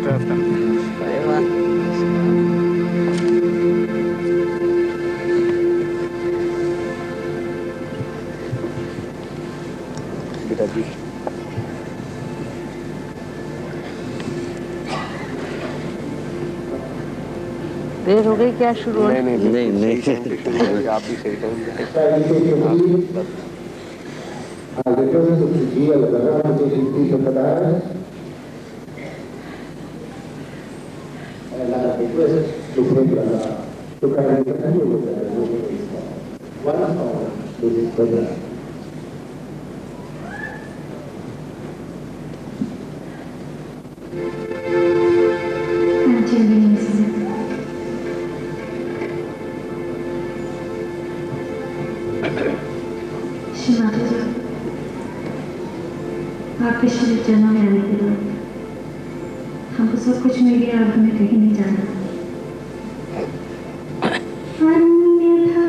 अरे वाह। पिताजी देर हो गई क्या शुरू होने? नहीं नहीं नहीं आप भी सही टाइम आपके शरीर जन्म में आने के बाद हमको सब कुछ मिल गया, अब हमें कहीं नहीं जाना। अन्यथा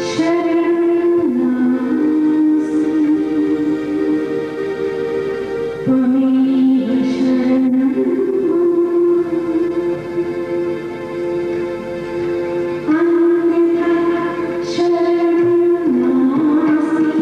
शरणं नास्ति, त्वमेव शरणं मम। अन्यथा शरणं नास्ति,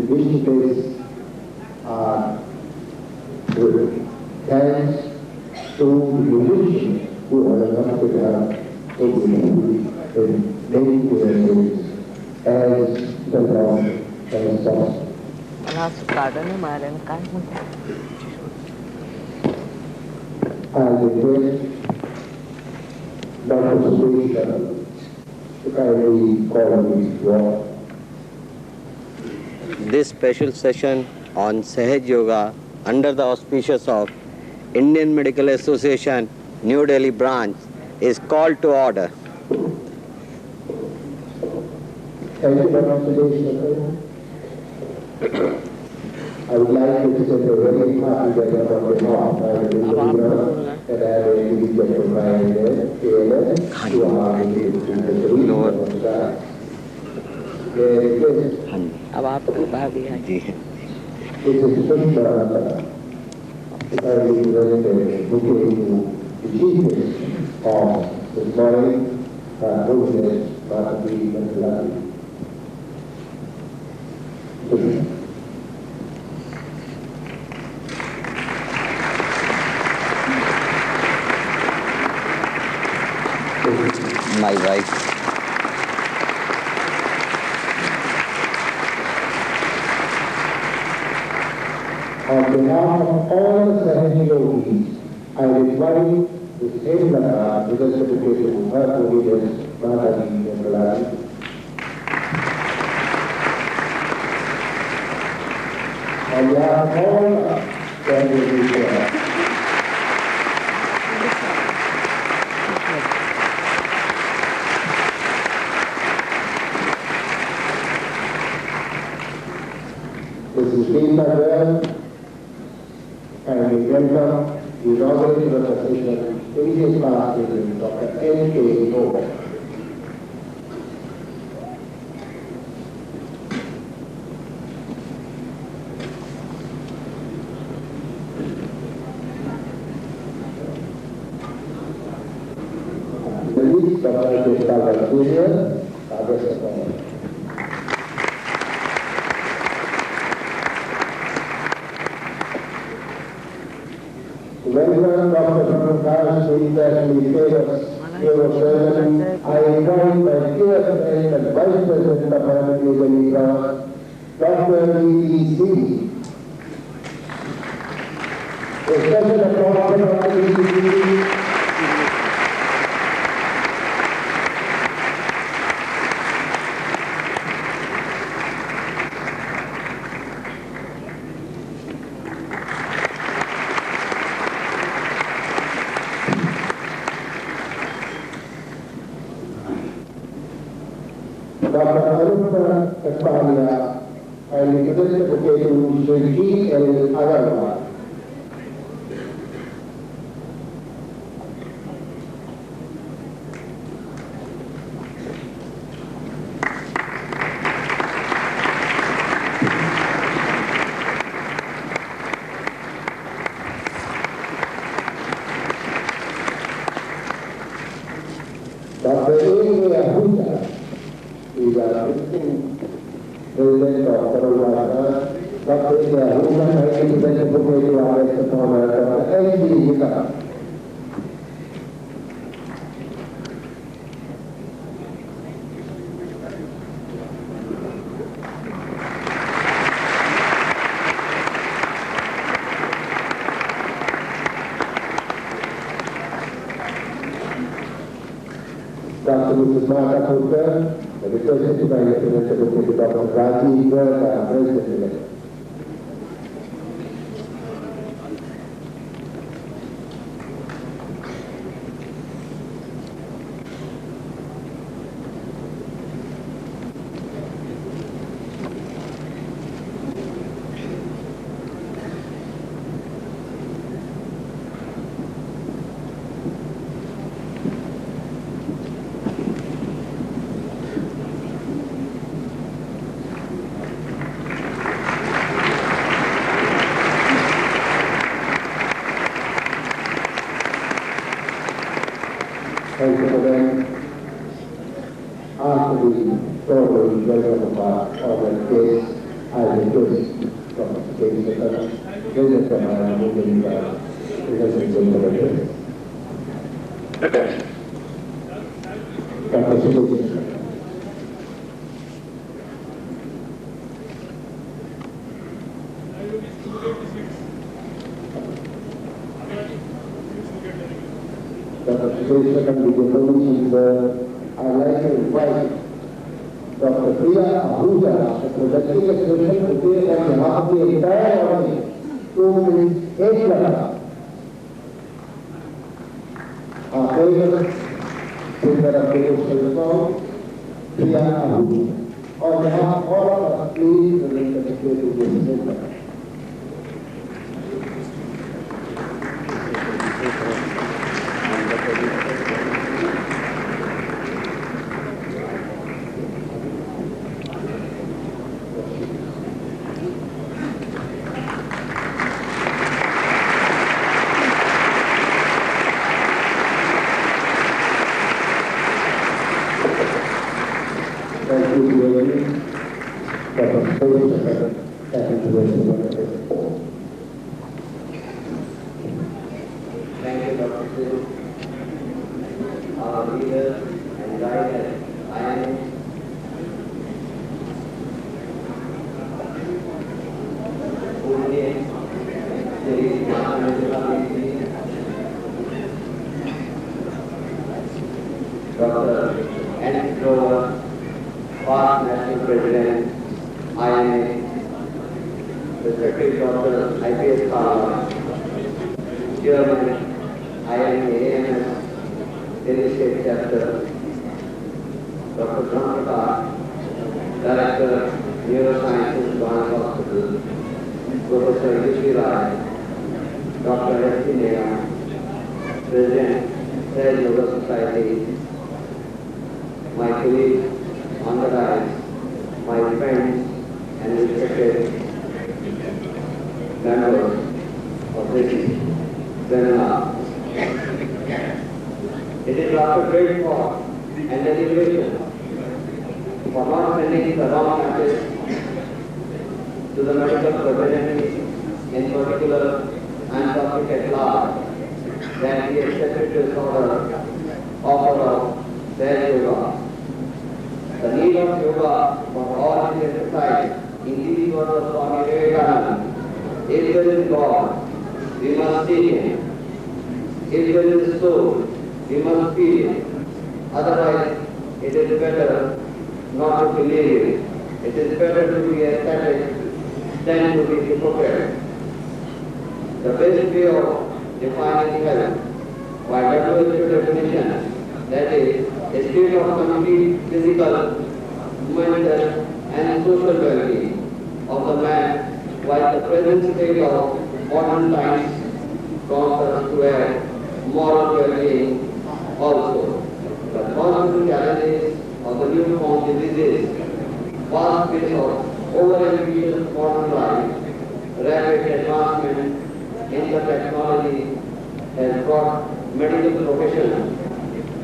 wish to place thanks to the musicians who have come to make this as long as possible. मला सुकाडं मारण काय म्हणतात I request Dr. Suresh to kindly call me to order. This special session on Sahaj Yoga under the auspices of Indian Medical Association, New Delhi branch is called to order. Thank you, Dr. Suresh. I would like to send a very happy wedding from the North and I really get to find ALS who are in the अब आपकी बारी है जी This is such a very bouquet to the chiefness of the morning, holiness, Bhakti, and love. My wife. On behalf of all the Sahaj yogis, I invite the same Lata with the certificate of her holiness, Mataji and Malari. On behalf of all Sahaj yogis, this is Lisa Bell, and we welcome the inaugural representation Indian Class President Dr. N.K. Noor. The list Dr. Jessica Jr., August Welcome, Dr. Prakash, who is actually famous neurosurgeon. I invite my dear friend and Vice President of American League, Dr. E.E. Singh. A special applause for Dr. E.E. Singh. Dr. Arupa Kapalia, and the President of the Sri G.L. Agarwal. Dr. A.A. Ahuja is our President of Karolaka. Dr. A.A. Ahuja is the President of the N.D. Hika. Dr. Usman Kapoor, the representative by Representative Dr. Rajiv Garg, President-elect. Thank you for that. After the program welcome of our guests, I will request from the President of our moving presence in the letter. Dr. Subodhi. Dr. Subodhi, with your permission, I'd like to invite Dr. Priya Ahuja, the presenting expression today on behalf of the entire audience, 2 minutes, 8 minutes. Our favorite singer of the song, Priya Ahuja. On behalf of all of us, please present the security of this singer. Thank you, Dear. That was very Thank you, Dr. Sid. Our leader and guide, I am Dr. N. Grover, past National President, INA, respected Dr. IPS Kala, Chairman, INA-AMS, Delhi State Chapter, Dr. Ramprakash, Director, Neurosciences, Barnes Hospital, Professor Yushi Rai, Dr. S. P. Nega, President, Sahaj Yoga Society, my colleagues on the dais, my friends and respected members of this seminar. It is after great thought and deliberation for not sending the wrong message to the medical fraternity in particular and public at large that we accepted this offer of Sahaj Yoga. The need of yoga for all is emphasized in these words of Swami Vivekananda. If there is God, we must seek Him. If there is soul, we must feel it. Otherwise, it is better not to believe it. It is better to be aesthetic than to be hypocrite. The best way of defining health, by WHO definition, that is, a state of complete physical, mental and social well-being of the man, while the present state of modern times prompts us to add moral well-being also. The constant challenges of the new form diseases, fast pace of over-ambitious modern life, rapid advancement in the technology has brought medical profession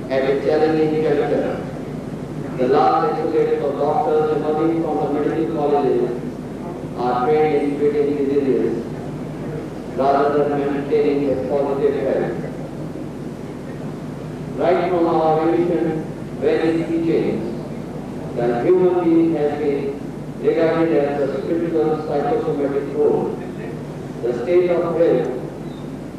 at a challenging juncture. The large exodus of doctors emerging from the medical colleges are trained in treating diseases rather than maintaining a positive health. Right from our evolution, various teachings, the human being has been regarded as a spiritual psychosomatic whole. The state of health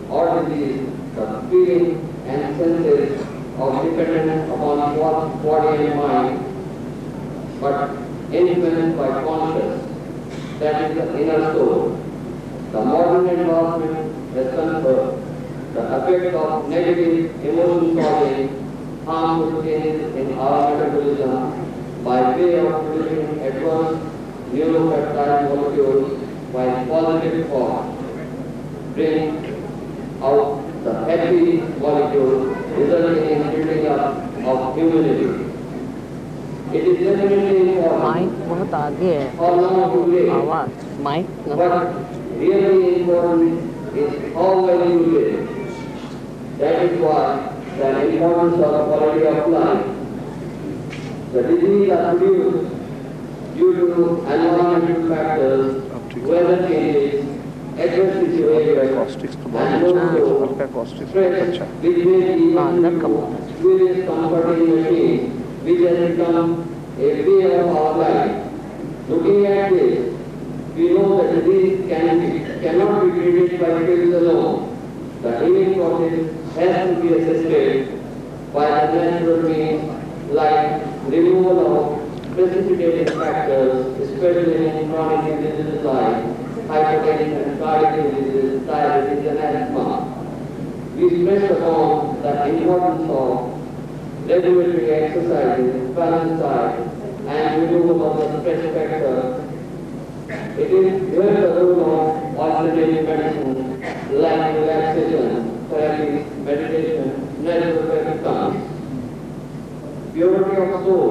or disease, the feeling and senses of dependence upon body and mind, but influenced by conscious, that is the inner soul. The modern advancement has conferred the effect of negative emotion causing harmful changes in our metabolism by way of producing adverse neuropeptide molecules, while positive thought bring out the happy molecules, resulting in building up of immunity. It is definitely mic important बहुत आगे है how long you live, आवाज mic but really important is how well you live. That is why the importance of quality of life. The diseases are produced due to environmental factors कॉस्टिक्स तो बहुत अच्छा है, हल्का कॉस्टिक्स बहुत अच्छा है। which may even हाँ, lead that to come. various comforting machines, which has become a way of our life. Looking at this, we know that these cannot be treated by pills alone. The healing process has to be assisted by the natural means like removal of precipitating factors, especially in chronic diseases like hypertension, cardiac diseases, diabetes and asthma. We stress upon the importance of regulatory exercises, balance diet, and removal of the stress factor. It is here the role of alternative medicine like relaxation, therapy, meditation, natural therapy. Purity of soul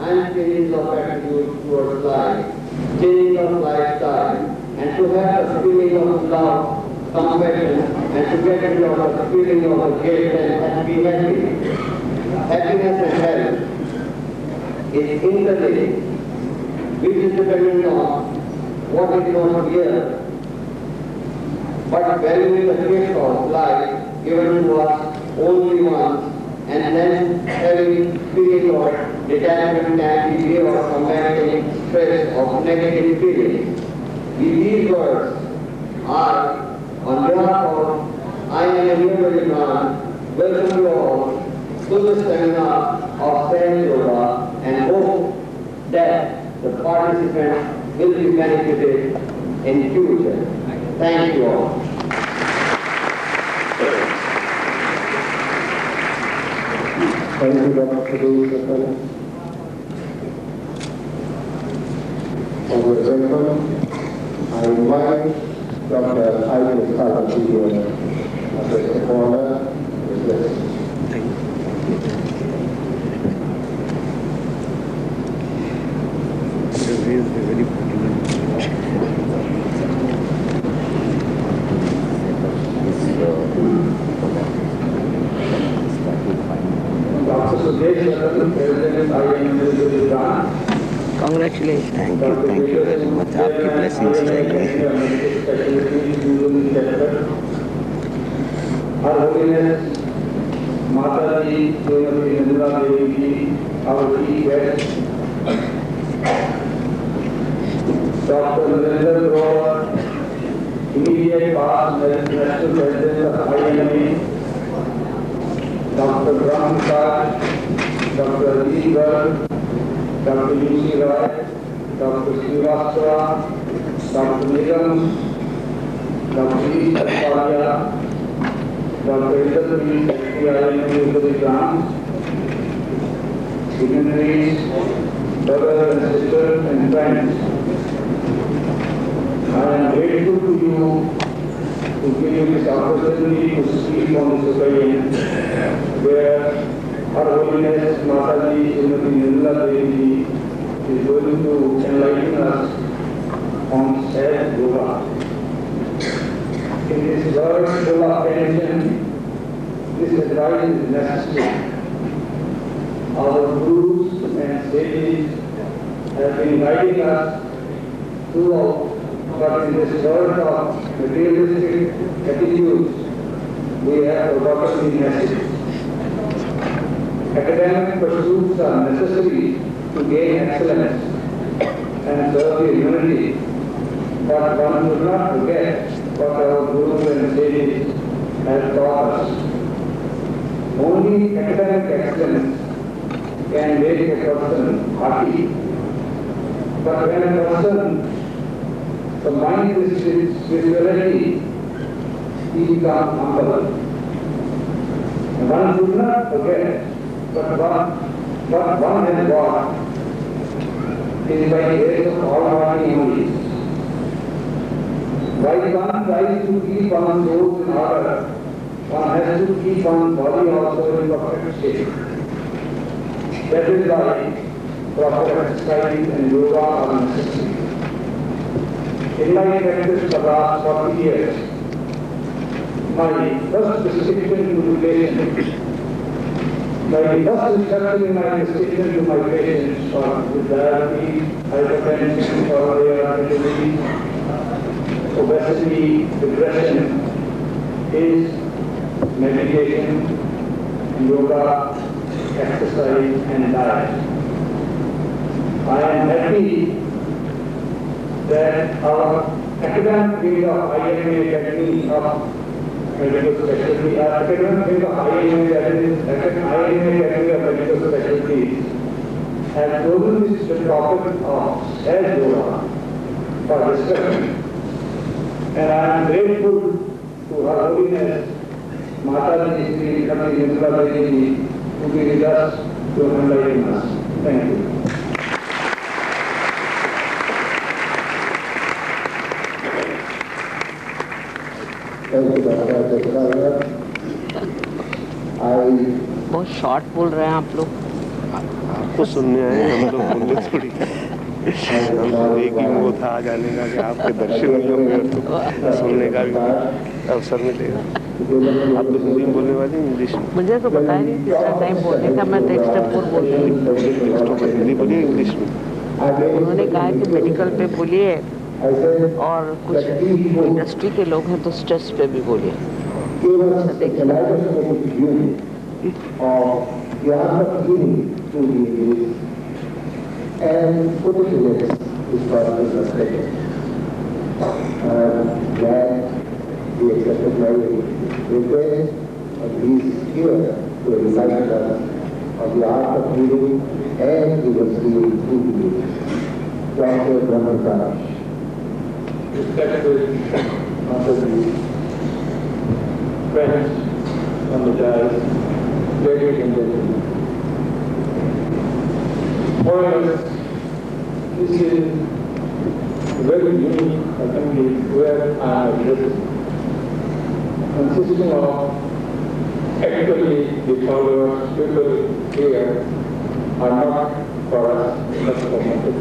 and changes of attitude towards life, changing of lifestyle, and to have a feeling of love, compassion, and to get rid of the feeling of guilt and be happy. Happiness and health is interlinked, which is dependent on what is not here, but valuing the gift of life given to us only once, and then having feeling of detachment and the way of combating stress of negative feelings. These words are on behalf of I am here Imran, welcome you all to the seminar of Saint Yoga and hope that the participants will be benefited in future. Thank you all. Thank you, Dr. Dev. I invite Dr. Isaac Carter to address the corner. Congratulations. Thank you very much, आपकी blessings चाहिए। Her Holiness Mata Ji, Srimati Nandula Devi Ji, our chief guest, Dr. Narendra Grover, immediate past National President of IMA, Dr. Ram Prakash, Dr. Ajit Garg, Dr. U.C. Roy, Dr. Srivastava, Dr. Nigam, Dr. E. Satpalia, Dr. Indra PIM, dignitaries, brothers and sisters and friends. I am grateful to you to give me this opportunity to speak on this occasion where Her Holiness Mataji Srimati Nirmala Devi Ji is going to enlighten us on Saint Yoga. In this world full of tension, this advice is necessary. Our gurus and sages have been guiding us throughout, but in this world of materialistic attitudes, we have forgotten the message. Academic pursuits are necessary to gain excellence and serve the humanity, but one should not forget what our gurus and sages have taught us. Only academic excellence can make a person happy. But when a person combines this with spirituality, he becomes humble. One should not forget what one has got is by grace of Almighty only. While one tries to keep one's soul in order, one has to keep one's body also in perfect state. That is why proper exercise and yoga are necessary. In my practice for the last 40 years, my first prescription to the patient, my first instruction in my prescription to my patients for with diabetes, hypertension, coronary artery disease, obesity, depression, is meditation, yoga, exercise and diet. I am happy that our academic wing of IMA Academy of Medical Specialty, our academic wing of IMA Academy of Medical Specialties has chosen this topic of as yoga for discussion. And I am grateful to Her Holiness Mataji Sri Kati Nirmala Devi to be with us to enlighten us. Thank you. Thank you, Dr. बहुत short बोल रहे हैं आप लोग। आपको सुनने आए, हम लोग बोलने थोड़ी। हम तो एक ही वो था आ जाने का कि आपके दर्शन नहीं होंगे तो सुनने का भी अवसर मिलेगा। आप तो हिंदी बोलने वाले इंग्लिश में? मुझे तो पता ही नहीं कितना टाइम बोलने का, मैं तो एक्स्ट्रा बोल रही हूँ। हिंदी बोलिए इंग्लिश में? उन्होंने कहा कि मेडिकल पे बोलिए और कुछ इंडस्ट्री के लोग हैं तो स्ट्रेस पे भी बोलिए। And put it in this process of second. That he accepted my request and he is here to recite us on the art of healing and he was healing through healing. Dr. Brahmaprakash. Respected honorable friends on the dais, ladies and gentlemen. For us, this is a very unique assembly where I am addressing, consisting of actually the followers, people here are not for us, but for people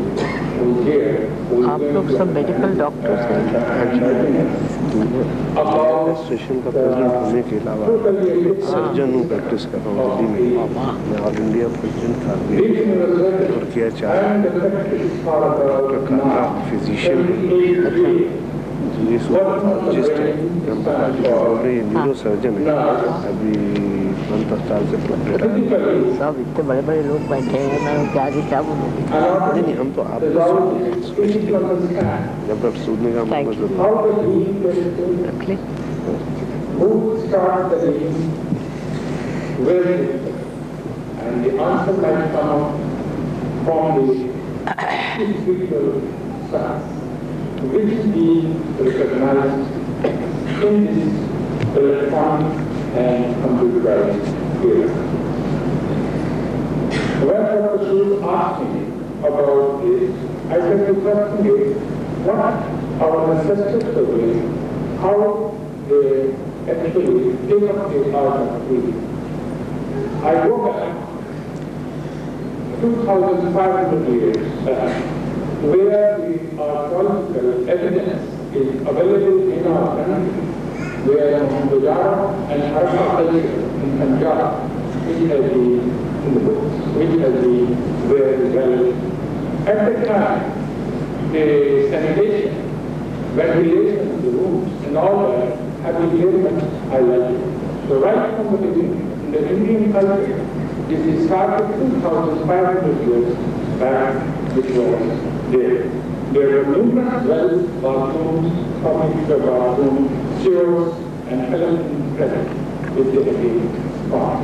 who here. आप लोग सब medical doctors हैं। Administration का president होने के अलावा surgeon हूँ, practice कर रहा हूँ दिल्ली में। मैं ऑल इंडिया प्रेसिडेंट था, और किया डॉक्टर फिजिशियन ये सूपर्जिस्ट है, न्यूरो सर्जन है, अभी 10 साल से सब इतने बड़े बड़े लोग बैठे हैं, मैं क्या बोलूँगी। नहीं, हम तो आप जब आप सुनने का रख ले। And the answer might come from the spiritual science, which is recognized in this electronic and computerized era. When Dr. Shul asked me about this, I said to question is what our ancestors were doing, how they actually take up the art of healing. I go back 2,500 years where the archaeological evidence is available in our country, where Gujarat and Harappa culture in Punjab, which has been in the books, which has been very developed. At the time, the sanitation, ventilation of the rooms and all that have been very much highlighted. So right from the beginning, in the Indian culture, this is started 2,500 years back, which was there. There were numerous wells, bathrooms, community bathrooms, sewers, and elements present, which they have been found.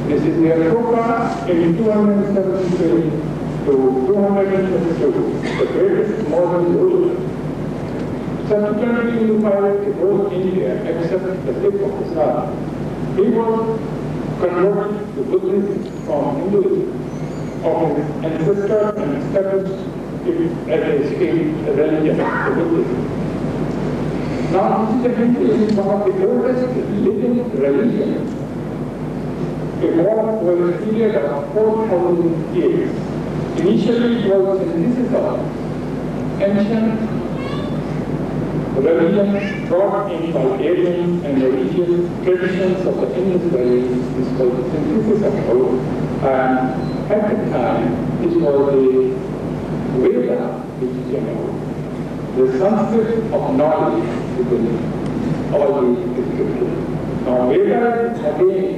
This is the Ashoka in 273 to 222, the greatest modern ruler. Subsequently unified the whole India except the tip of the south. He was converted to Buddhism from Hinduism of his ancestor and established it as a state religion, the Buddhism. Now, this is a Hinduism is one of the oldest living religions. Evolved over a period of 4,000 years. Initially, it was a synthesis of ancient religion brought in by Aryan and Norwegian traditions of the Indus Valley. This was the synthesis of both. And at the time, this was the Veda, which came out. The Sanskrit of knowledge, we believe. all these descriptions. Now later, again,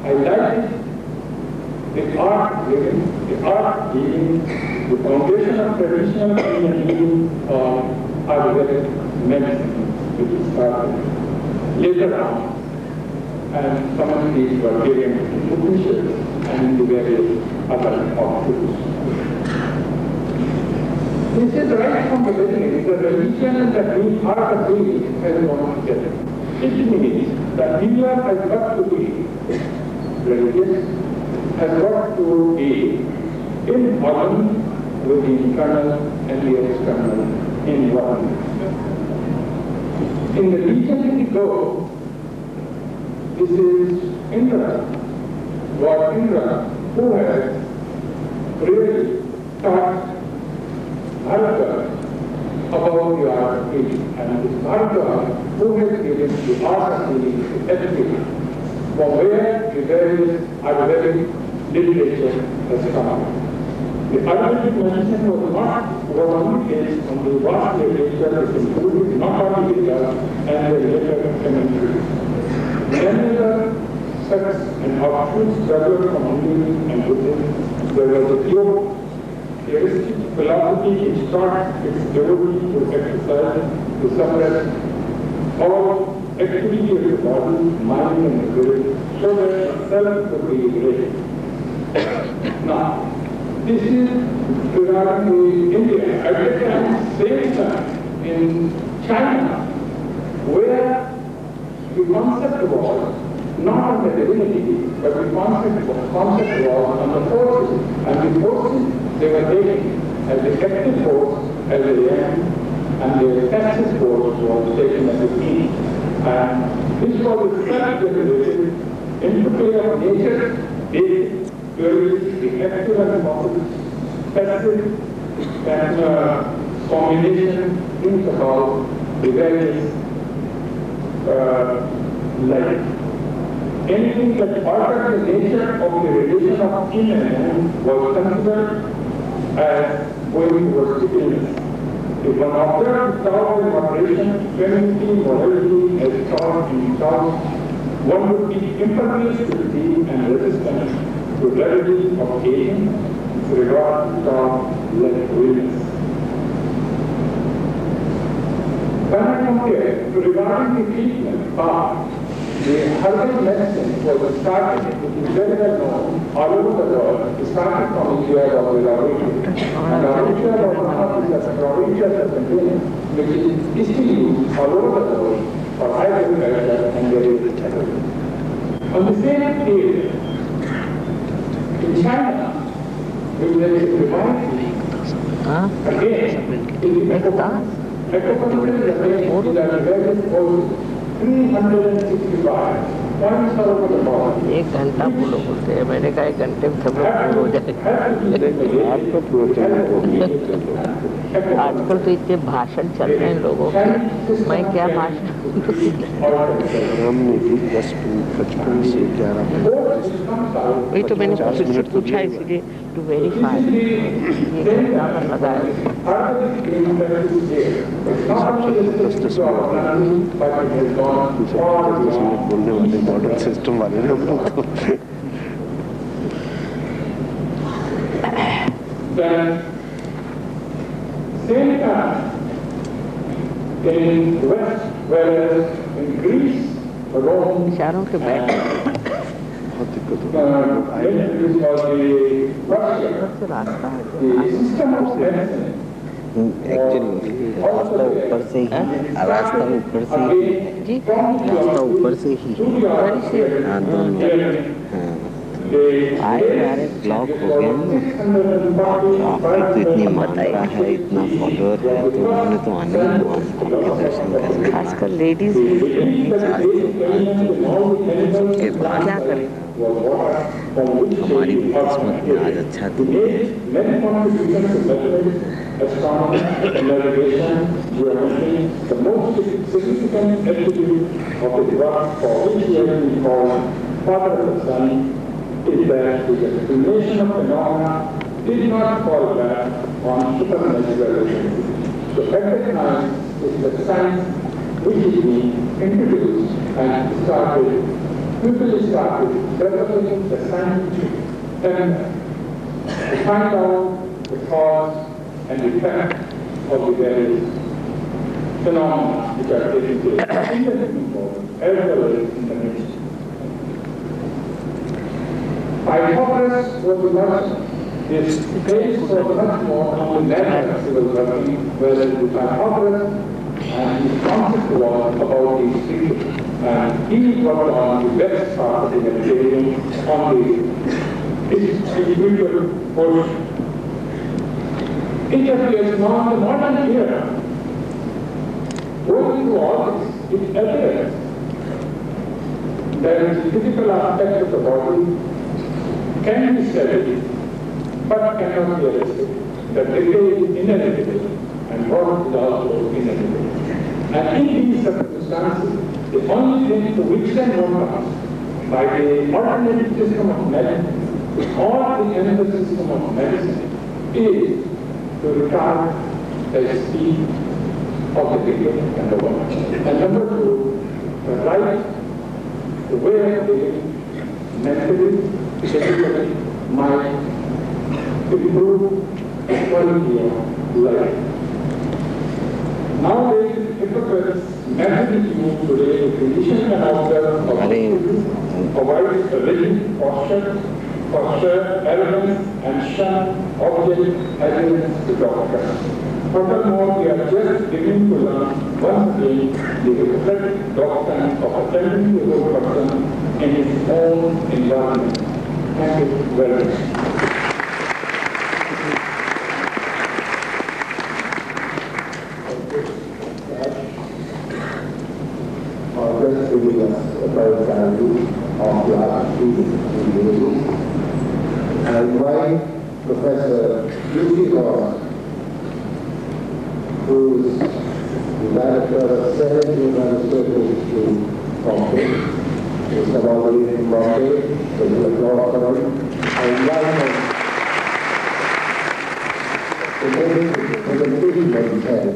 I like the art giving the foundation of traditional Indian healing of Ayurvedic medicine, which started later on, and some of these were given to Upanishads and the various other hospitals. This is right from the beginning. The religion that we are the being has gone together. It means that India has got to be religious, has got to be in harmony with the internal and the external environment. In the region we go, this is Indra, Lord Indra, who has really taught Bharata about the art of healing, and this Bharata who has given the art of healing to everything, from where the various Ayurvedic literature has come. The Ayurvedic medicine was not only based on the vast literature that included not only Veda and the later commentary. Many other sects and offshoots developed from Hinduism and Buddhism. There was a pure theistic philosophy which taught its devotee to exercise, to suppress all activity of the body, mind and the spirit, so that the self could be raised. Now, this is regarding the India. At the same time, in China, where the concept was not on the divinity, but the concept was on the forces, and the forces they were taken as the active force, as the end, and the passive force was taken as the mean. And this was a self-generated interplay of nature, the active and passive combination brings about the various life. Anything that altered the nature of the relation of yin and yang was considered as going towards the illness. If one observed thought and moderation, femininity, morality as taught in thought, one would be impervious to disease and resistant to remedies of aging with regard to thought like illness. When I compare to regarding the treatment part, the herbal medicine was started, which is very well known all over the world. It started from India or Laurentius. And Laurentius was one of the provincial containers, which is still used all over the world for agriculture and various therapy. On the same period, in China, there is a revival again in the Metropolitan is at various old 365 points all over the world. एक घंटा बोलो बोलते हैं, मैंने कहा 1 घंटे में सब लोग पूरे हो जाएंगे। आपका प्रवचन आजकल तो इतने भाषण चल रहे हैं लोगों के, मैं क्या भाषण हमने भी 10-55 से 11 वही तो मैंने उससे पूछा इसलिए टू वेरीफाई ये घंटा पर लगाया। बोलने वाले मॉडर्न सिस्टम वाले ने हम लोग को same time in West, whereas in Greece, Rome, चारों के बैठ बहुत दिक्कत होती रास्ता है the system of medicine actually रास्ता ऊपर से ही, रास्ता ऊपर से ही, जी रास्ता ऊपर से ही, हाँ दोनों, हाँ आए ब्लॉक हो गए ना, ट्रैफिक तो इतनी मात्रा है, इतना फॉलोअर है, तो उन्होंने तो आने ही हुआ आपके दर्शन करने। खासकर लेडीज के बाद क्या करें, हमारी भी किस्मत में आज अच्छा दिन है। astronomy, navigation, geometry, the most significant attribute of the God for which he has been called Father of the Sun is that his explanation of phenomena did not fall back on supernatural revelation. So at the time, is the science which is being introduced and started, quickly started developing the scientific evidence to find out the cause and effect of the various phenomena which are taking place in the living world as well as in the nature. Pythagoras was much, his case was much more on the natural civil working, whereas the Pythagoras and his concept was about the spiritual. And he worked on the best part of the Mediterranean on the spiritual portion. It appears now in the modern era. Owing to all this, it appears that the physical aspect of the body can be studied, but cannot be arrested. The decay is inevitable, and what is also inevitable. And in these circumstances, the only thing to which can one comes by the alternative system of medicine or the energy system of medicine is to retard the speed of the decay and the work. And number two, the right, the way of living, mentally, physically, mind, to improve the quality of life. Nowadays, Hippocrates' method is used today to physician and observer of provides a rigid posture, arrogance, and shun object adherence to doctor. Furthermore, we are just beginning to learn once again the Hippocratic doctrine of attending the whole person in his own environment. Thank you very much. About value of last students. I invite Professor Lucy Ross, who is the director of Senate University Institute, Bombay. He's about to leave in Bombay, so he will draw from him. I invite him to make the presentation of himself.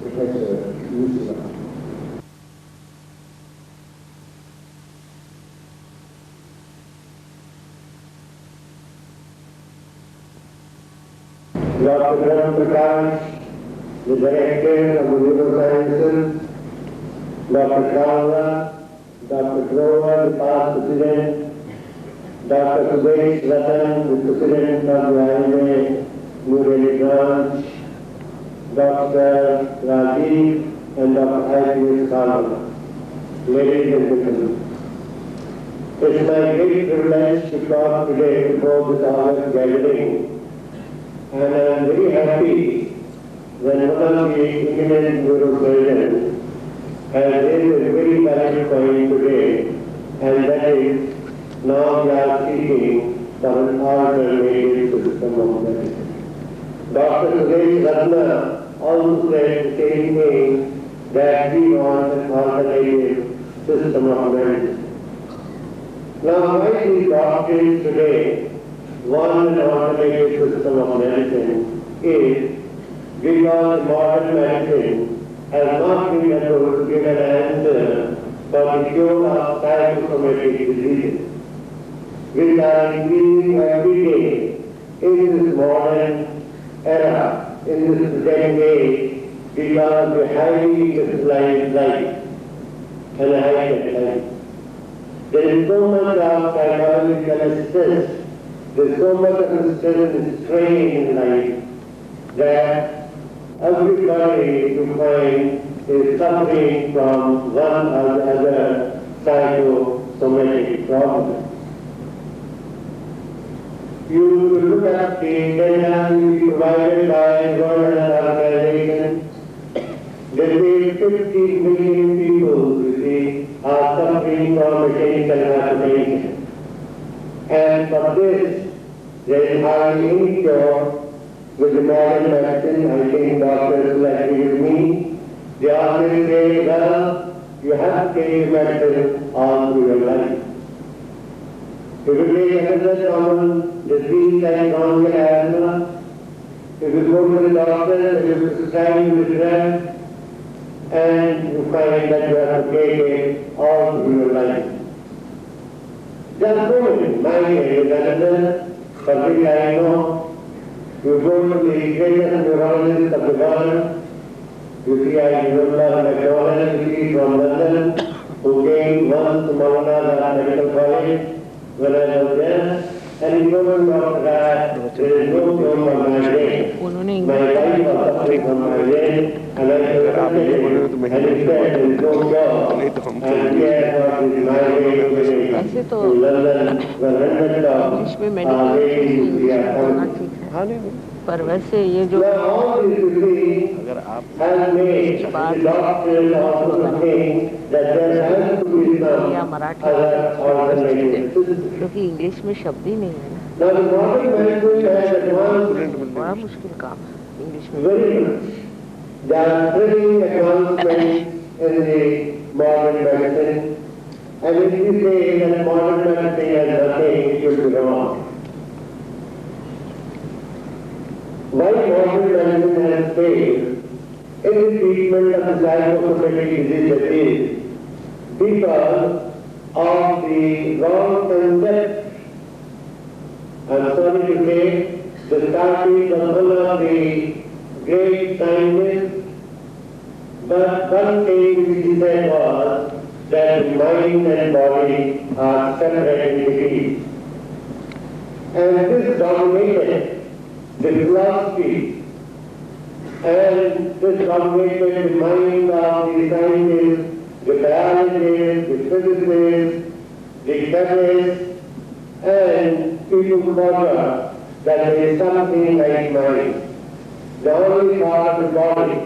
Professor Lucy Ross. Dr. Ram Prakash, the Director of the Neurosciences, Dr. Kavla, Dr. Grover, the past President, Dr. Subesh Ratan, the President of the IMA New Delhi branch, Dr. Rajiv, and Dr. I.P.S. Kavla. Ladies and gentlemen, it's my great privilege to talk today before this august gathering. And I am very happy when one of the eminent neurosurgeons has raised a very valid point today, and that is now we are seeking for an alternative system of medicine. Dr. Suresh Ratna also said the same thing, that we want an alternative system of medicine. Now, why these doctors today want an alternative system of medicine is because modern medicine has not been able to give an answer for the cure of psychosomatic diseases, which are increasing every day in this modern era, in this present age, because of the highly specialized life and high-tech life. There is so much of psychological stress. There's so much of stress and strain in life that everybody you find is suffering from one or the other psychosomatic problem. You look at the data provided by World Health Organization. There is 50 million people, you see, are suffering from mechanical hypertension. And for this, there is hardly any cure with the modern medicine. I think doctors will agree with me. They always say, well, you have to take medicine all through your life. If you take another common disease like bronchial asthma, if you go to the doctor, they will prescribe you the drug, and you find that you have to take it all through your life. Just go in my another, for which I know, you go to the greatest neurologist of the world. You see, I remember McDonald from London, who came once to Maulana Medical College when I was there, and he told me about that there is no cure for migraine. My wife was suffering from migraine, and I said, and he said there is no cure. And here was his migraine clinic in London, where hundreds of ladies we are coming. हाँ नहीं पर वैसे ये जो अगर आप या मराठी क्योंकि इंग्लिश में शब्द ही नहीं है ना, बड़ा मुश्किल काम है इंग्लिश में. And if you say that modern medicine has nothing, it should be wrong. Why modern medicine has failed in the treatment of the psychosomatic diseases is because of the wrong concept. I'm sorry to say, the starting of one of the great scientists, but one thing which he said was that mind and body are separate entities. And this dominated the philosophy, and this dominated the mind of the scientists, the biologists, the physicists, the chemists, and people forgot that there is something like mind. The only part of the body.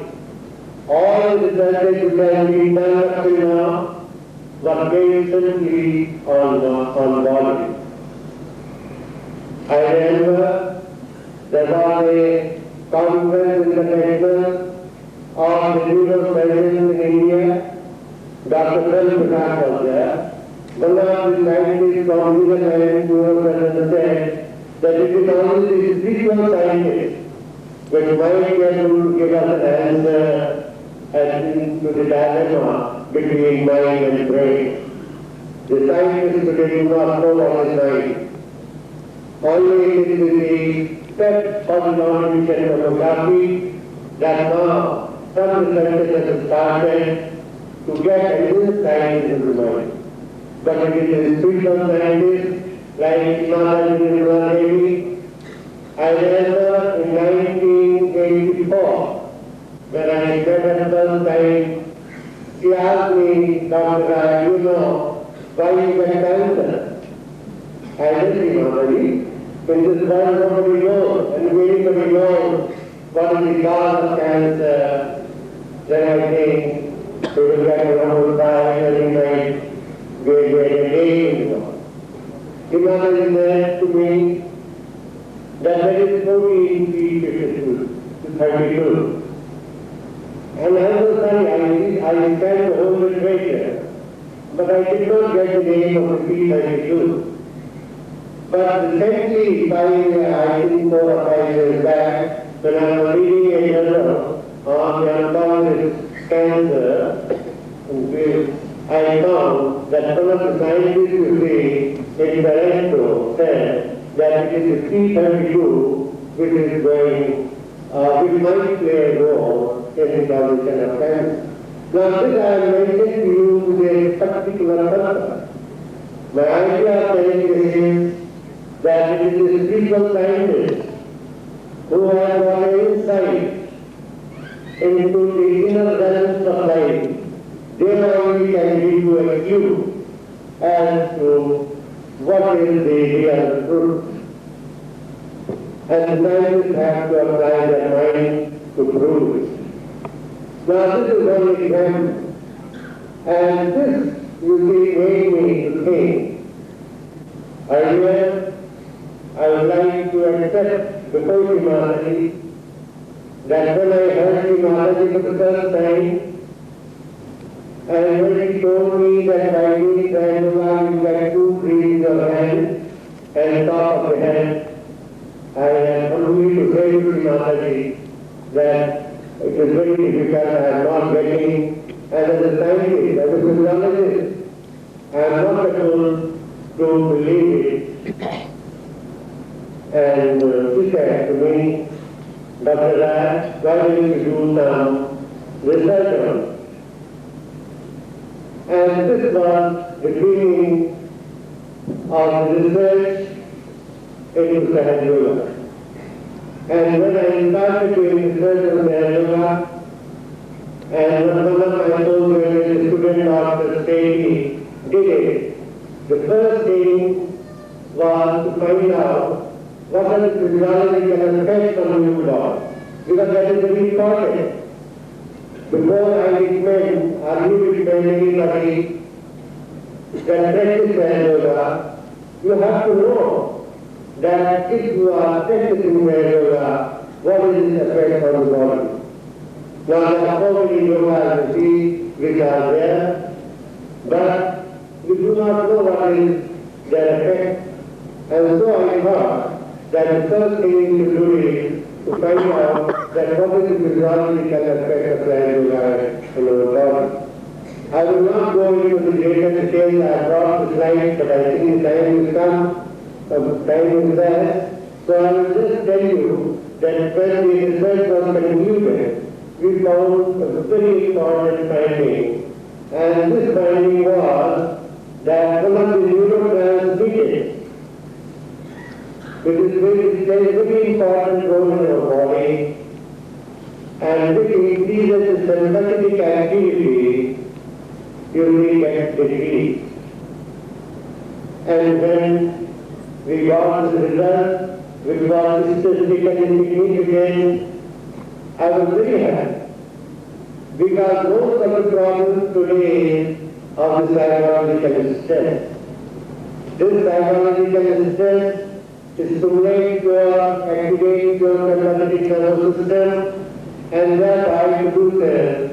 All the research which has been done up till now was based simply on body. I remember there was a conference international of the neurosurgeons in India. Dr. Prem Prakash was there. One of the scientists from Netherlands neurosurgeons said that it is only the spiritual scientists which might be able to give us an answer as to the dilemma between mind and brain. The scientists today do not know what is mind. Only it is the step of non-emission tomography that now some researchers have started to get a little science into the mind. But it is the spiritual scientists like Imam Devi. I remember in 1984, when I met at the first time, he asked me, Dr. you know why you get cancer? I said, Imam, in this world nobody knows, and anybody knows what is the cause of cancer, then I think we will get around by every night, we get a day, you know. Imam said to me that there is 14 feet to 32. And I was sorry, I spent the whole literature, but I did not get the name of the P32. But recently, I think 4 or 5 years back, when I was reading a journal on the oncologist cancer, I found that some of the scientists you see in Toronto said that it is the P32 which is going, which might play a role in the evolution of cancer. Now this I am mentioning to you with a particular purpose. My idea of telling you is that it is the spiritual scientists who have got an insight into the inner balance of life. They only can give you a clue as to what is the real truth. And the scientists have to apply their mind to prove it. Now this is one example. And this, you see, made me to think. Earlier, I would like to accept before Maharaji that when I heard Maharaji for the first time, and when he told me that by doing Dharma you get 2 trees of hand and top of the head, I am only to say to Maharaji that it is very difficult, I am not getting research on. And this was the beginning of the research into Sahaja Yoga. And when I started doing research on Sahaja Yoga, and one of my told when a student of the state did it, the first thing was to find out what is the physiological effect on the blood, because that is very important. Before I recommend, or you recommend anybody that practice yoga, you have to know that if you are practicing yoga, what is the effect on the body. Now there are so many yogas which are there, but we do not know what is their effect. And so I thought that the first thing to do is to find out that what is the physiological effect of yoga on our body. I will not go into the greater details. I brought the slides, but I think time will come, time is there. So I will just tell you that when the research was concluded, we found a very important finding. And this finding was that one of the neurotransmitters, which plays a very important role in our body, and which increases the sympathetic activity, usually gets decreased. And when we got the result, which was statistically significant, I was very happy. Because most of the problems today are the psychological stress. This psychological stress stimulates your, activates your sympathetic nervous system, and thereby produces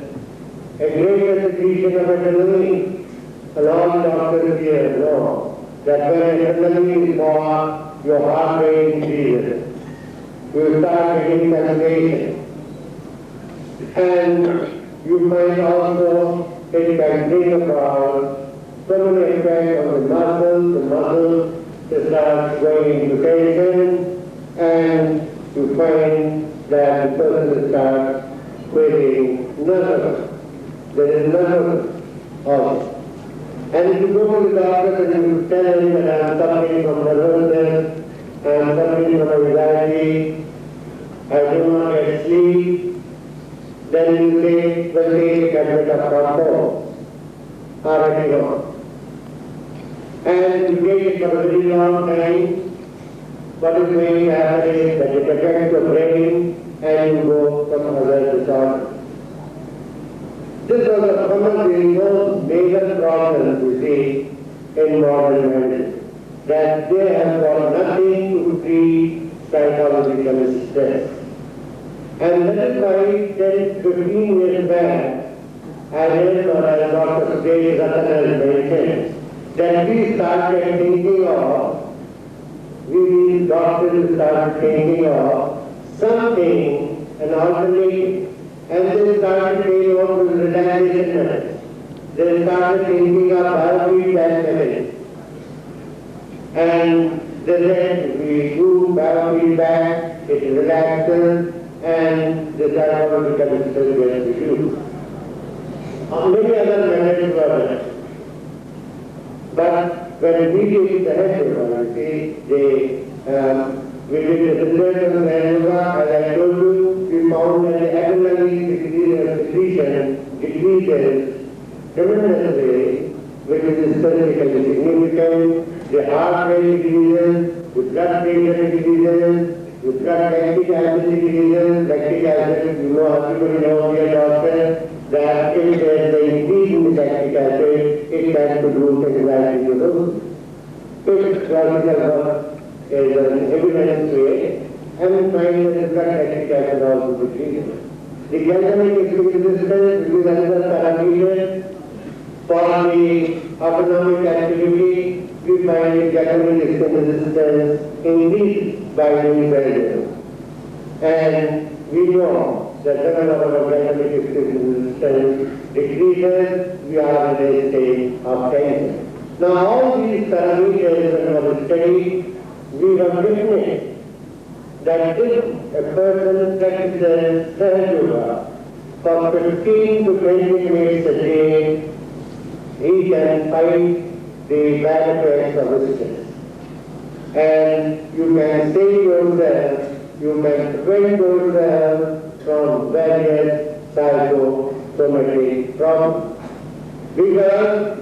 a greater secretion of adrenaline. And all doctors here know that when adrenaline is more, your heart rate increases. You start getting sensation. And you might also it can bring about so many effects on the muscles start going into tension, and you find that the person starts feeling nervous. There is nervous also. And if you go to the doctor and you tell him that I am suffering from nervousness, I am suffering from anxiety, I do not get sleep, then you say, well, take a tablet of Corpo, already on. And you take it for a very long time, what is going to happen is that it affects your brain and you go some other disorder. This was one of the most major problems we see in modern medicine, that they have got nothing to treat psychological stress. And that is why 10, 15 years back, I read or as Dr. Sudhir Ratan has mentioned, that we started thinking of, we doctors started thinking of something, an alternative, and they started thinking of relaxation methods. They started thinking of biofeedback methods. And they said, we do biofeedback, it relaxes, and the psychological system gets reduced. Many other methods were there. But when we did the head yoga, we did the research on the yoga, as I told you, we found that the adrenaline secretion decreases tremendously, which is statistically significant. The heart rate decreases, the blood pressure decreases, the blood lactic acid decreases. Lactic acid, you know, everybody knows here, doctor, that if there is an increase in the lactic acid, it can produce anxiety to those. If classical work is an evidence way, and we find that the blood lactic acid also decreases. The galvanic resistance, which is another parameter for the autonomic activity, we find galvanic resistance increased by doing pressure. And we know that whenever our galvanic resistance decreases, we are in a state of tension. Now all these parameters when we have studied, we have witnessed that if a person practices Sahaja Yoga for 15 to 20 minutes a day, he can fight the bad effects of stress. And you can save yourself, you can prevent yourself from various psychosomatic problems. Because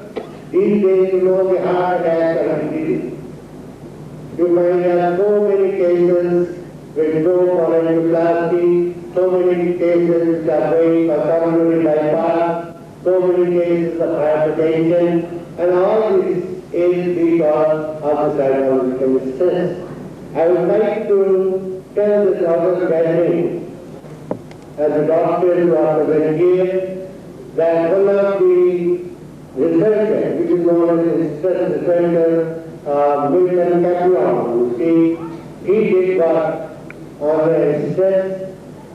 these days, you know, the heart attacks are increasing. You might have so many cases with no cholecystectomy, so many cases which are going for coronary bypass, so many cases of hypertension, and all this is because of the psychological stress. I would like to tell this other gathering, as a doctor who are present here, that one of the researchers, which is known as the stress researcher, Milton Kaplan, he did work on the stress,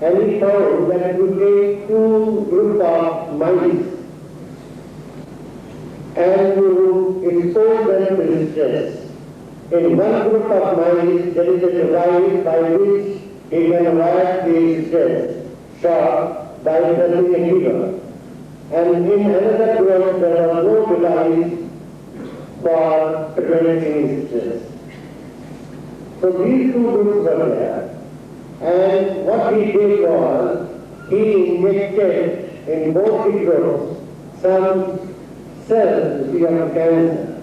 and he found that you take two groups of mice and you expose them to stress. In one group of mice, there is a device by which he can avoid the stress shock by pressing a lever. And in another group, there was no device for preventing stress. So these two groups were there. And what he did was, he injected in both the groups some cells of cancer.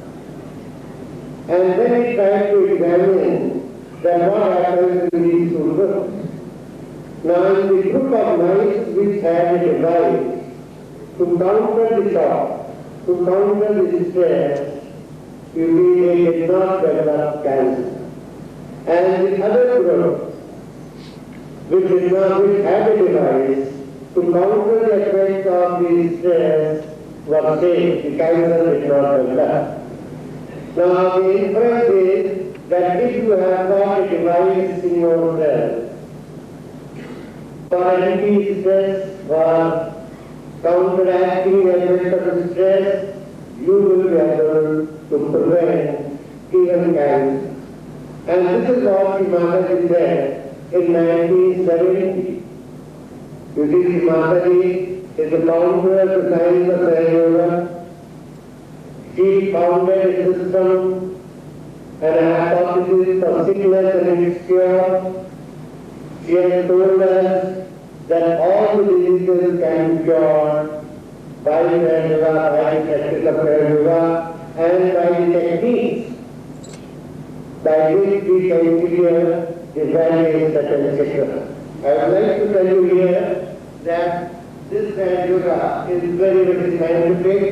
And then he tried to examine that what happens in these two groups. Now in the group of mice which had a device to counter the shock, to counter the stress, you see they did not develop cancer. And the other group, which had a device to counter the effects of the stress, was safe. The cancer did not develop. Now the inference is that if you have got a device in yourself for anti-stress, for counteracting the effects of stress, you will be able to prevent even cancer. And this is what Mataji said in 1970. You see, Mataji is a founder of the science of Raja Yoga. She founded a system and a hypothesis of sickness and its cure. She has told us that all the diseases can be cured by Raja Yoga, by the practice of Raja Yoga, and by the techniques by which we can clear the various etc. I would like to tell you here that this Raja Yoga is very, very scientific.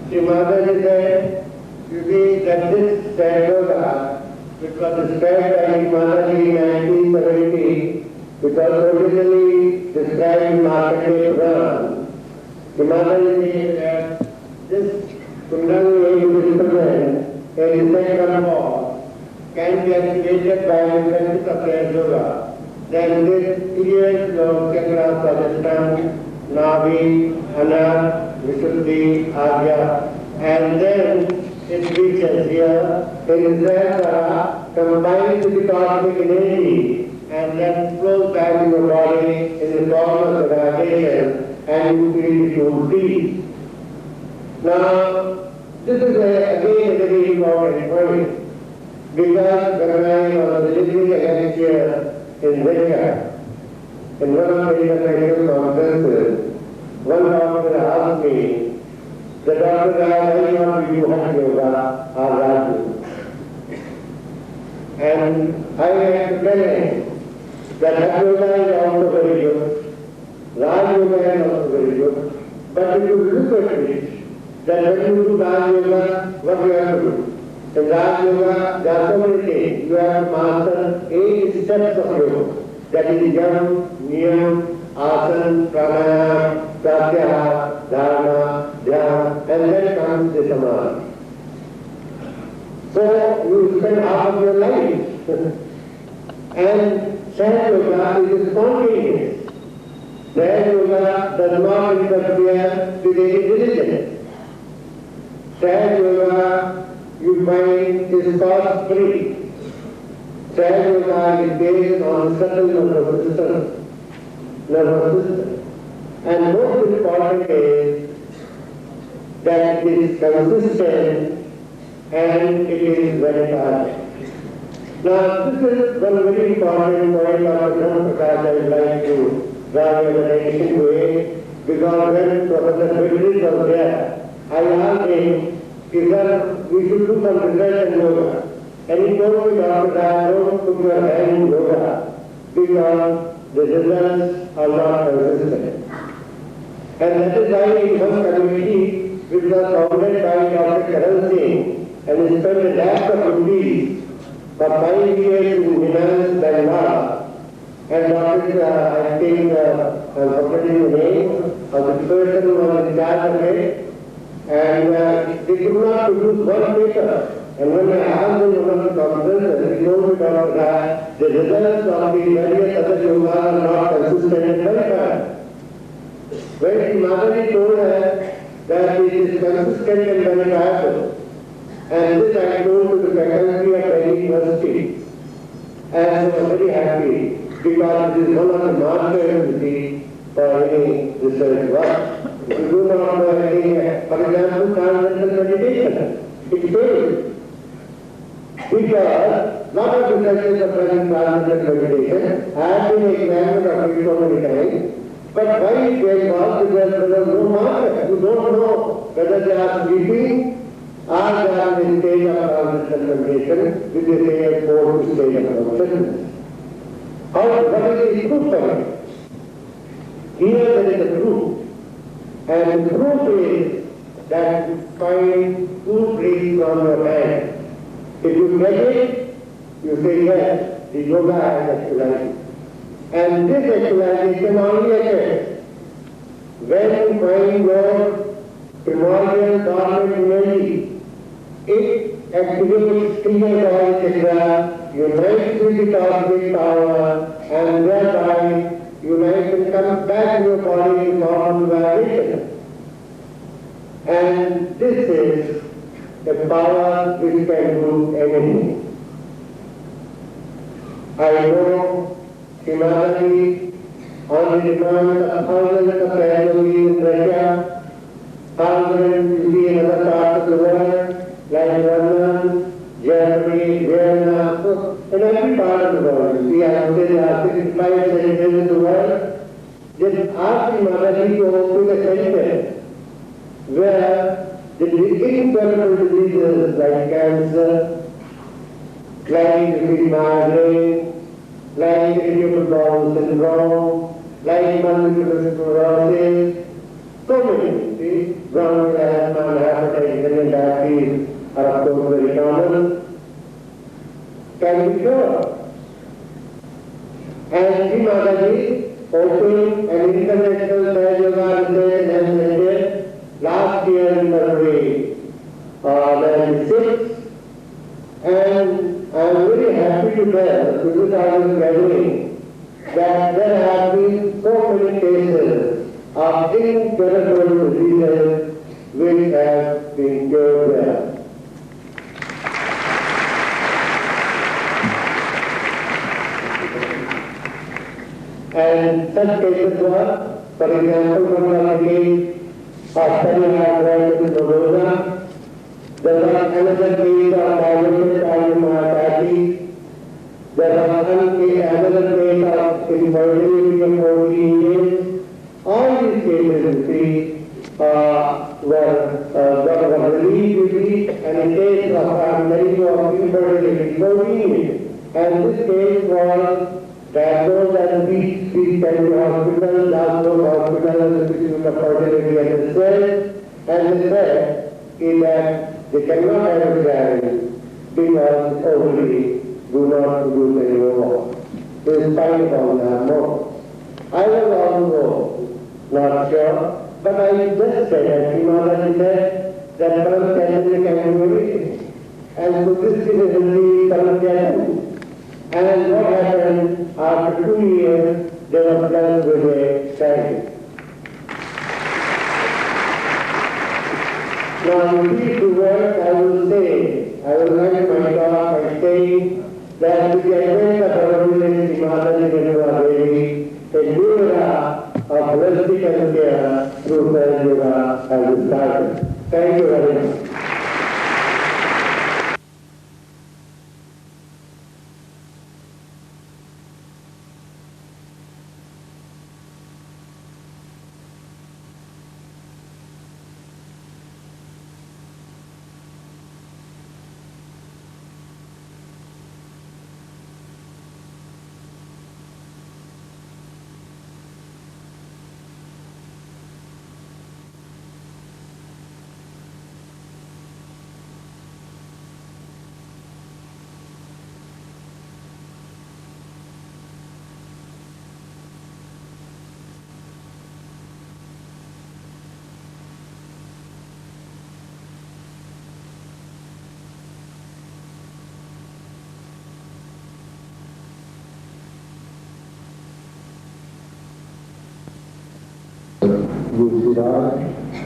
Sri Mataji said, you see that this Raja Yoga, which was described by Mataji in 1970, which was originally described in Markandeya Purana. Sri Mataji said that this Kundalini which represents a receptor force can be activated by the practice of Raja Yoga. Then this clears your chakras of the tongue, Navi, Anar, Visuddhi, Agya, and then it reaches here, in Zara, combines with the cosmic energy, and then flows back to your body in the form of radiation, and you feel peace. Now, this is again a very important point, because when I was delivering a lecture in Vecca, in one of the international conferences, one doctor asked me, the doctor asked, why not you have yoga or Raju? And I had to tell him that Hatha yoga is also very good, Raj yoga is also very good, but if you look at it, that when you do Raj yoga, what you have to do? In Raj yoga, there are so many things. You have to master 8 steps of yoga. That is Yam, Niyam, Asana, Pranayama, Pratyahara, Dharana, Dhyana, and then comes the Samadhi. So you spend half of your life. And Sahaja Yoga is spontaneous. Sahaja Yoga does not interfere with any religion. Sahaja Yoga, you find, is cost-free. Sahaja Yoga is based on subtle nervous system. And most important is that it is consistent and it is verified. Now, this is one very important point Dr. Prakash I would like to draw your attention to it, because when Professor Bedridge was there, I asked him, we should do some research in yoga. And he told me, Dr. don't put your hand in yoga, because the results are not consistent. And that is why one committee, which was founded by Dr. Karan Singh, and he spent a lakh of rupees for 5 years in Milan, Bangalore. And Dr. I think, I'm forgetting the name of the person who was in charge of it, and they could not produce one paper. And when I asked them one of the conferences, he told me that the results of the various other yogas are not consistent and verified. When Madhavi told her that it is consistent and verifiable, and this I told to the faculty of Delhi University, and I was very happy because it is one of the masters for any research work. If you do not know anything, for example, transcendental meditation, it fails. Because lot of researchers are present transcendental meditation. I have been examined of it so many times. But why it fails was because there is no master. You don't know whether they are sleeping or they are in a state of transcendental meditation, which is a fourth stage of consciousness. What is the proof of it? Here there is a proof. And the proof is that you find 2 breaths from your hand. If you get it, you say yes, the yoga has actualized. And this actualization only occurs when you find your primordial dormant energy. It activates clear body chakra, unites with the cosmic power, and thereby unites and comes back to your body in form of vibration. And this is the power which can do anything. I know Himalaya, on the demand of thousands of families in Russia, thousands you see in other parts of the world, like London, Germany, Vienna, in every part of the world. You see, I would say there are 65 centers in the world. Just ask Himalaya to open a center where the incurable diseases like cancer, like migraine, like irritable bowel syndrome, like multiple sclerosis, so many, see, bronchial asthma, hypertension and diabetes are of course very common, can be cured. And Sri Mataji opened an international yoga research and center last year in February 96, and I am very happy to tell, because I was gathering, that there have been so many cases of incurable diseases which have been cured there. And such cases were, for example, one of the case of study I read in Rosa. There was another case of diabetes cardiomyopathy. There was another case of infertility of 14 years. All these cases, you see, were released with and in case of infertility 14 years. And this case was diagnosed as Peace Family Hospital, Glasgow Hospital, Institute of Fertility and Research, and they said that they cannot have a child because ovary do not produce any more. They spine on that more. I was also not sure, but I just said that Himalaya said that first cancer can do everything. And so this is the current cancer. And what happened after 2 years, they were blessed with a child. Now, in these 2 words, I will end my talk by saying that with the advent of our village, Himalaya Devi, a new era of holistic healthcare through Sayan Yoga as started. Thank you very much.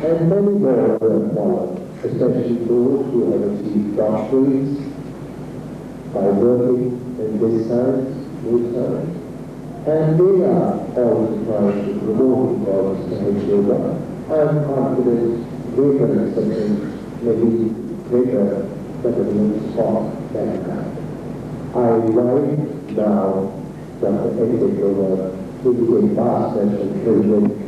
And many more have followed, especially those who have achieved doctorates by working in this science, new science. And they are always trying to promote God's science yoga. I am confident greater acceptance may be greater than the new spot that kind. I invite now Dr. Edith Yoga to begin past session privilege.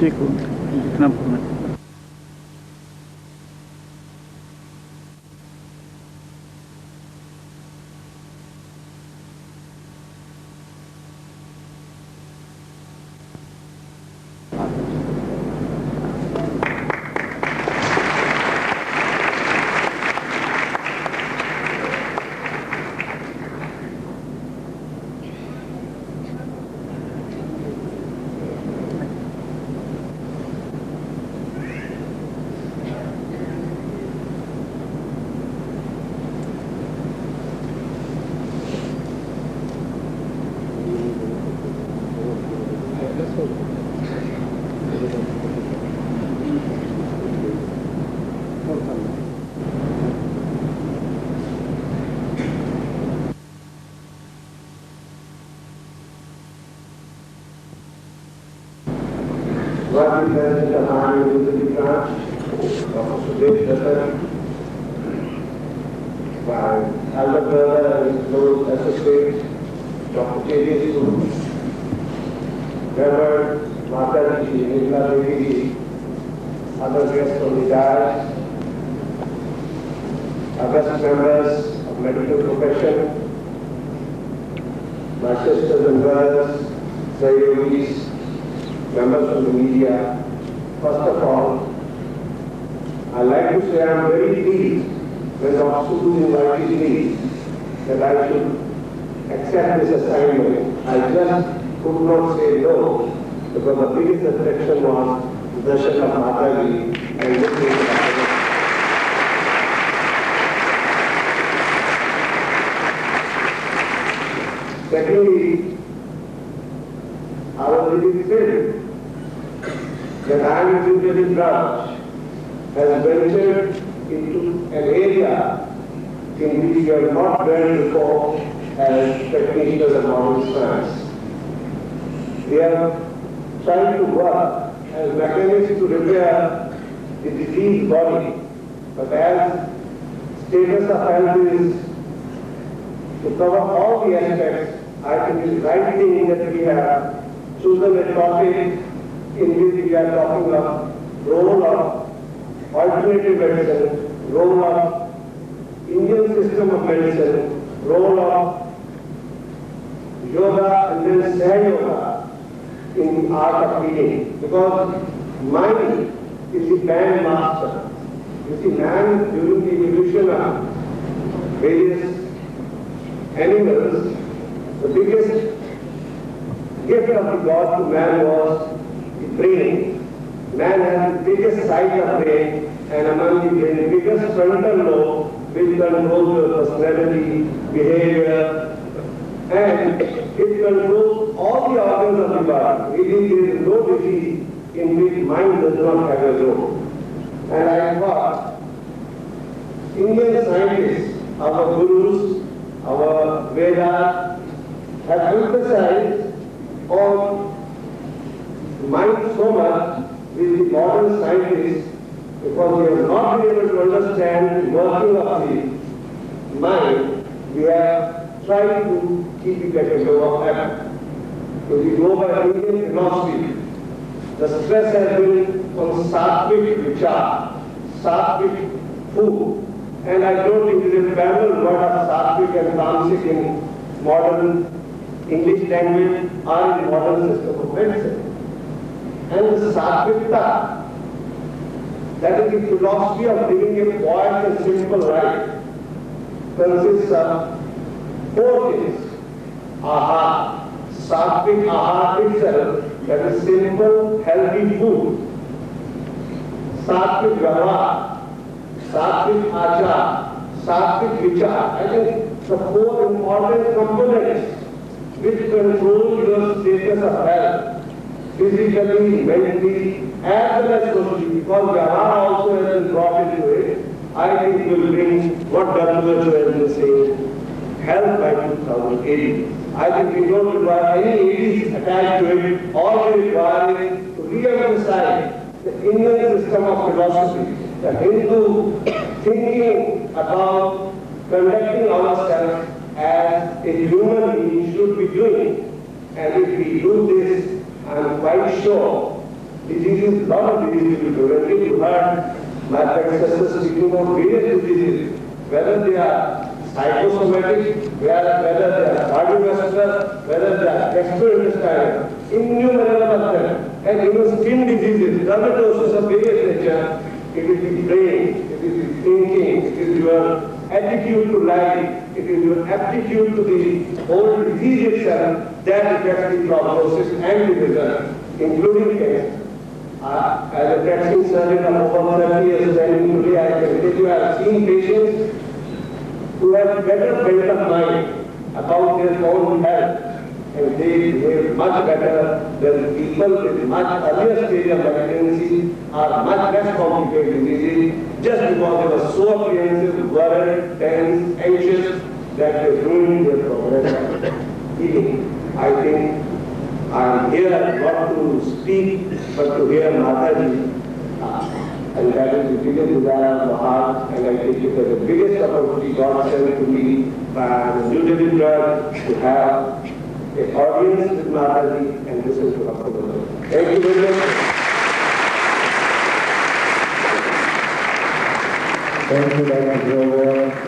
ठीक हो जितना बोलना Vice President of Army University Branch, Dr. Sudesh Dattan, my elder brother and his close associate, Dr. J.J. Sood, Reverend Mataji Nirmala Devi, other guests on the dais, august members of medical profession, my sisters and brothers, Sahyogis, members of the media. First of all, I'd like to say I'm very pleased when Dr. Sood invited me that I should accept this assignment. I just could not say no because the biggest attraction was the darshan of Mataji and listening to Mataji. Secondly, I was really thrilled that Army University Branch has ventured into an area in which we have not done before as practitioners of modern science. We are trying to work as mechanics to repair the diseased body, but as status of health is to cover all the aspects, I think it's the right thing that we have chosen a topic in which we are talking of role of alternative medicine, role of Indian system of medicine, role of yoga and then Saha Yoga in art of healing. Because mind is the band master. You see, man during the evolution of various animals, the biggest gift of the God to man was the brain. Man has the biggest side of brain, and among the brain, biggest frontal lobe, which controls your personality, behavior, and it controls all the organs of the body. Really, there is no disease in which mind does not have a role. And I thought, Indian scientists, our gurus, our Vedas, have emphasized on mind so much with the modern scientists because we have not been able to understand the working of the mind. We have tried to keep it at a lower level. If we go by Indian philosophy, the stress has been on sattvic vichar, sattvic food. And I don't think there is a parallel word of sattvic and tamasic in modern English language or in modern system of medicine. And the sattvikta, that is the philosophy of living a quiet and simple life, consists of four things. Ahar, sattvic ahar itself, that is simple, healthy food. Sattvic vyavahar, sattvic achar, sattvic vichar. I think the four important components which control your status of health, physically, mentally, as well as socially, because Vyavahar also has been brought into it. I think will bring what WHO has been saying, health by 2080. I think we don't require any 80s attached to it. All we require is to re-emphasize the Indian system of philosophy, the Hindu thinking about conducting ourselves as a human being should be doing. And if we do this, I'm quite sure diseases, a lot of diseases will be prevented. You heard my predecessors speaking about various diseases, whether they are psychosomatic, whether they are cardiovascular, whether they are gastrointestinal, innumerable of them, and even skin diseases, dermatosis of various nature. It is the brain, it is the thinking, it is your attitude to life, it is your aptitude to the whole disease itself that affects the prognosis and the result, including cancer. As a practicing surgeon of over 30 years standing today, I can tell you I have seen patients who have better bent of mind about their own health, and they behave much better than people with much earlier stage of malignancy or much less complicated diseases, just because they were so apprehensive, worried, tense, anxious, that they ruined their progress of healing. I think I am here not to speak, but to hear Mataji. And that is the biggest desire of the heart, and I take it as the biggest opportunity God sent to me by the New Delhi Church to have an audience with Mataji and listen to her. Thank you very much. Thank you, Dr. Grover.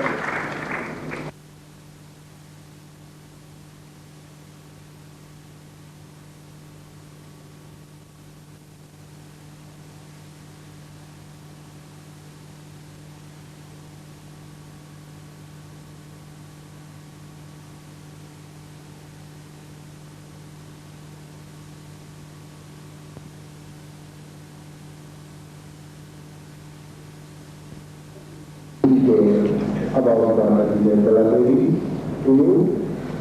About Mataji Jayantala to you.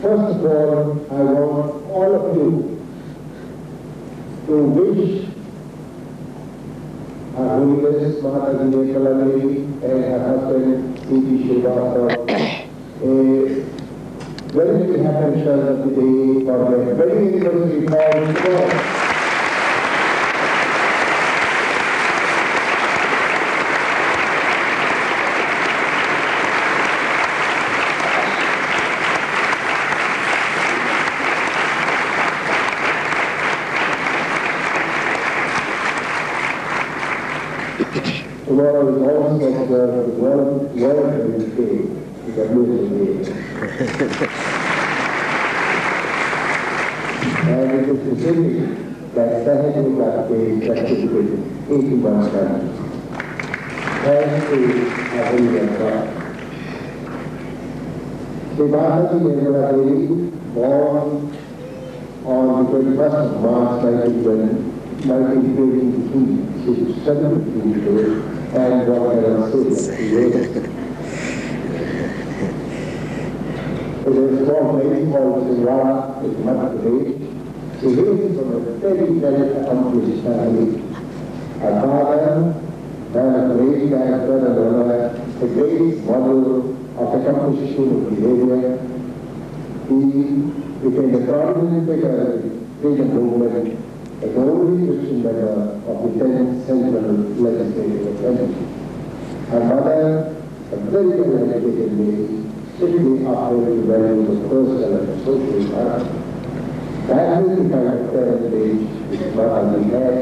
First of all, I want all of you to wish Her Holiness Mataji Jayantala Devi and her husband C.P. Srivastava a very, very happy return of the day for their wedding anniversary for tomorrow is also observed the World Heritage Day, the WHA. And it is specific that Sahaja Day is celebrated 81 times. Thanks to Abhinav. Srivastava Nirmala Devi, born on the 21st of March 1923, she was 72 years and what can I say? It is called Lady called Srivastava in Madhya Pradesh. She hails from a very accomplished family. Her father, a great actor and a great model of accomplished human behavior. He became a prominent figure in the freedom movement, as the only Christian member of the 10th Central Legislative Assembly. Her mother, a very well-educated lady, strictly operated the values of personal and social harmony. That is the kind of parentage which Mataji had,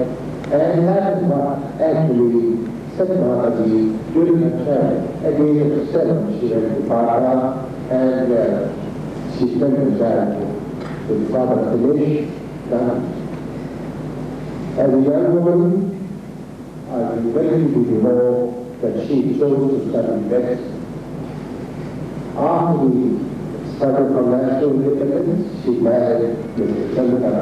and that is what actually set Mataji during her child. At the age of 7, she went to Pata, and she spent her childhood with Father Ganesh Gandhi. As a young woman, I am very happy to know that she chose to study medicine. After the struggle for national independence, she married Mr. Chandra,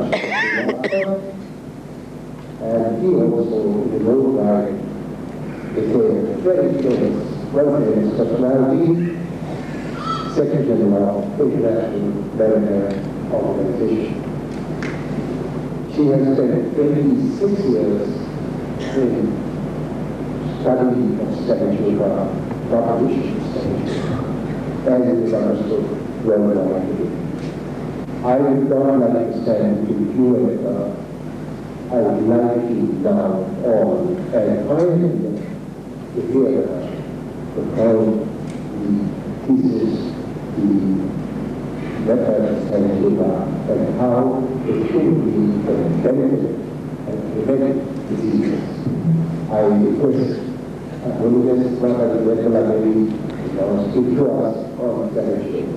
and he also, in his own right, became a very famous, well-famous personality, Secretary of International Maritime Organization. She has spent 26 years in study of spiritual proposition studies, as it is understood worldwide. I would not like to stand with you and her. I would like you now all and finally to hear how the thesis, the methods and how it should be benefit and prevent diseases. I request Holiness Mataji Nirmala Devi to now speak to us on fellowship.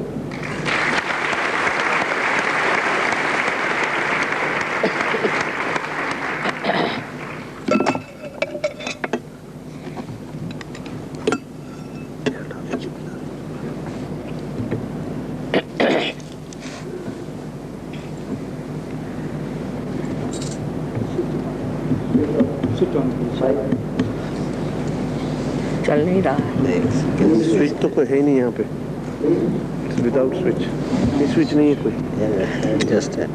चल नहीं रहा है। Switch तो कोई है नहीं यहाँ पे, विदाउट स्विच, स्विच नहीं है कोई, जस्ट है।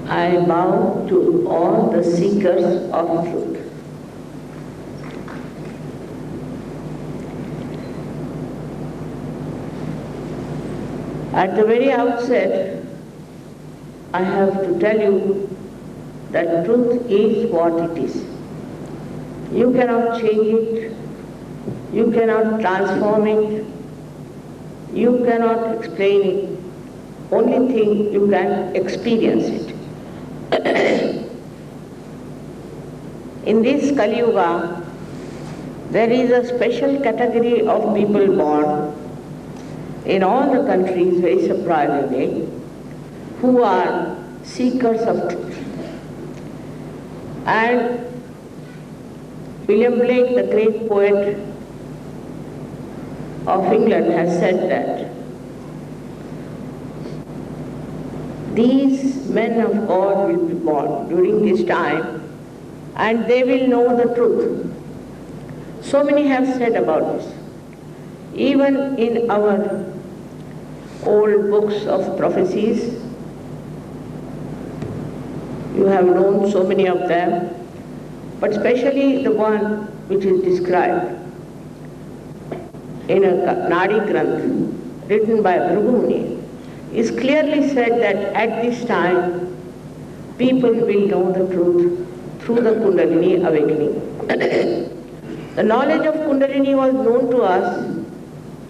I bow to all the seekers of truth. At the very outset, I have to tell you that truth is what it is. You cannot change it, you cannot transform it, you cannot explain it. Only thing you can experience it. In this Kali Yuga, there is a special category of people born in all the countries, very surprisingly, who are seekers of truth. And William Blake, the great poet of England, has said that these men of God will be born during this time and they will know the truth. So many have said about this. Even in our old books of prophecies, you have known so many of them, but especially the one which is described in a Nadi Granth written by Bhrigu Muni, is clearly said that at this time people will know the truth through the Kundalini awakening. The knowledge of Kundalini was known to us,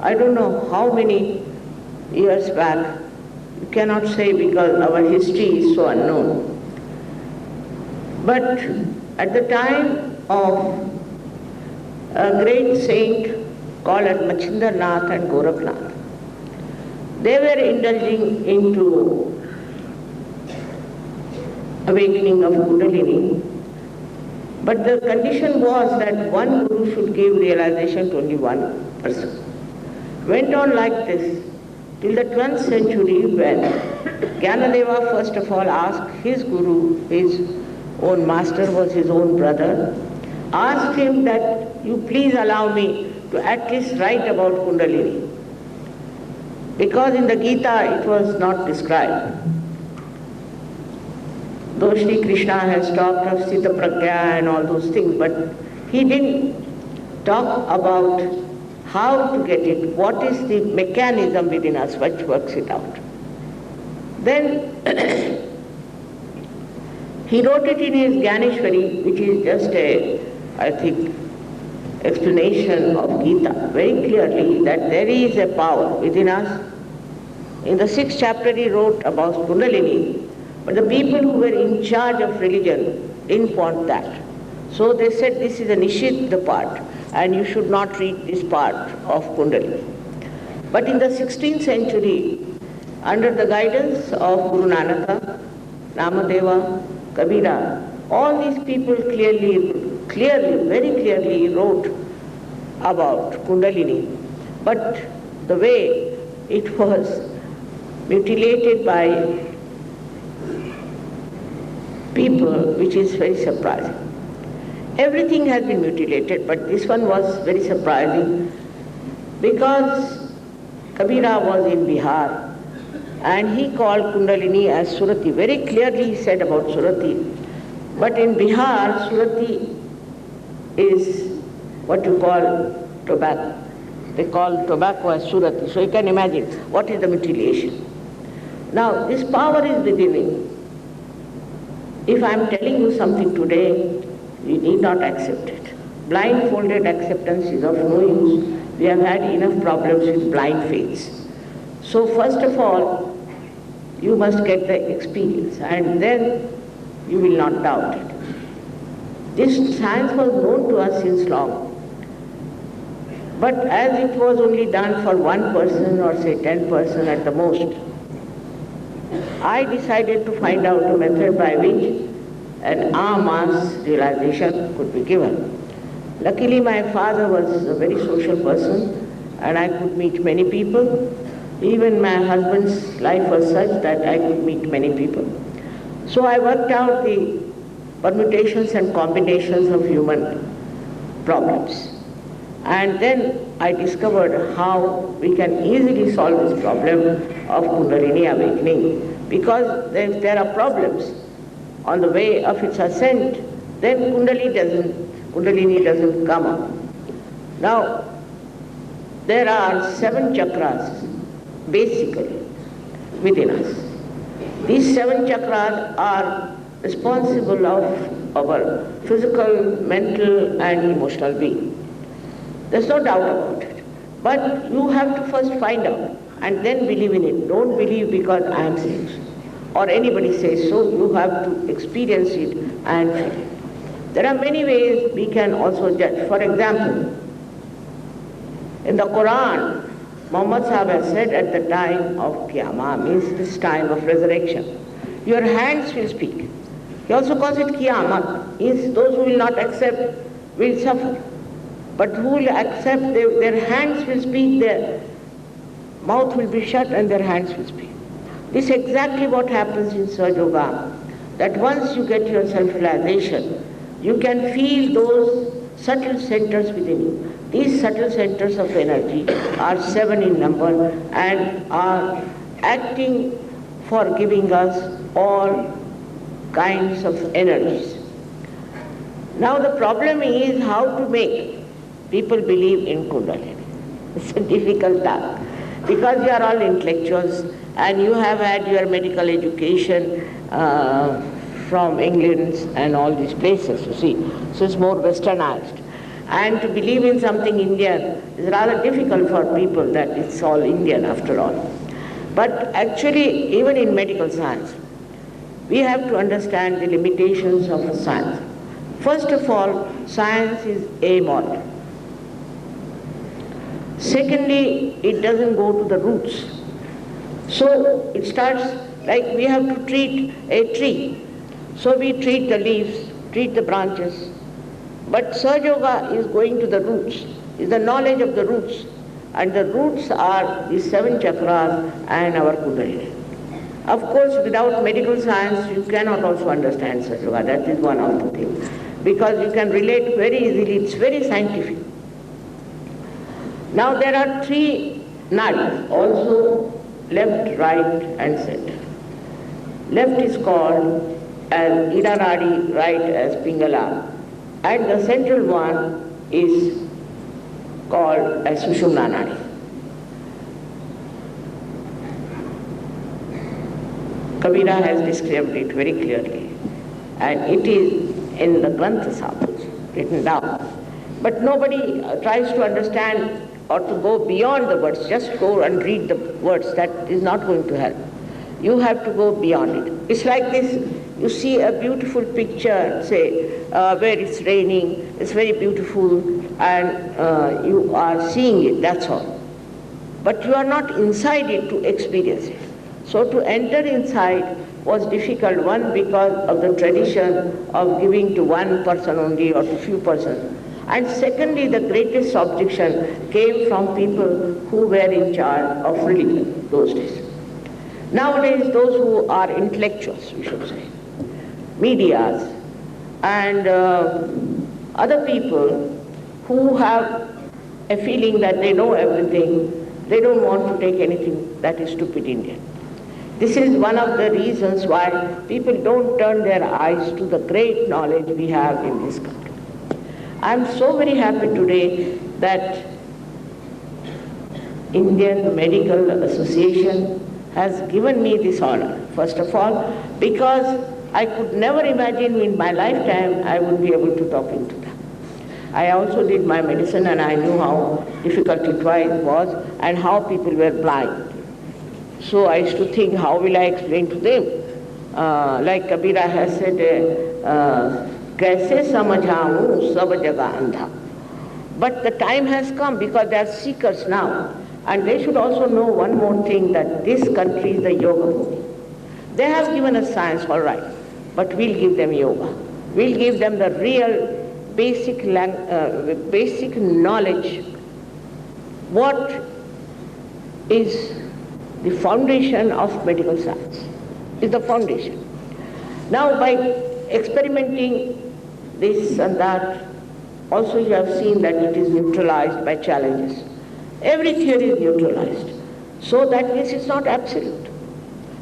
I don't know how many years back. You cannot say because our history is so unknown. But at the time of a great saint called Machinder Nath and Gorakhnath, they were indulging into awakening of Kundalini. But the condition was that one guru should give realization to only one person. Went on like this till the 12th century, when Gyanadeva first of all asked his guru, his own master was his own brother, asked him that you please allow me to at least write about Kundalini. Because in the Gita it was not described. Though Shri Krishna has talked of Sthita Pragya and all those things, but he didn't talk about how to get it, what is the mechanism within us which works it out. Then he wrote it in his Gyaneshwari, which is just a, I think, explanation of Gita, very clearly that there is a power within us. In the 6th chapter he wrote about Kundalini, but the people who were in charge of religion didn't want that. So they said this is a Nishidha part and you should not read this part of Kundalini. But in the 16th century, under the guidance of Guru Nanaka, Namadeva, Kabira, all these people clearly, very clearly wrote about Kundalini. But the way it was mutilated by people, which is very surprising. Everything has been mutilated, but this one was very surprising because Kabira was in Bihar and he called Kundalini as Surati. Very clearly he said about Surati. But in Bihar, Surati is what you call tobacco. They call tobacco as Surati. So you can imagine what is the mutilation. Now this power is within me. If I am telling you something today, you need not accept it. Blindfolded acceptance is of no use. We have had enough problems with blind faiths. So first of all, you must get the experience and then you will not doubt it. This science was known to us since long. But as it was only done for one person or say 10% at the most, I decided to find out a method by which an en masse realization could be given. Luckily my father was a very social person and I could meet many people. Even my husband's life was such that I could meet many people. So I worked out the permutations and combinations of human problems. And then I discovered how we can easily solve this problem of Kundalini awakening. Because if there are problems on the way of its ascent, then Kundalini doesn't come up. Now, there are 7 chakras basically within us. These 7 chakras are responsible of our physical, mental and emotional being. There's no doubt about it. But you have to first find out and then believe in it. Don't believe because I am saying so or anybody says so. You have to experience it and feel it. There are many ways we can also judge. For example, in the Quran, Muhammad Sahib has said at the time of Qiyamah, means this time of resurrection, your hands will speak. He also calls it Qiyamah, means those who will not accept will suffer. But who will accept, their hands will speak, their mouth will be shut and their hands will speak. This is exactly what happens in Sahaja Yoga, that once you get your self-realization, you can feel those subtle centers within you. These subtle centers of energy are 7 in number and are acting for giving us all kinds of energies. Now the problem is how to make people believe in Kundalini. It's a difficult task because you are all intellectuals and you have had your medical education from England and all these places, you see. So it's more westernized. And to believe in something Indian is rather difficult for people that it's all Indian after all. But actually, even in medical science, we have to understand the limitations of a science. First of all, science is amoral. Secondly, it doesn't go to the roots. So it starts like we have to treat a tree. So we treat the leaves, treat the branches. But Sahaja Yoga is going to the roots, is the knowledge of the roots. And the roots are the 7 chakras and our Kundalini. Of course, without medical science, you cannot also understand Sahaja Yoga. That is one of the things. Because you can relate very easily, it's very scientific. Now there are 3 nadis, also left, right and center. Left is called as Ida Nadi, right as Pingala, and the central one is called as Sushumna Nadi. Kabira has described it very clearly, and it is in the Granth Sahibs written down. But nobody tries to understand or to go beyond the words, just go and read the words. That is not going to help. You have to go beyond it. It's like this, you see a beautiful picture, say, where it's raining, it's very beautiful, and you are seeing it, that's all. But you are not inside it to experience it. So to enter inside was difficult, one because of the tradition of giving to one person only or to few persons. And secondly, the greatest objection came from people who were in charge of religion those days. Nowadays, those who are intellectuals, we should say, medias, and other people who have a feeling that they know everything, they don't want to take anything that is stupid Indian. This is one of the reasons why people don't turn their eyes to the great knowledge we have in this country. I am so very happy today that Indian Medical Association has given me this honor, first of all, because I could never imagine in my lifetime I would be able to talk to them. I also did my medicine and I knew how difficult it was and how people were blind. So I used to think, how will I explain to them? Like Kabira has said, kaise samajhaun sab jagah andha. But the time has come because they are seekers now. And they should also know one more thing, that this country is the yoga bhumi. They have given us science, all right, but we'll give them yoga. We'll give them the real basic knowledge. What is the foundation of medical science? Is the foundation. Now by experimenting this and that, also you have seen that it is neutralized by challenges. Every theory is neutralized. So that means it's not absolute.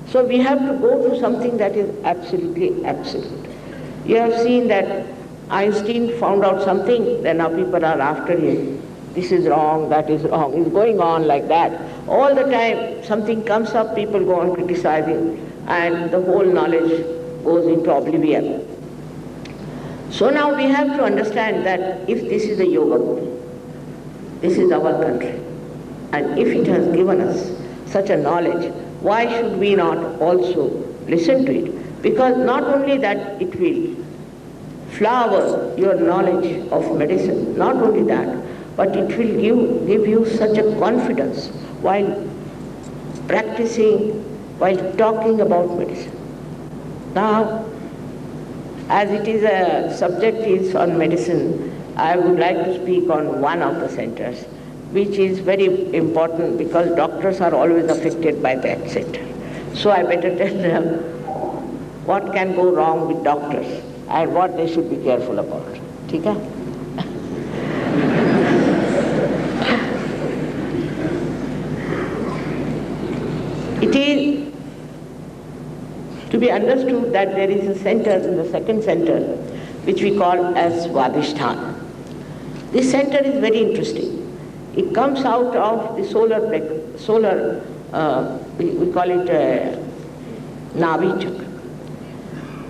So we have to go to something that is absolutely absolute. You have seen that Einstein found out something, then now people are after him. This is wrong, that is wrong. It's going on like that. All the time something comes up, people go on criticizing, and the whole knowledge goes into oblivion. So now we have to understand that if this is a yoga bhumi, this is our country, and if it has given us such a knowledge, why should we not also listen to it? Because not only that it will flower your knowledge of medicine, not only that, but it will give you such a confidence while practicing, while talking about medicine. Now, as it is a subject is on medicine, I would like to speak on one of the centers, which is very important because doctors are always affected by that center. So I better tell them what can go wrong with doctors and what they should be careful about. ठीक है? It is to be understood that there is a center in the second center which we call as Svadhisthana. This center is very interesting. It comes out of the solar we call it Navi chakra,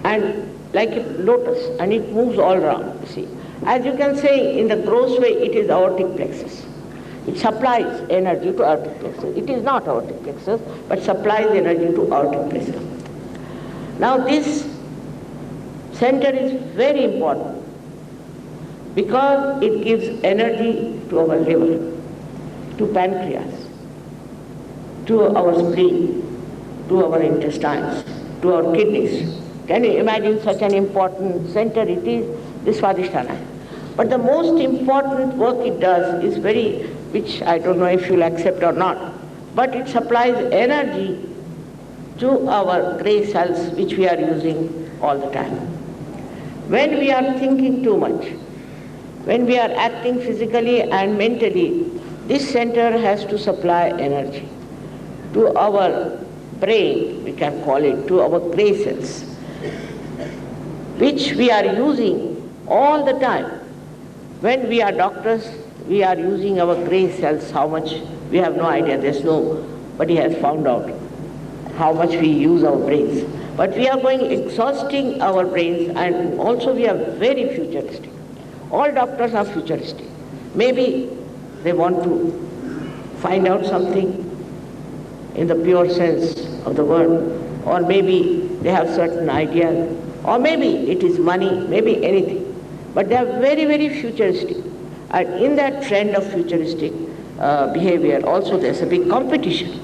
and like a lotus, and it moves all around, you see. As you can say, in the gross way, it is aortic plexus. It supplies energy to aortic plexus. It is not aortic plexus, but supplies energy to aortic plexus. Now this center is very important because it gives energy to our liver, to pancreas, to our spleen, to our intestines, to our kidneys. Can you imagine such an important center it is, this Swadhisthana? But the most important work it does is which I don't know if you'll accept or not, but it supplies energy to our grey cells which we are using all the time. When we are thinking too much, when we are acting physically and mentally, this center has to supply energy to our brain, we can call it, to our grey cells, which we are using all the time. When we are doctors, we are using our grey cells, how much, we have no idea, nobody has found out how much we use our brains. But we are going exhausting our brains, and also we are very futuristic. All doctors are futuristic. Maybe they want to find out something in the pure sense of the word, or maybe they have certain ideas, or maybe it is money, maybe anything. But they are very, very futuristic. And in that trend of futuristic behavior, also there's a big competition.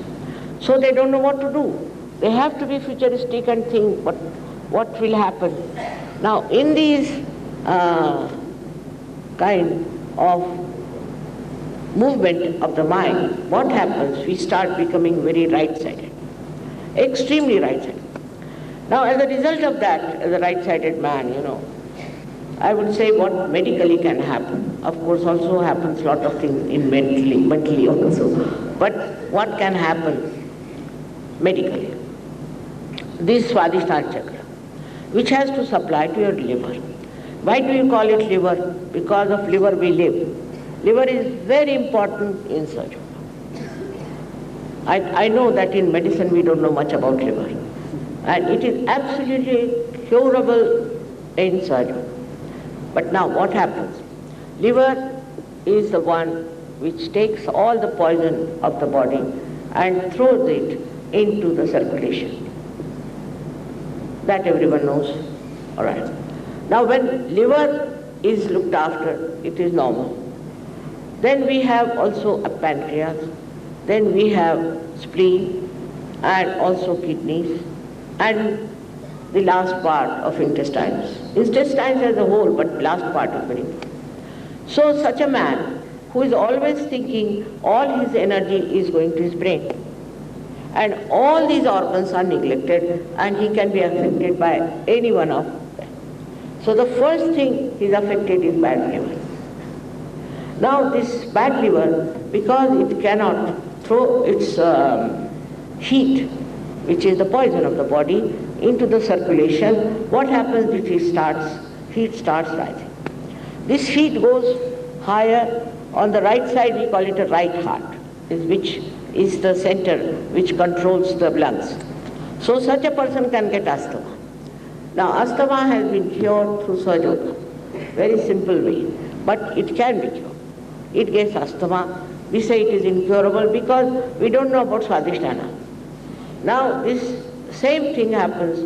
So they don't know what to do. They have to be futuristic and think what will happen. Now, in these kind of movement of the mind, what happens? We start becoming very right-sided, extremely right-sided. Now, as a result of that, as a right-sided man, I would say what medically can happen. Of course, also happens a lot of things in mentally also. But what can happen medically? This Swadhisthana chakra, which has to supply to your liver. Why do you call it liver? Because of liver we live. Liver is very important in surgery. I know that in medicine we don't know much about liver. And it is absolutely curable in surgery. But now what happens? Liver is the one which takes all the poison of the body and throws it into the circulation. That everyone knows. All right. Now when liver is looked after, it is normal. Then we have also a pancreas, then we have spleen and also kidneys, and the last part of intestines. Intestines as a whole, but last part is very important. So such a man who is always thinking all his energy is going to his brain, and all these organs are neglected, and he can be affected by any one of them. So the first thing he is affected is bad liver. Now this bad liver, because it cannot throw its heat, which is the poison of the body, into the circulation, what happens if heat starts rising? This heat goes higher. On the right side we call it a right heart, which is the center which controls the lungs. So such a person can get asthma. Now asthma has been cured through Sahaja, very simple way, but it can be cured. It gets asthma. We say it is incurable because we don't know about Swadhisthana. Now this same thing happens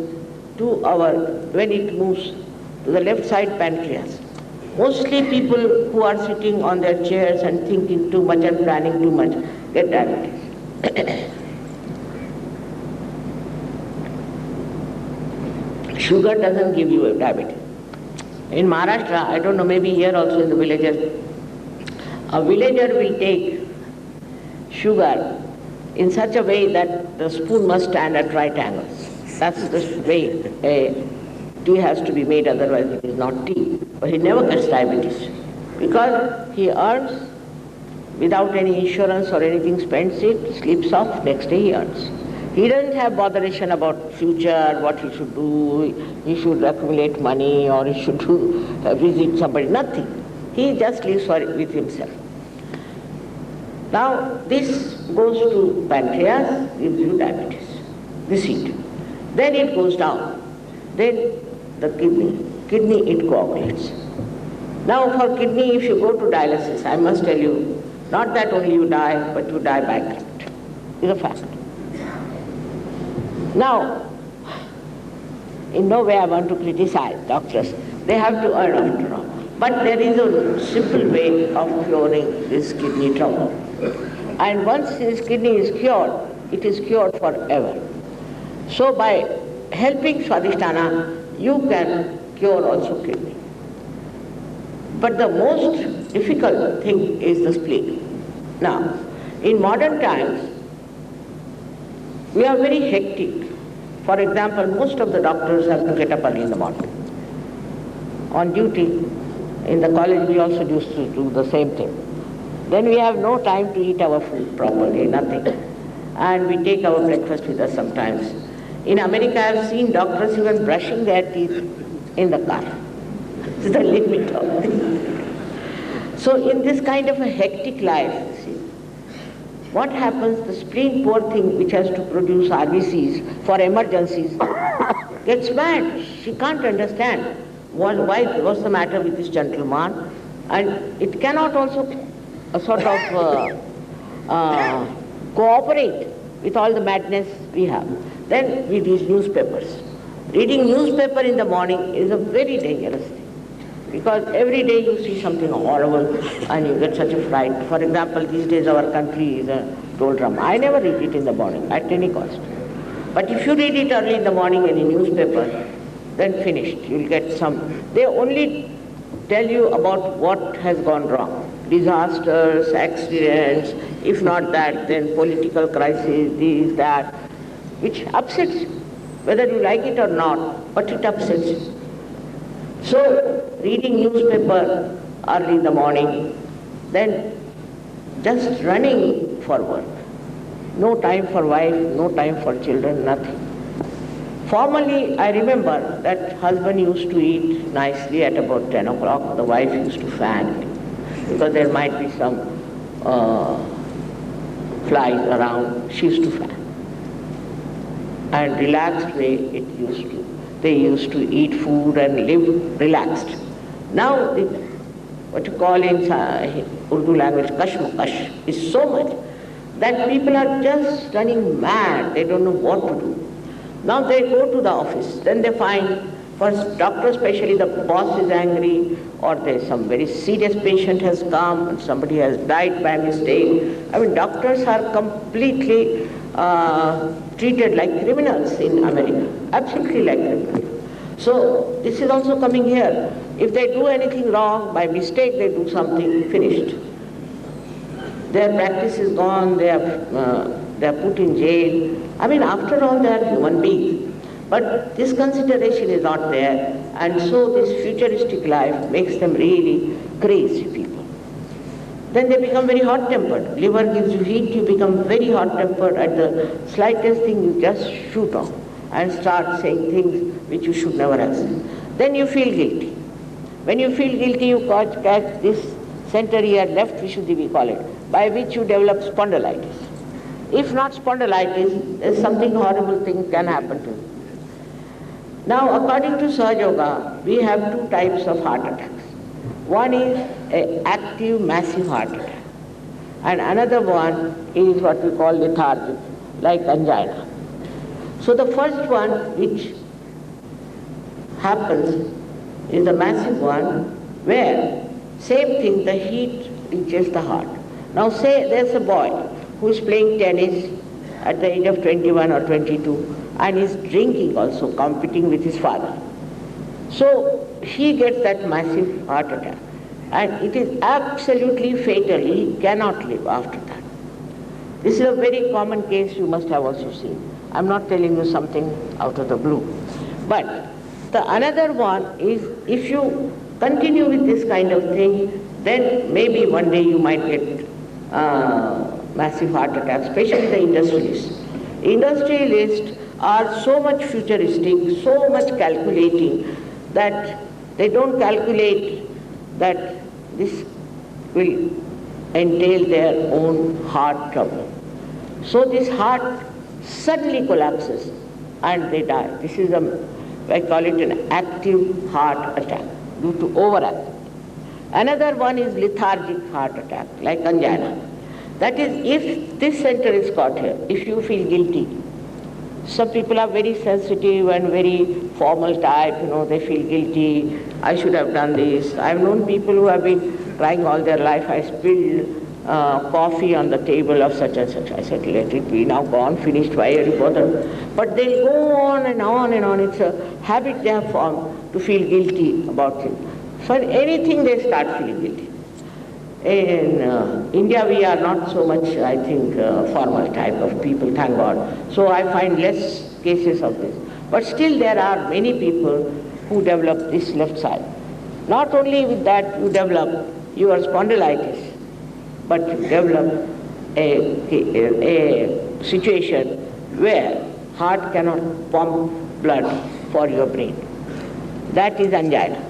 to when it moves to the left side pancreas. Mostly people who are sitting on their chairs and thinking too much and planning too much get diabetes. Sugar doesn't give you a diabetes. In Maharashtra, I don't know, maybe here also in the villages, a villager will take sugar in such a way that the spoon must stand at right angles. That's the way tea has to be made, otherwise it is not tea. But he never gets diabetes because he earns without any insurance or anything, spends it, sleeps off, next day he earns. He doesn't have botheration about future, what he should do, he should accumulate money or he should visit somebody, nothing. He just lives with himself. Now this goes to pancreas, gives you diabetes, this heat. Then it goes down. Then the kidney it coagulates. Now for kidney, if you go to dialysis, I must tell you, not that only you die, but you die bankrupt. It's a fact. Now, In no way I want to criticize doctors. They have to earn after all. But there is a simple way of curing this kidney trouble. And once this kidney is cured, it is cured forever. So by helping Swadhisthana, you can cure also kidney. But the most difficult thing is the spleen. Now, in modern times, we are very hectic. For example, most of the doctors have to get up early in the morning. On duty, in the college we also used to do the same thing. Then we have no time to eat our food properly, nothing. And we take our breakfast with us sometimes. In America, I have seen doctors even brushing their teeth in the car. This is the limit of it. So in this kind of a hectic life, see, what happens, the spleen, poor thing, which has to produce RBCs for emergencies, gets mad. She can't understand what's the matter with this gentleman. And it cannot also cooperate with all the madness we have. Then we read newspapers. Reading newspaper in the morning is a very dangerous thing, because every day you see something horrible and you get such a fright. For example, these days our country is a doldrum. I never read it in the morning at any cost. But if you read it early in the morning in a newspaper, then finished. You'll get some. They only tell you about what has gone wrong. Disasters, accidents, if not that, then political crisis, this, that, which upsets you, whether you like it or not, but it upsets you. So, reading newspaper early in the morning, then just running for work. No time for wife, no time for children, nothing. Formerly, I remember that husband used to eat nicely at about 10 o'clock. The wife used to fan it, because there might be some flies around. She used to fan. And relaxed way they used to eat food and live relaxed. Now, what you call in Urdu language, kashmakash, is so much that people are just running mad. They don't know what to do. Now they go to the office, then they find, for doctor especially, the boss is angry, or there's some very serious patient has come, and somebody has died by mistake. I mean, doctors are completely treated like criminals in America, absolutely like criminals. So this is also coming here. If they do anything wrong, by mistake they do something, finished. Their practice is gone, they are put in jail. I mean, after all, they are human beings. But this consideration is not there, and so this futuristic life makes them really crazy people. Then they become very hot-tempered. Liver gives you heat, you become very hot-tempered. At the slightest thing, you just shoot off and start saying things which you should never have said. Then you feel guilty. When you feel guilty, you catch this center ear, left Vishuddhi we call it, by which you develop spondylitis. If not spondylitis, there's something horrible thing can happen to you. Now, according to Sahaja Yoga, we have two types of heart attacks. One is an active, massive heart attack, and another one is what we call lethargic, like angina. So the first one which happens is the massive one, where same thing, the heat reaches the heart. Now say there's a boy who is playing tennis at the age of 21 or 22 and is drinking also, competing with his father. So he gets that massive heart attack, and it is absolutely fatal. He cannot live after that. This is a very common case you must have also seen. I'm not telling you something out of the blue. But the another one is, if you continue with this kind of thing, then maybe one day you might get massive heart attack, especially the industrialists. Industrialists are so much futuristic, so much calculating, that they don't calculate that this will entail their own heart trouble. So this heart suddenly collapses and they die. This is I call it an active heart attack due to overactivity. Another one is lethargic heart attack, like angina. That is, if this center is caught here, if you feel guilty, Some people are very sensitive and very formal type, they feel guilty, I should have done this. I've known people who have been crying all their life, I spilled coffee on the table of such and such. I said, let it be, now gone, finished, why are you bothered? But they'll go on and on and on. It's a habit they have formed to feel guilty about things. For anything they start feeling guilty. In India we are not so much, I think, formal type of people, thank God. So I find less cases of this. But still there are many people who develop this left side. Not only with that you develop your spondylitis, but you develop a situation where heart cannot pump blood for your brain. That is angina.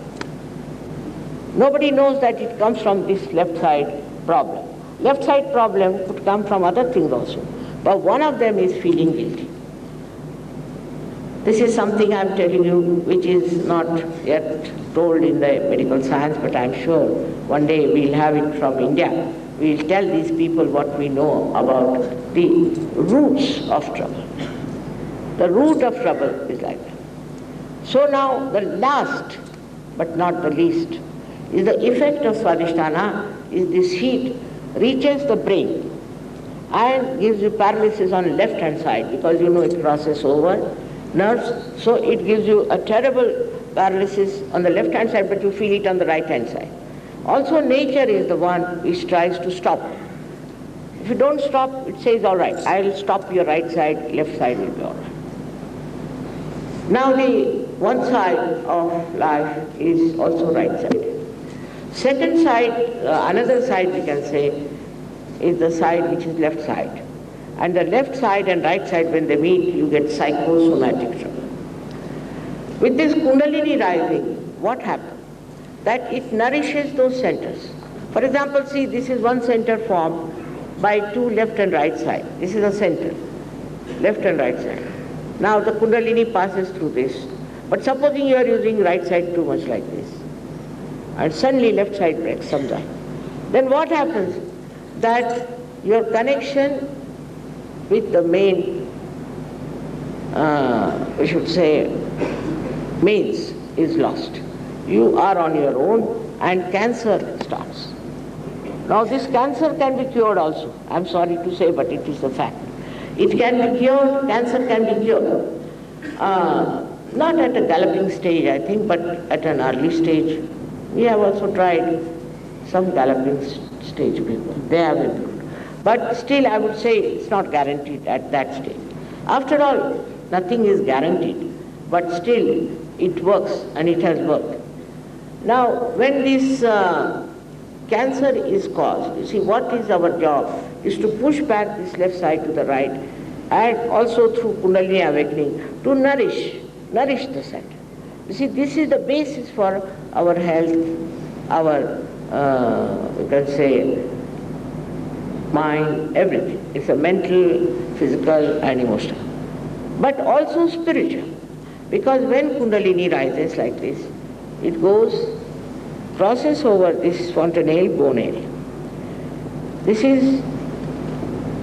Nobody knows that it comes from this left side problem. Left side problem could come from other things also, but one of them is feeling guilty. This is something I am telling you which is not yet told in the medical science, but I am sure one day we will have it from India. We will tell these people what we know about the roots of trouble. The root of trouble is like that. So now the last, but not the least, is the effect of Swadhisthana is this heat reaches the brain and gives you paralysis on left hand side because it crosses over nerves, so it gives you a terrible paralysis on the left hand side, but you feel it on the right hand side. Also nature is the one which tries to stop. If you don't stop, it says, all right, I will stop your right side, left side will be all right. Now the one side of life is also right side. Second side, another side we can say, is the side which is left side. And the left side and right side, when they meet, you get psychosomatic trouble. With this Kundalini rising, what happens? That it nourishes those centers. For example, see, this is one center formed by two left and right side. This is a center, left and right side. Now the Kundalini passes through this. But supposing you are using right side too much like this, and suddenly left side breaks sometime. Then what happens? That your connection with the main, we should say, mains is lost. You are on your own and cancer starts. Now this cancer can be cured also. I'm sorry to say, but it is the fact. It can be cured, cancer can be cured. Not at a galloping stage, I think, but at an early stage. We have also tried some galloping stage people. They have improved. But still, I would say it's not guaranteed at that stage. After all, nothing is guaranteed. But still, it works and it has worked. Now, when this cancer is caused, you see, what is our job? Is to push back this left side to the right, and also through Kundalini awakening, to nourish the center. You see, this is the basis for our health, our, we can say, mind, everything. It's a mental, physical and emotional. But also spiritual. Because when Kundalini rises like this, it goes, crosses over this fontanelle bone area. This is,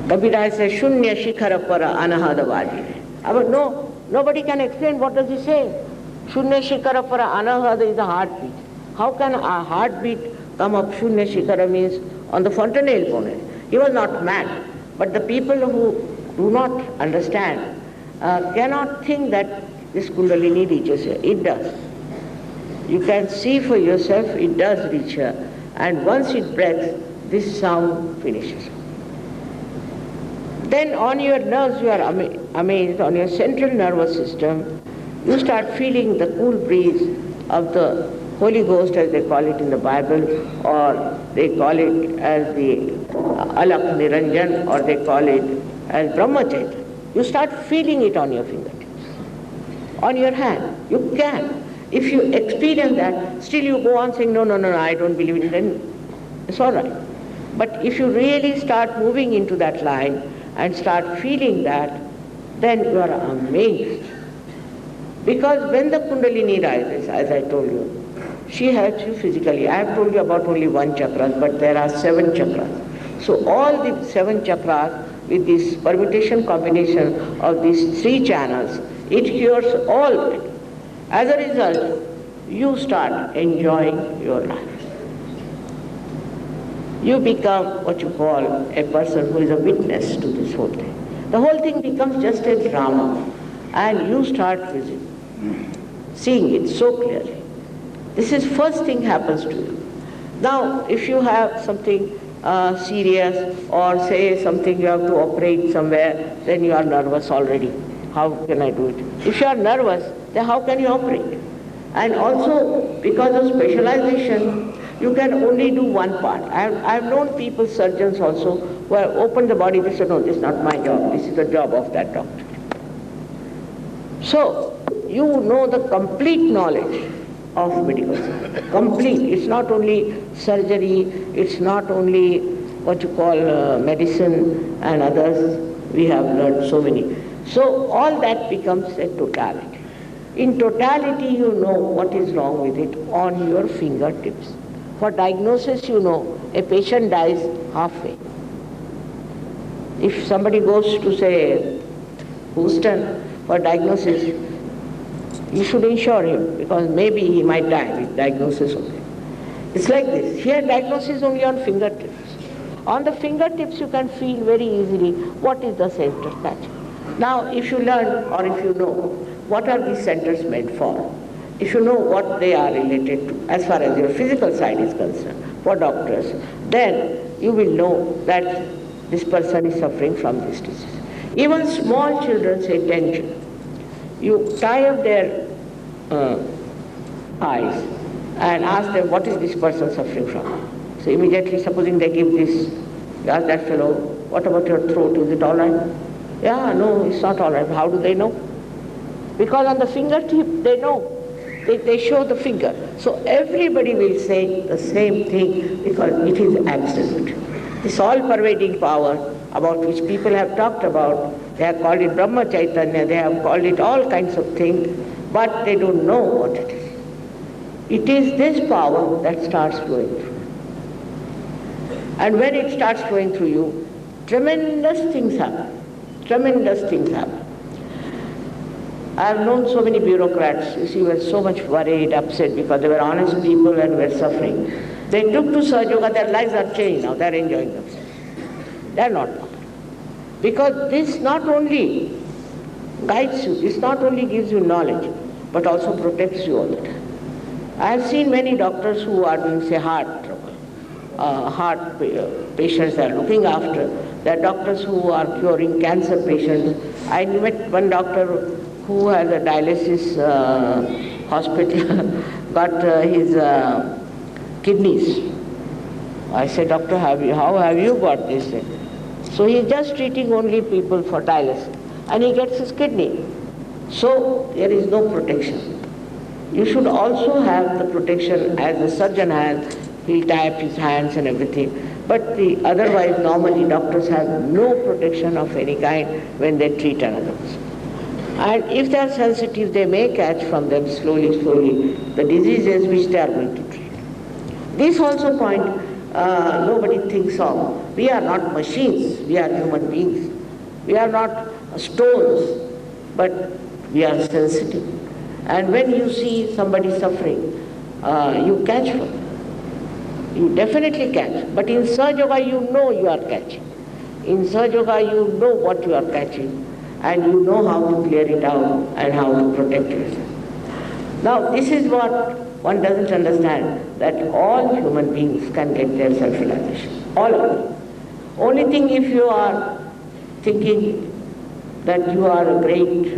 Kabira says, Shunya Shikhara Para Anahada Vajire. But no, nobody can explain what does he say. Shunya Shikhara Para Anahada is a heartbeat. How can a heartbeat come up? Shunya Shikhara means on the fontanelle bone area. He was not mad. But the people who do not understand cannot think that this Kundalini reaches here. It does. You can see for yourself, it does reach here. And once it breathes, this sound finishes. Then on your nerves, you are amazed, on your central nervous system, you start feeling the cool breeze of the Holy Ghost, as they call it in the Bible, or they call it as the Alak Niranjan, or they call it as Brahmacharya. You start feeling it on your fingertips, on your hand. You can. If you experience that, still you go on saying, no, I don't believe it, then it's all right. But if you really start moving into that line and start feeling that, then you are amazed. Because when the Kundalini rises, as I told you, she helps you physically. I have told you about only one chakra, but there are 7 chakras. So all the 7 chakras with this permutation combination of these three channels, it cures all. As a result, you start enjoying your life. You become what you call a person who is a witness to this whole thing. The whole thing becomes just a drama, and you start seeing it so clearly. This is first thing happens to you. Now, if you have something serious, or say something you have to operate somewhere, then you are nervous already. How can I do it? If you are nervous, then how can you operate? And also, because of specialization, you can only do one part. I have known people, surgeons also, who have opened the body. They said, no, this is not my job. This is the job of that doctor. So, you know the complete knowledge of medical science. Complete. It's not only surgery, it's not only what you call medicine and others. We have learned so many. So, all that becomes a totality. In totality, you know what is wrong with it on your fingertips. For diagnosis, you know, a patient dies halfway. If somebody goes to, say, Houston for diagnosis, you should insure him, because maybe he might die with diagnosis only. It's like this. Here, diagnosis only on fingertips. On the fingertips, you can feel very easily what is the center catching. Now, if you learn, or if you know, what are these centers meant for? If you know what they are related to, as far as your physical side is concerned, for doctors, then you will know that this person is suffering from this disease. Even small children say tension. You tie up their eyes and ask them, what is this person suffering from? So immediately, supposing they give this, you ask that fellow, what about your throat, is it all right? Yeah, no, it's not all right. How do they know? Because on the fingertip, they know. They show the finger. So everybody will say the same thing, because it is absolute. This all-pervading power about which people have talked about, they have called it Brahma Chaitanya, they have called it all kinds of things, but they don't know what it is. It is this power that starts flowing through. And when it starts flowing through you, tremendous things happen. Tremendous things happen. I have known so many bureaucrats, you see, were so much worried, upset, because they were honest people and were suffering. They took to Sahaja Yoga, their lives are changed now, they are enjoying themselves. They are not. Because this not only guides you, this not only gives you knowledge, but also protects you all the time. I have seen many doctors who are doing, say, heart trouble, patients they are looking after. There are doctors who are curing cancer patients. I met one doctor who has a dialysis hospital, got his kidneys. I said, doctor, how have you got this? So he is just treating only people for dialysis, and he gets his kidney. So there is no protection. You should also have the protection as the surgeon has. He'll tie up his hands and everything. But otherwise, normally doctors have no protection of any kind when they treat another person. And if they are sensitive, they may catch from them slowly the diseases which they are going to treat. This also point nobody thinks of. We are not machines, we are human beings. We are not stones, but we are sensitive. And when you see somebody suffering, you catch from them. You definitely catch. But in Sahaja Yoga, you know you are catching. In Sahaja Yoga, you know what you are catching, and you know how to clear it out and how to protect yourself. Now, this is what one doesn't understand, that all human beings can get their self-realization. All of them. Only thing, if you are thinking that you are a great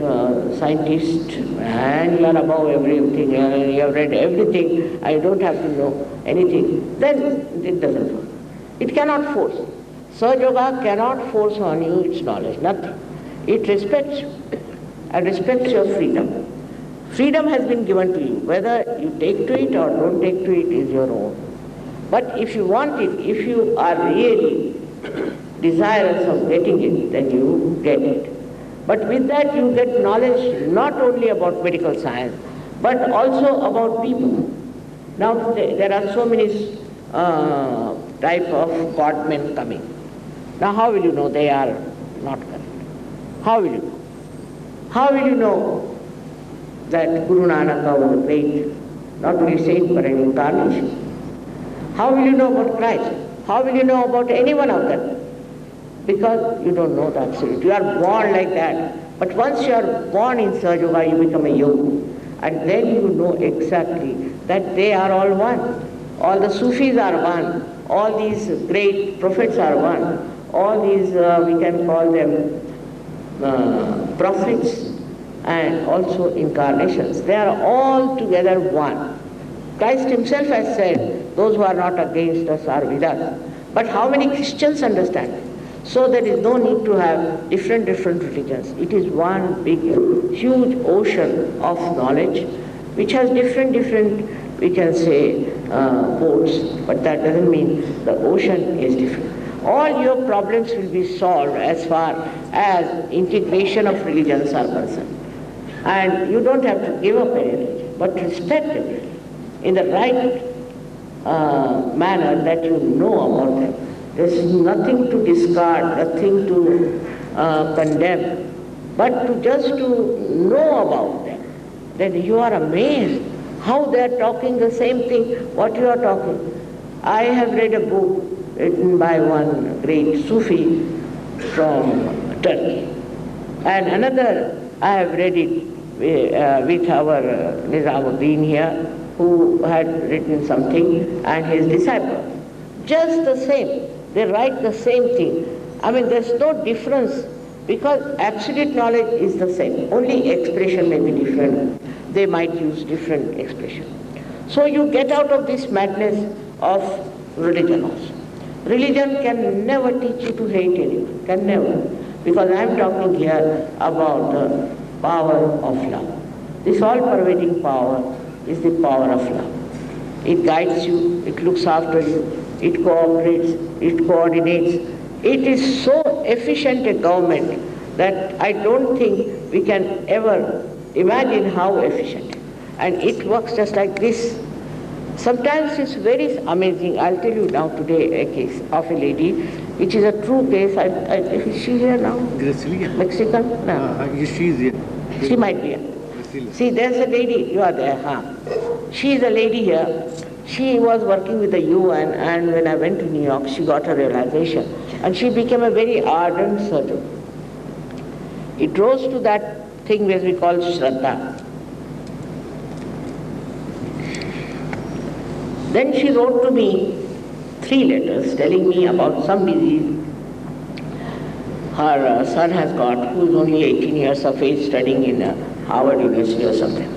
scientist and you are above everything, and you have read everything, I don't have to know anything, then it doesn't work. It cannot force. Sahaja Yoga cannot force on you its knowledge, nothing. It respects you and respects your freedom. Freedom has been given to you. Whether you take to it or don't take to it is your own. But if you want it, if you are really desirous of getting it, then you get it. But with that you get knowledge not only about medical science, but also about people. Now there are so many type of godmen coming. Now how will you know they are not correct. How will you know? How will you know that Guru Nanak was a great, not only saint but an incarnation? How will you know about Christ? How will you know about anyone of them? Because you don't know the absolute. You are born like that. But once you are born in Sahaja Yoga, you become a yogi. And then you know exactly that they are all one. All the Sufis are one. All these great prophets are one. All these, we can call them prophets and also incarnations. They are all together one. Christ himself has said, those who are not against us are with us. But how many Christians understand it? So there is no need to have different religions. It is one big, huge ocean of knowledge which has different, we can say, boats, but that doesn't mean the ocean is different. All your problems will be solved as far as integration of religions are concerned. And you don't have to give up any religion, but respect it in the right manner that you know about them. There's nothing to discard, nothing to condemn, but to just to know about them. Then you are amazed how they are talking the same thing, what you are talking. I have read a book written by one great Sufi from Turkey. And another, I have read it with our Nizamuddin here, who had written something, and his disciple. Just the same. They write the same thing. I mean, there's no difference because absolute knowledge is the same. Only expression may be different. They might use different expression. So you get out of this madness of religion also. Religion can never teach you to hate anyone, can never. Because I am talking here about the power of love. This all-pervading power is the power of love. It guides you, it looks after you, it cooperates, it coordinates. It is so efficient a government that I don't think we can ever imagine how efficient. And it works just like this. Sometimes it's very amazing. I'll tell you now today a case of a lady, which is a true case. Is she here now? Mexican? No. She is here. She might be here. See, there's a lady, you are there, huh? She is a lady here. She was working with the UN, and when I went to New York, she got a realization. And she became a very ardent surgeon. It rose to that thing which we call Shraddha. Then she wrote to me 3 letters telling me about some disease her son has got, who is only 18 years of age, studying in Harvard University or something.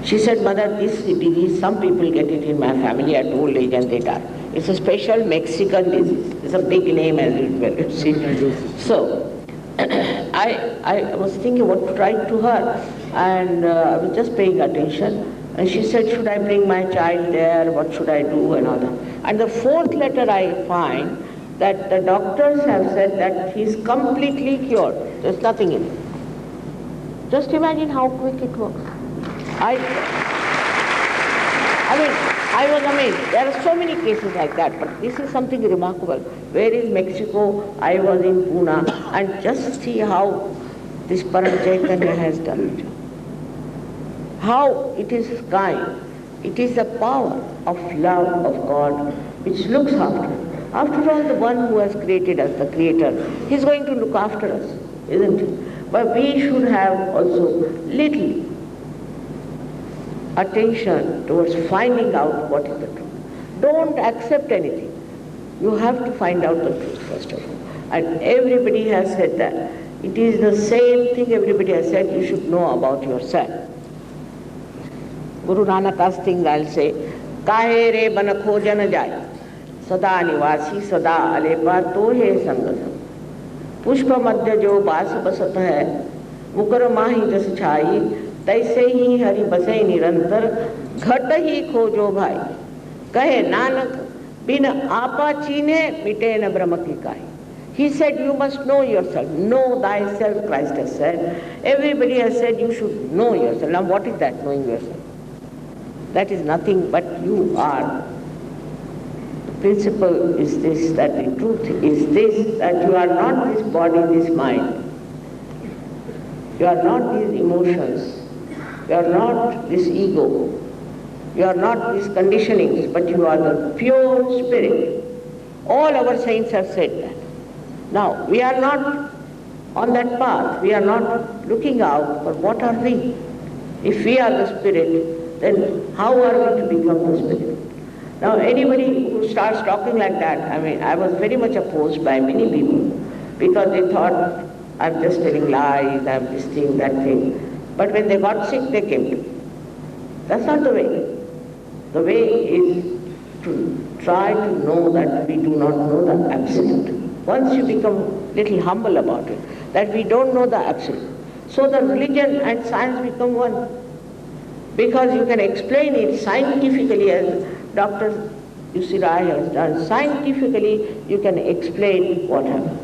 She said, Mother, this disease, some people get it in my family at old age and they die. It's a special Mexican disease. It's a big name as well. See? So, I was thinking what to write to her, and I was just paying attention. And she said, should I bring my child there? What should I do? And all that. And the 4th letter I find that the doctors have said that he's completely cured. There's nothing in it. Just imagine how quick it works. I was amazed. There are so many cases like that, but this is something remarkable. Where is Mexico? I was in Pune, and just see how this Param Chaitanya has done it. How it is kind. It is the power of love of God which looks after us. After all, the one who has created us, the Creator, He's going to look after us, isn't He? But we should have also little attention towards finding out what is the truth. Don't accept anything. You have to find out the truth first of all. And everybody has said that. It is the same thing everybody has said you should know about yourself. Guru Nanak's thing I'll say, Kahe re ban khojan jai, sada nivasi sada alepa tohe sangasam. Pushpa madhya jo bas basat hai, mukar mahi jas chhai, तैसे ही हरि बसे निरंतर घट ही खोजो भाई कहे नानक बिन आपा चीने मिटे न ब्रह्म की काई. He said you must know yourself. Know thyself, Christ has said. Everybody has said you should know yourself. Now what is that, knowing yourself? That is nothing but you are principle is this, that the truth is this, that you are not this body, this mind. You are not these emotions. You are not this ego. You are not these conditionings, but you are the pure spirit. All our saints have said that. Now, we are not on that path. We are not looking out for what are we. If we are the spirit, then how are we to become the spirit? Now, anybody who starts talking like that, I was very much opposed by many people because they thought, I'm just telling lies, I'm this thing, that thing. But when they got sick, they came to me. That's not the way. The way is to try to know that we do not know the absolute. Once you become little humble about it, that we don't know the absolute. So the religion and science become one. Because you can explain it scientifically, as Dr. U.C. Rai has done. Scientifically, you can explain what happened.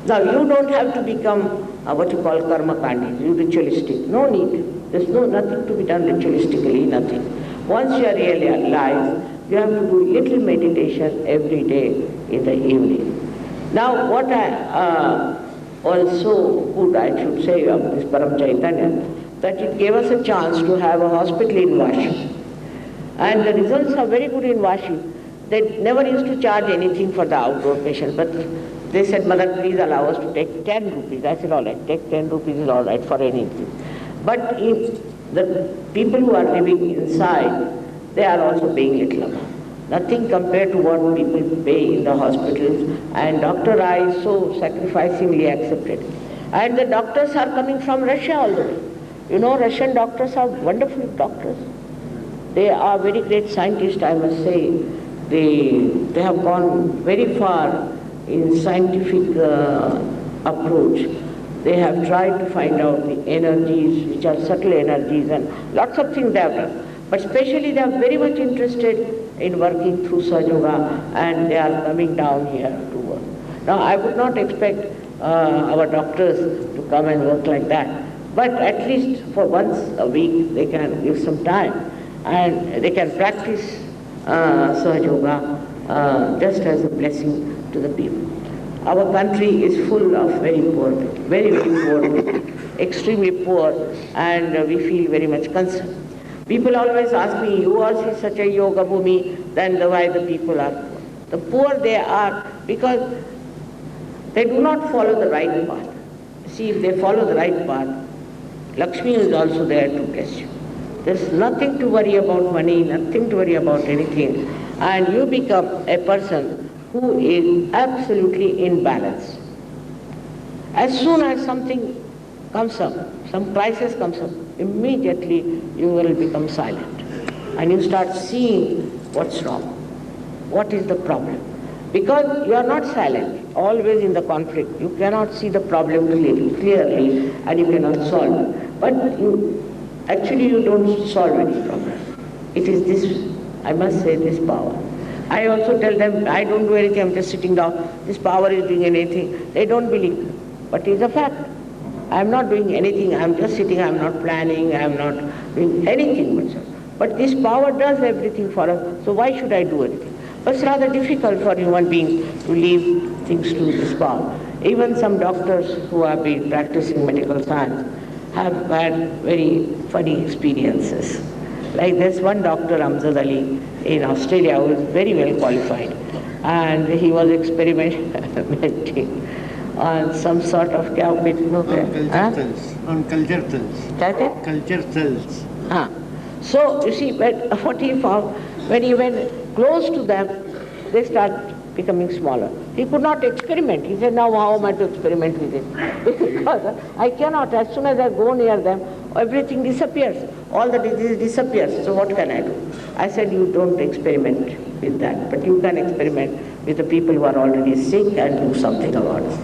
Now, you don't have to become what you call karma kandi, you ritualistic. No need. There's nothing to be done ritualistically, nothing. Once you are really alive, you have to do little meditation every day in the evening. Now, what I also put, I should say, of this Param Chaitanya, that it gave us a chance to have a hospital in Vashi. And the results are very good in Vashi. They never used to charge anything for the outdoor patient, but they said, Mother, please allow us to take 10 rupees. I said, all right, take 10 rupees is all right for anything. But the people who are living inside, they are also paying little amount. Nothing compared to what people pay in the hospitals. And Dr. Rai so sacrificingly accepted. And the doctors are coming from Russia all the way. You know, Russian doctors are wonderful doctors. They are very great scientists, I must say. They have gone very far in scientific approach. They have tried to find out the energies, which are subtle energies, and lots of things they have done. But especially they are very much interested in working through Sahaja Yoga, and they are coming down here to work. Now, I would not expect our doctors to come and work like that, but at least for once a week they can give some time and they can practice Sahaja Yoga just as a blessing to the people. Our country is full of very poor people, very, very poor people, extremely poor, and we feel very much concerned. People always ask me, you all see such a yoga bhumi, then why the people are poor? The poor they are because they do not follow the right path. See, if they follow the right path, Lakshmi is also there to bless you. There's nothing to worry about money, nothing to worry about anything, and you become a person who is absolutely in balance. As soon as something comes up, some crisis comes up, immediately you will become silent and you start seeing what's wrong, what is the problem. Because you are not silent, always in the conflict. You cannot see the problem clearly and you cannot solve it. But you don't solve any problem. It is this, I must say, this power. I also tell them, I don't do anything, I'm just sitting down. This power is doing anything. They don't believe. But it's a fact. I'm not doing anything, I'm just sitting, I'm not planning, I'm not doing anything much. But this power does everything for us, so why should I do anything? But it's rather difficult for human beings to leave things to this power. Even some doctors who have been practicing medical science have had very funny experiences. Like there's one Dr. Amjad Ali in Australia who is very well qualified, and he was experimenting on some sort of on culture cells. Culture cells. So you see, what he found, when he went close to them, they start becoming smaller. He could not experiment. He said, now how am I to experiment with it? Because I cannot. As soon as I go near them, everything disappears. All the disease disappears. So what can I do? I said, you don't experiment with that, but you can experiment with the people who are already sick and do something about it.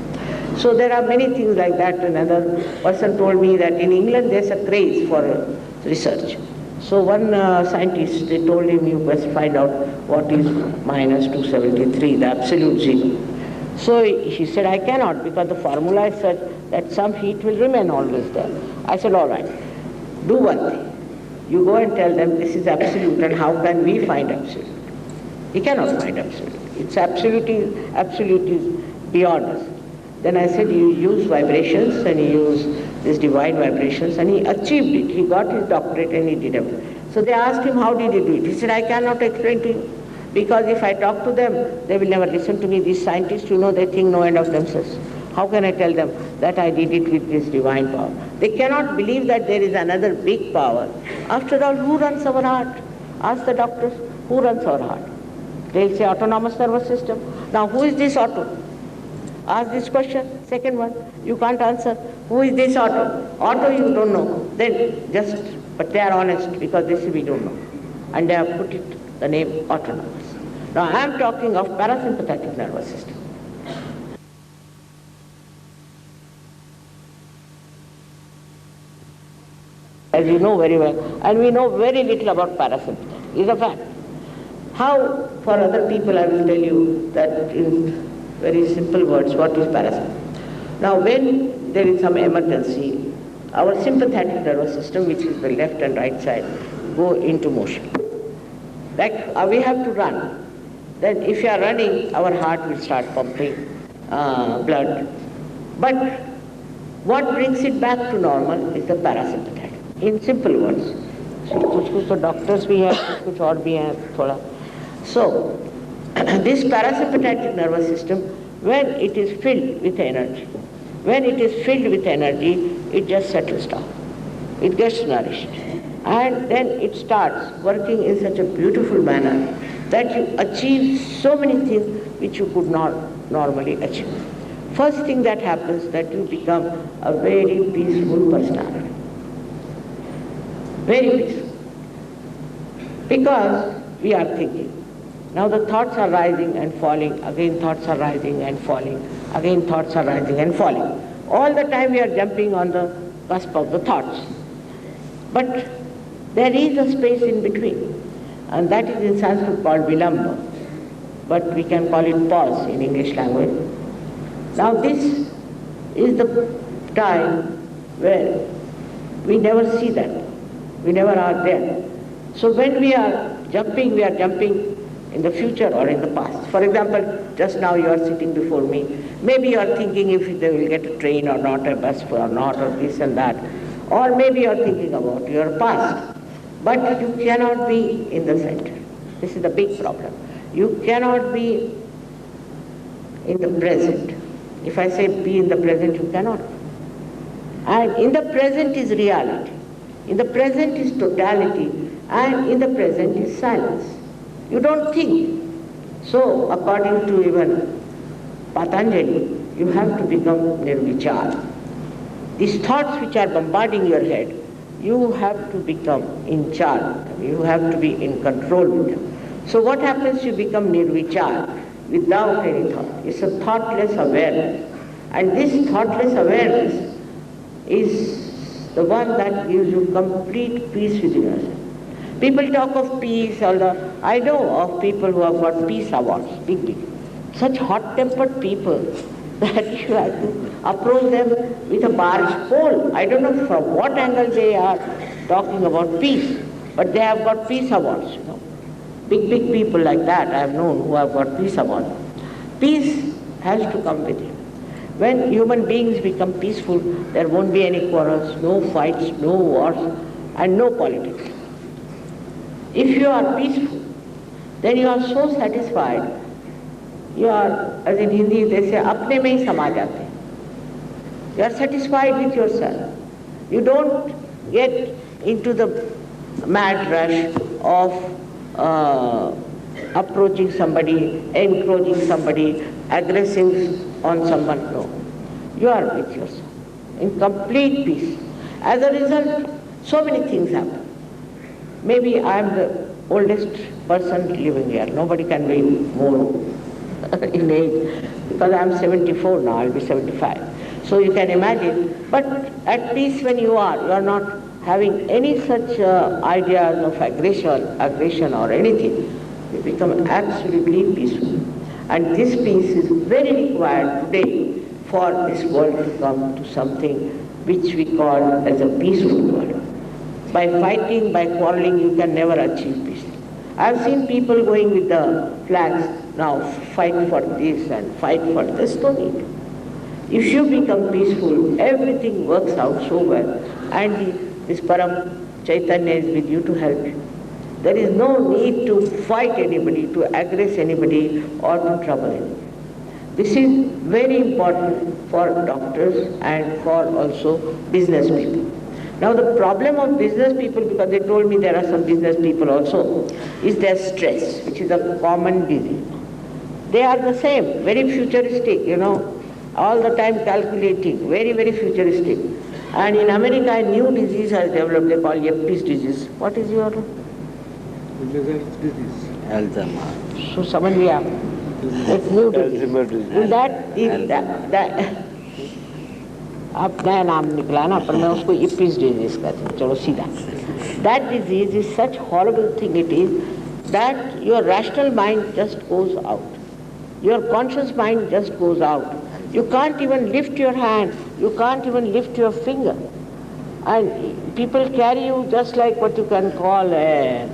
So there are many things like that. Another person told me that in England there's a craze for research. So one scientist, they told him, you must find out what is minus 273, the absolute zero. So he said, I cannot, because the formula is such that some heat will remain always there. I said, all right, do one thing. You go and tell them this is absolute, and how can we find absolute? He cannot find absolute. It's absolute is beyond us. Then I said, you use vibrations, and he used these divine vibrations, and he achieved it. He got his doctorate and he did it. So they asked him, how did he do it? He said, I cannot explain to you, because if I talk to them, they will never listen to me. These scientists, they think no end of themselves. How can I tell them that I did it with this divine power? They cannot believe that there is another big power. After all, who runs our heart? Ask the doctors, who runs our heart? They'll say autonomous nervous system. Now, who is this auto? Ask this question, second one, you can't answer. Who is this auto? Auto you don't know. Then but they are honest, because they say we don't know. And they have put it, the name autonomous. Now I am talking of parasympathetic nervous system. As you know very well, and we know very little about parasympathetic. It's a fact. How, for other people, I will tell you that in very simple words, what is parasympathetic. Now, when there is some emergency, our sympathetic nervous system, which is the left and right side, go into motion. Like we have to run. Then if you are running, our heart will start pumping blood. But what brings it back to normal is the parasympathetic. In simple words. So, कुछ तो doctors भी हैं, कुछ और भी हैं थोड़ा. So, this parasympathetic nervous system, when it is filled with energy, it just settles down. It gets nourished. And then it starts working in such a beautiful manner that you achieve so many things which you could not normally achieve. First thing that happens, that you become a very peaceful personality. Very peaceful. Because we are thinking. Now the thoughts are rising and falling, again thoughts are rising and falling, again thoughts are rising and falling. All the time we are jumping on the cusp of the thoughts. But there is a space in between, and that is in Sanskrit called vilamba, but we can call it pause in English language. Now this is the time where we never see that. We never are there. So when we are jumping in the future or in the past. For example, just now you are sitting before me. Maybe you are thinking if they will get a train or not, a bus or not, or this and that. Or maybe you are thinking about your past. But you cannot be in the center. This is the big problem. You cannot be in the present. If I say be in the present, you cannot. And in the present is reality. In the present is totality. And in the present is silence. You don't think. So, according to even Patanjali, you have to become nirvichar. These thoughts which are bombarding your head, you have to become in charge. You have to be in control with them. So what happens? You become nirvichar, without any thought. It's a thoughtless awareness. And this thoughtless awareness is the one that gives you complete peace within yourself. People talk of peace, although I know of people who have got peace awards, big. Such hot-tempered people that you have to approach them with a barge pole. I don't know from what angle they are talking about peace, but they have got peace awards, Big people like that I have known who have got peace awards. Peace has to come with it. When human beings become peaceful, there won't be any quarrels, no fights, no wars, and no politics. If you are peaceful, then you are so satisfied. You are, as in Hindi they say, apne mein hi sama jate. You are satisfied with yourself. You don't get into the mad rush of approaching somebody, encroaching somebody, aggressing on someone. No. You are with yourself, in complete peace. As a result, so many things happen. Maybe I am the oldest person living here. Nobody can be more in age, because I am 74 now, I will be 75. So you can imagine, but at least when you are not having any such ideas of aggression or anything, you become absolutely peaceful. And this peace is very required today for this world to come to something which we call as a peaceful world. By fighting, by quarreling, you can never achieve peace. I've seen people going with the flags, now fight for this and fight for this. No need. If you become peaceful, everything works out so well. And this Param Chaitanya is with you to help you. There is no need to fight anybody, to aggress anybody, or to trouble anybody. This is very important for doctors and for also business people. Now the problem of business people, because they told me there are some business people also, is their stress, which is a common disease. They are the same, very futuristic, all the time calculating, very, very futuristic. And in America, a new disease has developed, they call Yuppies disease. What is your? Alzheimer. So someone we have. It's new disease. That अब नया नाम निकला ना, पर मैं उसको Yuppies disease कहती हूँ, चलो सीधा. That disease is such horrible thing it is that your rational mind just goes out. Your conscious mind just goes out. You can't even lift your hand. You can't even lift your finger. And people carry you just like what you can call a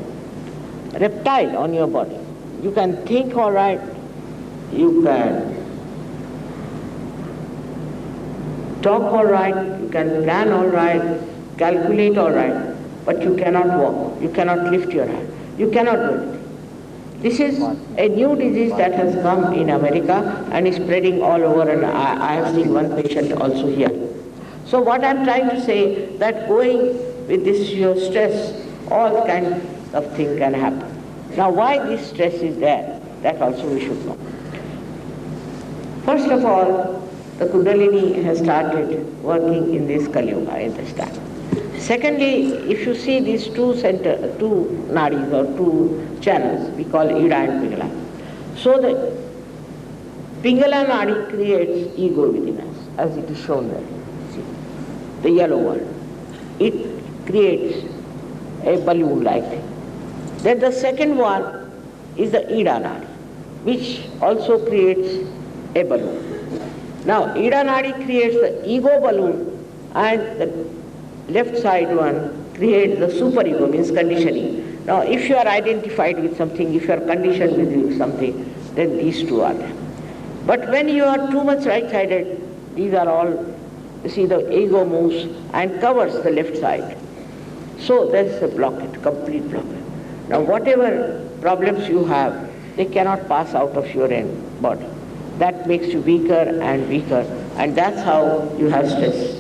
reptile on your body. You can think all right. You can talk all right. You can plan all right. Calculate all right. But you cannot walk. You cannot lift your hand. You cannot do it. This is a new disease that has come in America and is spreading all over, and I have seen one patient also here. So what I'm trying to say, that going with this your stress, all kinds of things can happen. Now why this stress is there, that also we should know. First of all, the Kundalini has started working in this Kali Yuga, in this time. Secondly, if you see these two nadis or two channels, we call Ida and Pingala. So the Pingala nadi creates ego within us, as it is shown there. See, the yellow one. It creates a balloon-like thing. Then the second one is the Ida nadi, which also creates a balloon. Now, Ida nadi creates the ego balloon, and the left side one creates the superego, means conditioning. Now, if you are identified with something, if you are conditioned with something, then these two are there. But when you are too much right-sided, these are all, you see, the ego moves and covers the left side. So there is a blockage, complete blockage. Now, whatever problems you have, they cannot pass out of your body. That makes you weaker and weaker, and that's how you have stress.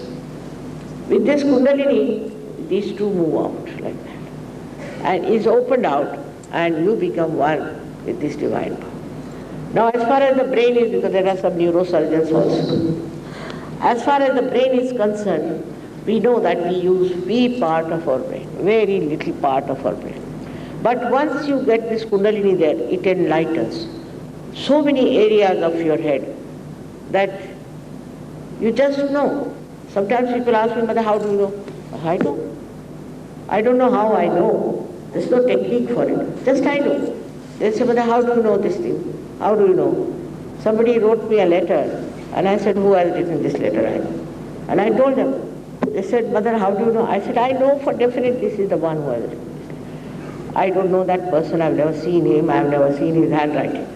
With this Kundalini, these two move out like that, and is opened out, and you become one with this divine power. Now, as far as the brain is, because there are some neurosurgeons also, as far as the brain is concerned, we know that we use V part of our brain, very little part of our brain. But once you get this Kundalini there, it enlightens so many areas of your head that you just know. Sometimes people ask me, Mother, how do you know? I know. I don't know how I know. There's no technique for it. Just I know. They say, Mother, how do you know this thing? How do you know? Somebody wrote me a letter, and I said, who has written this letter? I know. And I told them. They said, Mother, how do you know? I said, I know for definite this is the one who has written this letter. I don't know that person. I've never seen him. I've never seen his handwriting.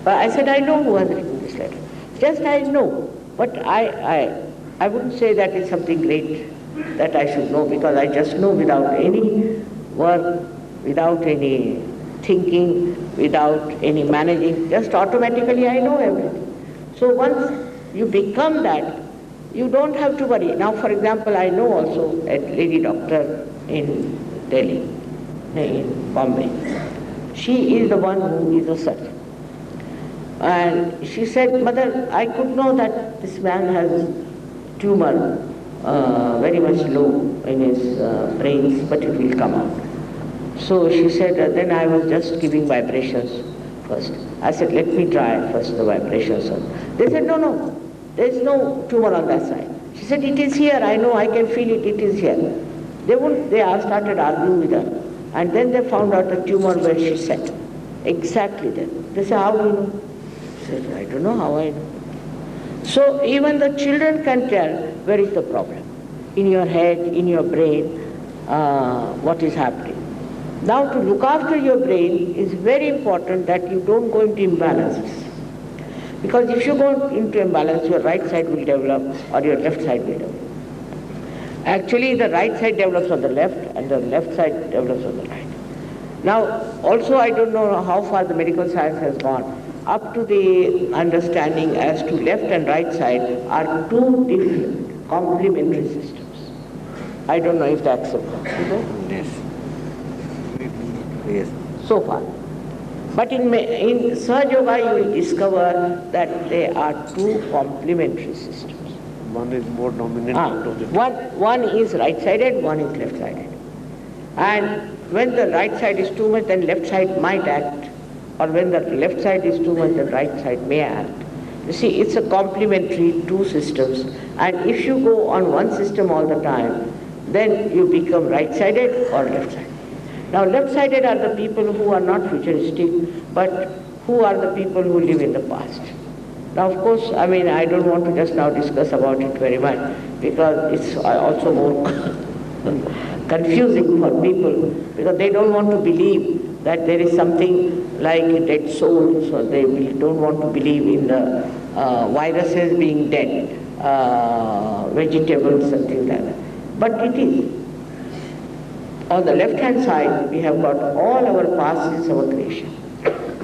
But I said, I know who has written this letter. Just I know. But I wouldn't say that it's something great that I should know, because I just know without any work, without any thinking, without any managing, just automatically I know everything. So once you become that, you don't have to worry. Now, for example, I know also a lady doctor in Delhi, in Bombay. She is the one who is a surgeon. And she said, Mother, I could know that this man has tumor very much low in his brains, but it will come out. So she said, then I was just giving vibrations first. I said, let me try first the vibrations. They said, no, there is no tumor on that side. She said, it is here, I know, I can feel it, it is here. They started arguing with her. And then they found out the tumor where she sat. Exactly there. They said, how do you know? She said, I don't know how I know. So even the children can tell where is the problem. In your head, in your brain, what is happening. Now, to look after your brain is very important that you don't go into imbalances. Because if you go into imbalance, your right side will develop or your left side will develop. Actually, the right side develops on the left and the left side develops on the right. Now, also I don't know how far the medical science has gone. Up to the understanding as to left and right side are two different complementary systems. I don't know if that's so. Yes. Yes. So far. But in Sahaja Yoga you will discover that they are two complementary systems. One is more dominant. One is right-sided, one is left-sided. And when the right side is too much, then left side might act. Or when the left side is too much, the right side may act. You see, it's a complementary two systems. And if you go on one system all the time, then you become right-sided or left-sided. Now, left-sided are the people who are not futuristic, but who are the people who live in the past. Now, of course, I mean, I don't want to just now discuss about it very much, because it's also more confusing for people, because they don't want to believe that there is something like dead souls, or they don't want to believe in the viruses being dead, vegetables and things like that. But it is. On the left-hand side, we have got all our past is our creation.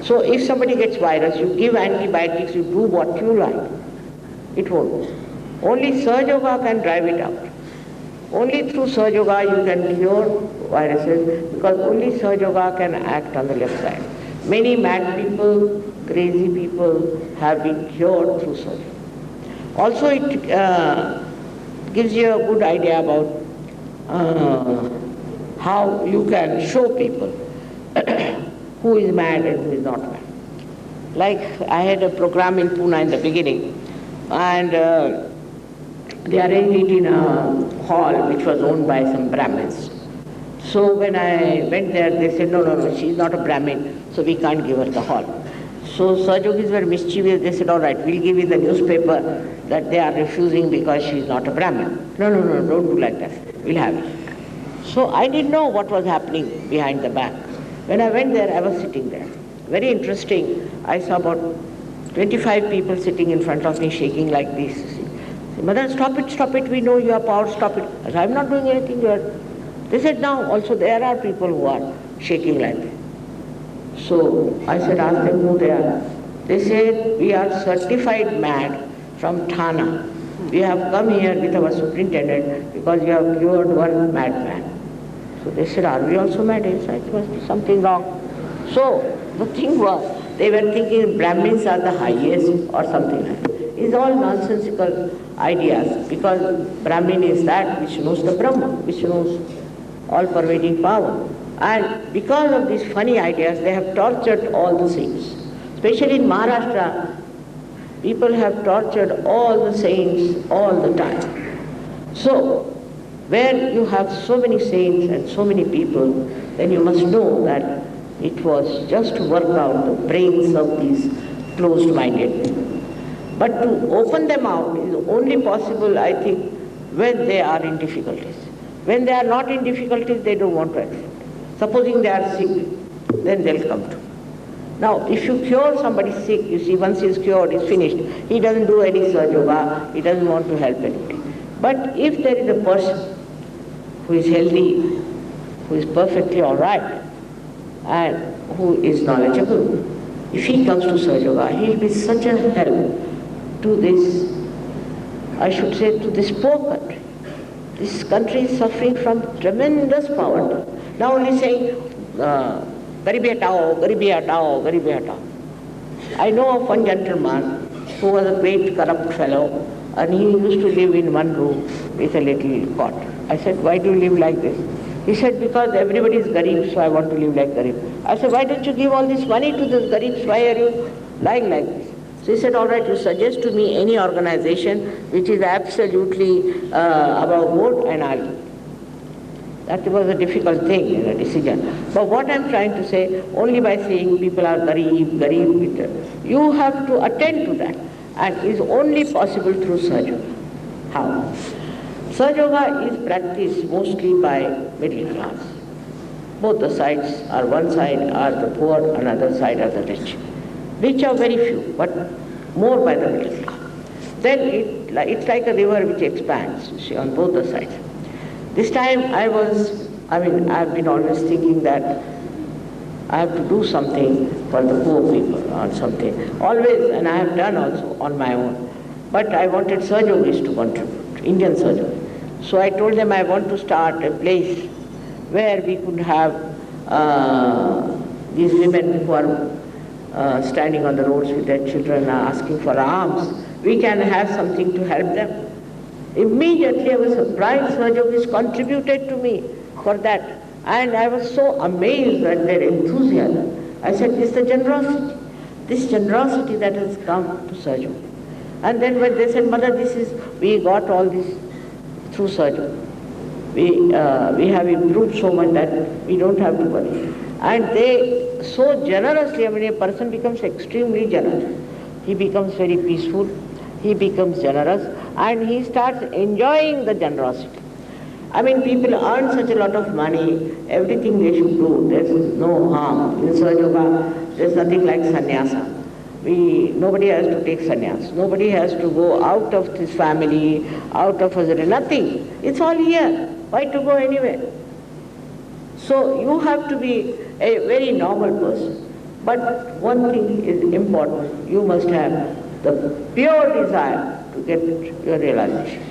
So if somebody gets virus, you give antibiotics, you do what you like. It won't work. Only Sahaja Yoga can drive it out. Only through Sahaja Yoga you can cure viruses, because only Sahaja Yoga can act on the left side. Many mad people, crazy people have been cured through Sahaja Yoga. Also it gives you a good idea about how you can show people who is mad and who is not mad. Like I had a program in Pune in the beginning, and they arranged it in a hall which was owned by some Brahmins. So when I went there, they said, no, she's not a Brahmin, so we can't give her the hall. So Sahaja Yogis were mischievous. They said, all right, we'll give in the newspaper that they are refusing because she's not a Brahmin. No, don't do like that. We'll have it. So I didn't know what was happening behind the back. When I went there, I was sitting there. Very interesting. I saw about 25 people sitting in front of me shaking like this. Mother, stop it, we know you have power, stop it. I said, I'm not doing anything here. They said, now also there are people who are shaking like that. So I said, ask them who they are. They said, we are certified mad from Thana. We have come here with our superintendent because we have cured one madman. So they said, are we also mad? Yes, it must be something wrong. So the thing was, they were thinking Brahmins are the highest or something like that. It's all nonsensical ideas, because Brahmin is that which knows the Brahman, which knows all-pervading power. And because of these funny ideas, they have tortured all the saints. Especially in Maharashtra, people have tortured all the saints all the time. So, where you have so many saints and so many people, then you must know that it was just to work out the brains of these closed-minded people. But to open them out is only possible, I think, when they are in difficulties. When they are not in difficulties, they don't want to accept. Supposing they are sick, then they'll come to. Now, if you cure somebody sick, you see, once he's cured, he's finished. He doesn't do any Sahaja Yoga, he doesn't want to help anybody. But if there is a person who is healthy, who is perfectly all right, and who is knowledgeable, if he comes to Sahaja Yoga, he will be such a help to this, I should say, to this poor country. This country is suffering from tremendous poverty. Now only saying, Garibi hatao, Garibi hatao, Garibi hatao. I know of one gentleman who was a great corrupt fellow, and he used to live in one room with a little cot. I said, why do you live like this? He said, because everybody is Garib, so I want to live like Garib. I said, why don't you give all this money to those Garibs? Why are you lying like this? So he said, all right, you suggest to me any organization which is absolutely above board, and I'll do it. That was a difficult thing, a decision. But what I'm trying to say, only by saying people are Garib, you have to attend to that. And is only possible through Sahaja Yoga. How? Sahaja Yoga is practiced mostly by middle class. Both the sides are, one side are the poor, another side are the rich. Rich are very few, but more by the middle class. Then it's like a river which expands, you see, on both the sides. This time I've been always thinking that I have to do something for the poor people or something. Always, and I have done also on my own. But I wanted Sahajogis to contribute, Indian Sahajogis. So I told them I want to start a place where we could have these women who are standing on the roads with their children asking for alms. We can have something to help them. Immediately I was surprised Sahajogis contributed to me for that. And I was so amazed at their enthusiasm. I said, it's the generosity. This generosity that has come to Sahajogis. And then when they said, Mother, we got all this through Sahajogis. We have improved so much that we don't have to worry. And they so generously, a person becomes extremely generous. He becomes very peaceful, he becomes generous, and he starts enjoying the generosity. People earn such a lot of money, everything they should do, there's no harm. In Sahaja, there's nothing like sannyasa. Nobody has to take sannyas. Nobody has to go out of his family, out of his nothing. It's all here. Why to go anywhere? So you have to be a very normal person. But one thing is important. You must have the pure desire to get your realization.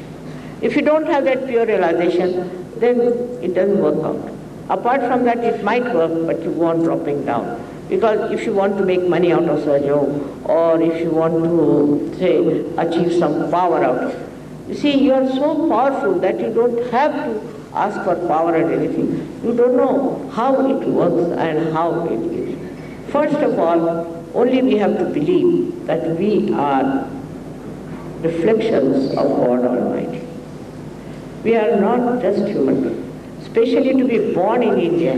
If you don't have that pure realization, then it doesn't work out. Apart from that, it might work, but you go on dropping down. Because if you want to make money out of Sahaja, or if you want to, say, achieve some power out of it, you see, you are so powerful that you don't have to ask for power or anything. You don't know how it works and how it is. First of all, only we have to believe that we are reflections of God Almighty. We are not just human beings. Especially to be born in India,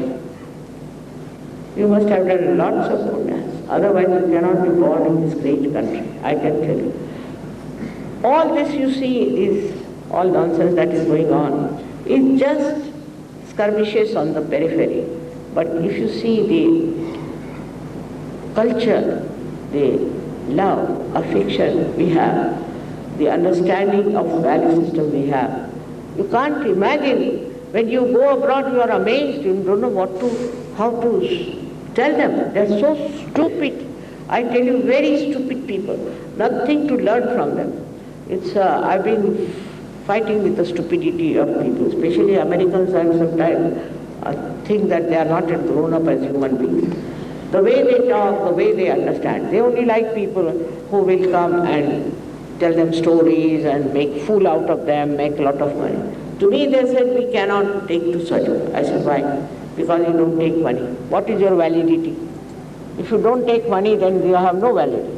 you must have done lots of goodness. Otherwise you cannot be born in this great country, I can tell you. All this you see is all nonsense that is going on. It's just skirmishes on the periphery. But if you see the culture, the love, affection we have, the understanding of value system we have, you can't imagine. When you go abroad, you are amazed. You don't know how to tell them. They're so stupid. I tell you, very stupid people. Nothing to learn from them. I've been fighting with the stupidity of people, especially Americans, and sometimes think that they are not yet grown up as human beings. The way they talk, the way they understand. They only like people who will come and tell them stories and make fool out of them, make a lot of money. To me they said, we cannot take to Sahaja. I said, why? Because you don't take money. What is your validity? If you don't take money, then you have no validity.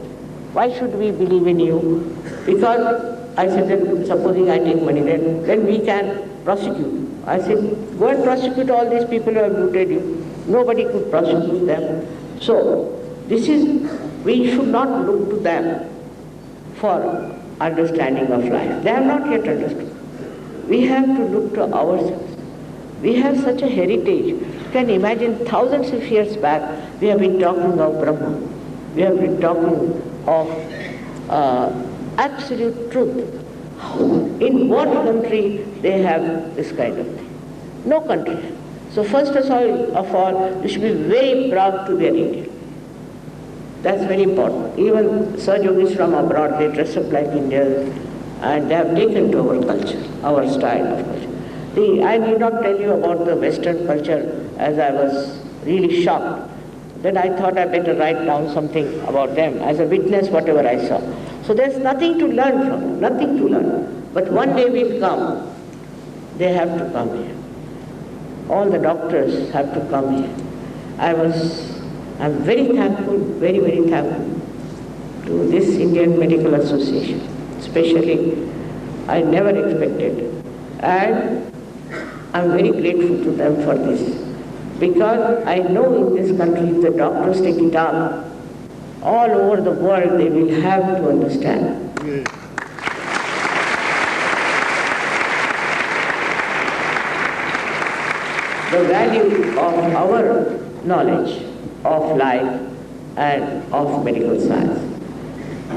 Why should we believe in you? Because I said, then supposing I take money, then we can prosecute. I said, go and prosecute all these people who have looted you. Nobody could prosecute them. So, we should not look to them for understanding of life. They have not yet understood. We have to look to ourselves. We have such a heritage. You can imagine thousands of years back, we have been talking of Brahma. We have been talking of absolute truth. In what country they have this kind of thing? No country. So first of all, you should be very proud to be an Indian. That's very important. Even Sahajogis from abroad, they dress up like Indians and they have taken to our culture, our style of culture. I need not tell you about the Western culture, as I was really shocked. Then I thought I better write down something about them as a witness whatever I saw. So there's nothing to learn from them, nothing to learn. But one day will come, they have to come here. All the doctors have to come here. I'm very thankful, very, very thankful to this Indian Medical Association. Especially, I never expected. And I'm very grateful to them for this. Because I know in this country, if the doctors take it up, all over the world they will have to understand. the value of our knowledge of life and of medical science.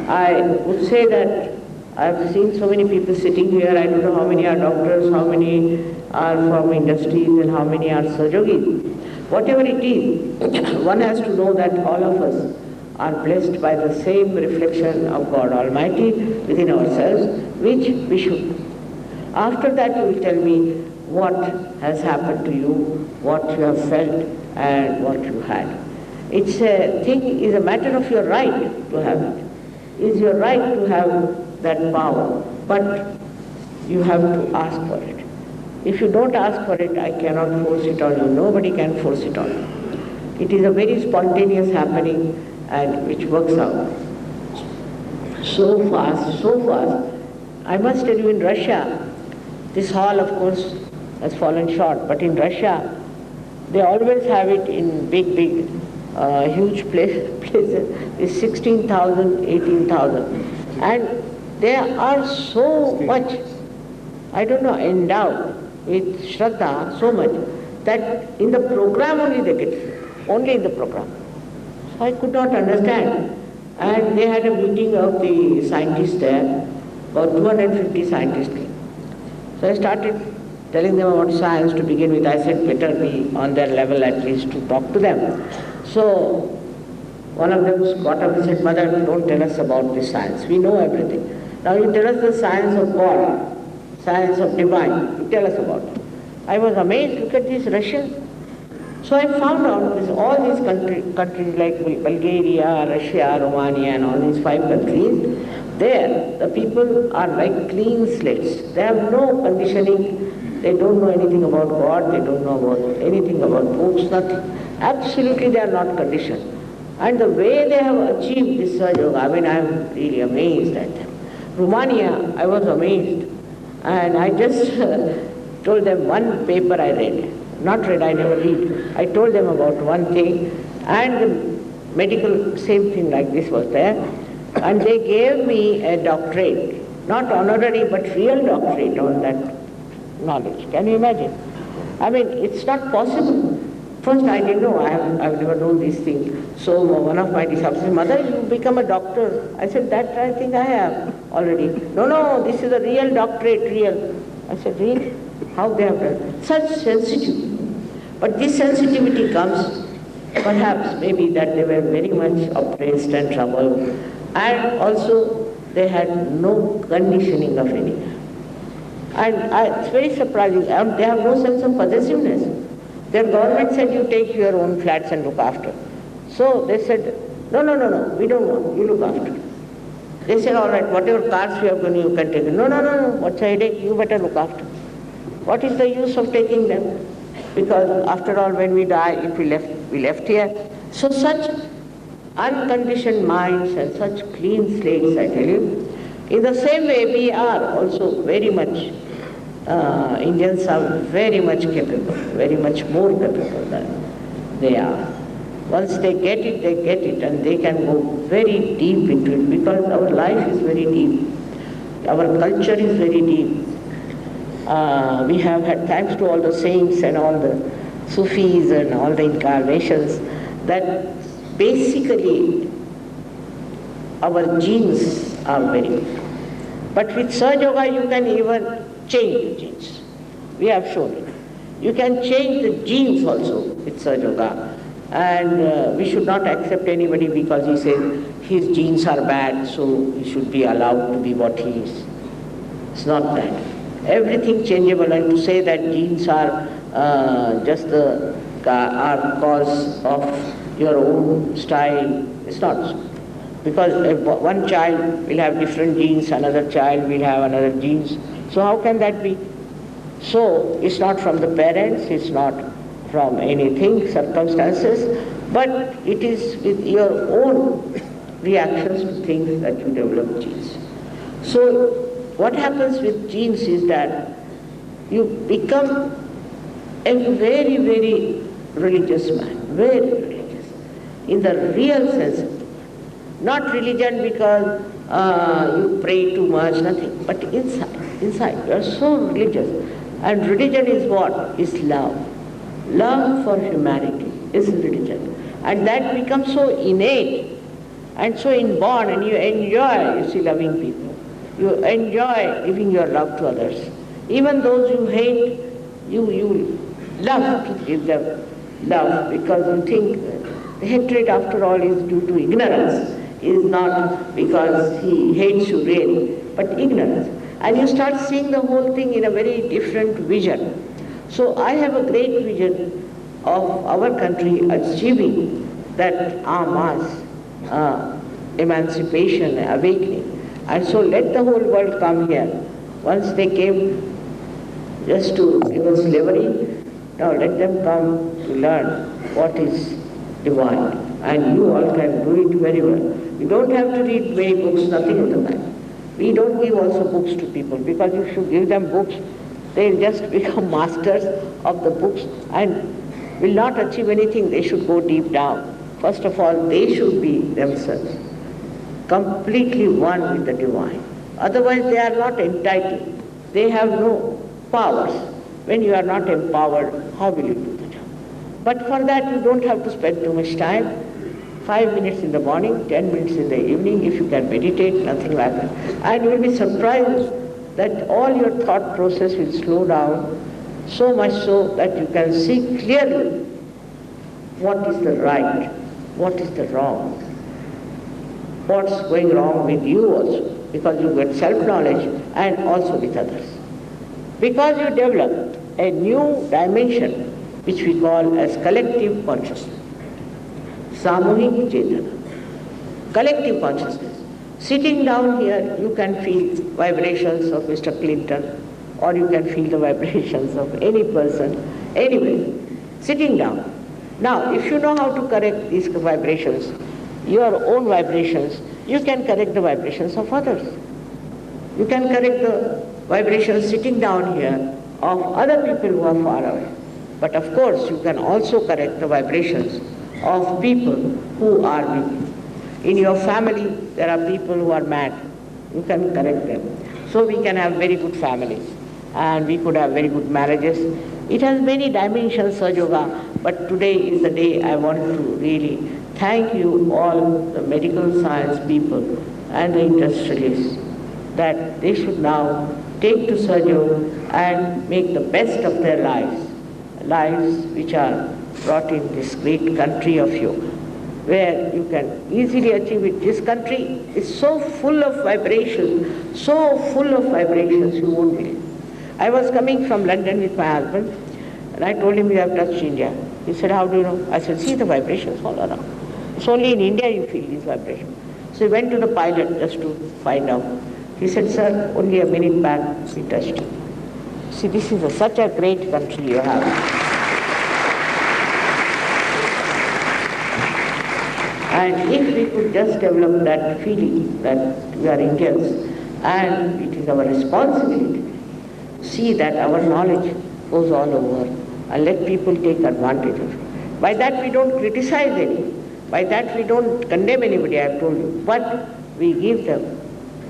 I would say that I've seen so many people sitting here, I don't know how many are doctors, how many are from industries and how many are surgeons. Whatever it is, one has to know that all of us are blessed by the same reflection of God Almighty within ourselves, which we should. After that you will tell me what has happened to you, what you have felt and what you had. It's a thing, is a matter of your right to have it. It's your right to have that power, but you have to ask for it. If you don't ask for it, I cannot force it on you. Nobody can force it on you. It is a very spontaneous happening and which works out so fast, so fast. I must tell you, in Russia, this hall of course has fallen short, but in Russia, they always have it in big, huge places. It's 16,000, 18,000. And they are so much, I don't know, endowed with Shraddha so much that in the program only they get it, only in the program. So I could not understand. And they had a meeting of the scientists there, about 250 scientists came. So I started telling them about science to begin with. I said better be on their level at least to talk to them. So one of them got up and said, Mother, don't tell us about this science. We know everything. Now you tell us the science of God, science of divine. You tell us about it. I was amazed. Look at these Russians. So I found out this, all these countries like Bulgaria, Russia, Romania and all these 5 countries, there the people are like clean slates. They have no conditioning. They don't know anything about God. They don't know about anything about books, nothing. Absolutely they are not conditioned. And the way they have achieved this Sahaja Yoga, I mean, I am really amazed at them. Romania, I was amazed. And I just told them one paper I read. Not read, I never read. I told them about one thing, and the medical, same thing like this was there. And they gave me a doctorate, not honorary, but real doctorate on that knowledge. Can you imagine? I mean, it's not possible. First I didn't know, I've never known these things. So one of my disciples said, Mother, you become a doctor. I said, that I think I have already. No, this is a real doctorate, real. I said, really? How they have done? Such sensitivity. But this sensitivity comes, perhaps, maybe that they were very much oppressed and troubled. And also, they had no conditioning of any. And it's very surprising. They have no sense of possessiveness. Their government said, you take your own flats and look after. So they said, no, we don't want, you look after. They said, all right, whatever cars you have done, you can take it. No, what's a headache? You better look after. What is the use of taking them? Because after all, when we die, if we left here. So such unconditioned minds and such clean slates, I tell you. In the same way, we are also very much, Indians are very much capable, very much more capable than they are. Once they get it, and they can go very deep into it, because our life is very deep. Our culture is very deep. We have had, thanks to all the saints and all the Sufis and all the incarnations, that basically our genes are very good. But with Sahaja Yoga you can even change the genes. We have shown it. You can change the genes also with Sahaja Yoga. And we should not accept anybody because he says his genes are bad, so he should be allowed to be what he is. It's not that. Everything changeable, and to say that genes are just the cause of your own style, it's not so. Because one child will have different genes, another child will have another genes. So how can that be? So it's not from the parents, it's not from anything, circumstances, but it is with your own reactions to things that you develop genes. So what happens with genes is that you become a very, very religious man, very religious, in the real sense. Not religion because you pray too much, nothing, but inside, you are so religious. And religion is what? Is love. Love for humanity is religion. And that becomes so innate and so inborn, and you enjoy, you see, loving people. You enjoy giving your love to others. Even those you hate, you love to give them love, because you think hatred after all is due to ignorance, is not because he hates you really, but ignorance. And you start seeing the whole thing in a very different vision. So I have a great vision of our country achieving that en masse emancipation, awakening. And so let the whole world come here. Once they came just to slavery, now let them come to learn what is divine. And you all can do it very well. You don't have to read many books, nothing of the kind. We don't give also books to people, because if you give them books, they'll just become masters of the books and will not achieve anything. They should go deep down. First of all, they should be themselves completely one with the divine. Otherwise, they are not entitled. They have no powers. When you are not empowered, how will you do the job? But for that, you don't have to spend too much time. 5 minutes in the morning, 10 minutes in the evening, if you can meditate, nothing like that. And you will be surprised that all your thought process will slow down, so much so that you can see clearly what is the right, what is the wrong, what's going wrong with you also, because you get self-knowledge, and also with others. Because you develop a new dimension which we call as collective consciousness. Samuhik Chetana. Collective consciousness. Sitting down here, you can feel vibrations of Mr. Clinton, or you can feel the vibrations of any person, anywhere. Sitting down. Now, if you know how to correct these vibrations, your own vibrations, you can correct the vibrations of others. You can correct the vibrations sitting down here of other people who are far away. But of course, you can also correct the vibrations of people who are with you. In your family, there are people who are mad. You can correct them. So we can have very good families, and we could have very good marriages. It has many dimensions, Sahaja Yoga, but today is the day I want to really thank you all, the medical science people and the industrialists, that they should now take to Sahaja Yoga and make the best of their lives, lives which are brought in this great country of yoga, where you can easily achieve it. This country is so full of vibrations, so full of vibrations, you won't believe. I was coming from London with my husband, and I told him, you have touched India. He said, how do you know? I said, see the vibrations all around. It's only in India you feel these vibrations. So he went to the pilot just to find out. He said, sir, only a minute back we touched you. See, this is such a great country you have. And if we could just develop that feeling that we are Indians, and it is our responsibility to see that our knowledge goes all over, and let people take advantage of it. By that we don't criticize any, by that we don't condemn anybody, I have told you, but we give them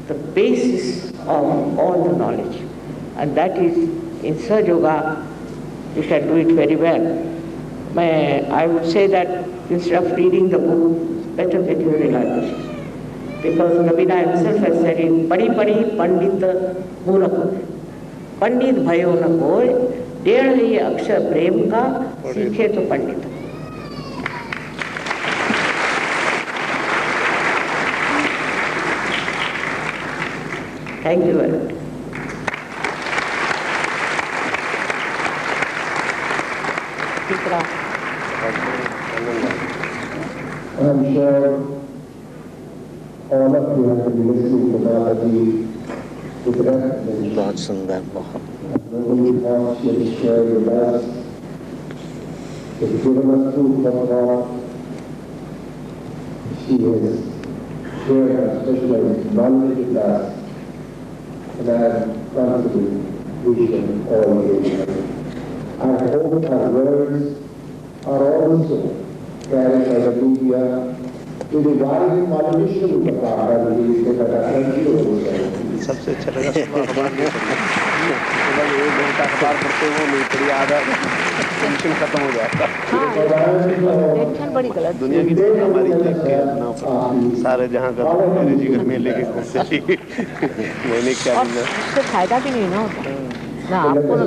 the basis of all the knowledge. And that is, in Sahaja Yoga, you can do it very well. I would say that instead of reading the book, better get your realization. Because Nabina himself has said in Padi Padi Pandit Murako. Pandit Bhayo na koi, डेढ़ है ये अक्षर प्रेम का, सीखे तो पंडित. Thank you very much. I'm sure all of you have been listening to Balaji with reference. बहुत सुंदर, बहुत. Nobody wants you to share with us. It's given us food for thought. She has shared her special knowledge with us, and I am confident we shall all get it. I hope our words are also carried by the media to the wide coalition of our country that are सबसे अच्छा लगा सुबह अखबार पढ़ते वो नहीं पड़ी आधा टेंशन खत्म हो जाता। टेंशन बड़ी गलत। दुनिया की हमारी देख के सारे जहाँ का मेरे जिगर में लेके घूमते थे। मैंने क्या और उससे फायदा भी नहीं ना होता ना आपको ना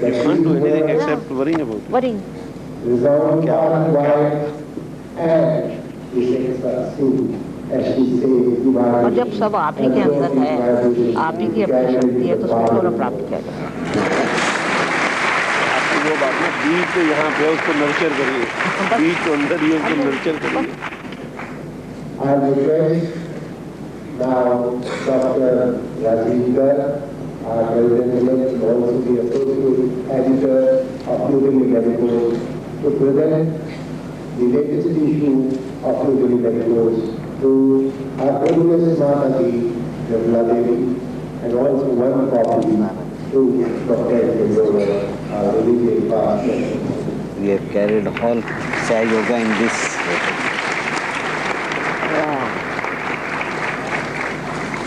different to anything except worrying about worrying. क्या और जब सब आप ही के अंदर है, आप ही की अपनी शक्ति है, तो उसको क्यों ना प्राप्त किया जाए। आपकी वो बात ना, बीज तो यहाँ पे उसको नर्चर करिए, बीज तो अंदर ही उसको नर्चर करिए। Now, Dr. Rajinder, our president, also the associate editor of New Delhi Medicals, to present the latest issue of New Delhi Medicals to our previous Mataji, Nirmala Devi, and also one copy to Dr. Yoga, our religious partner. We have carried all Sai Yoga in this.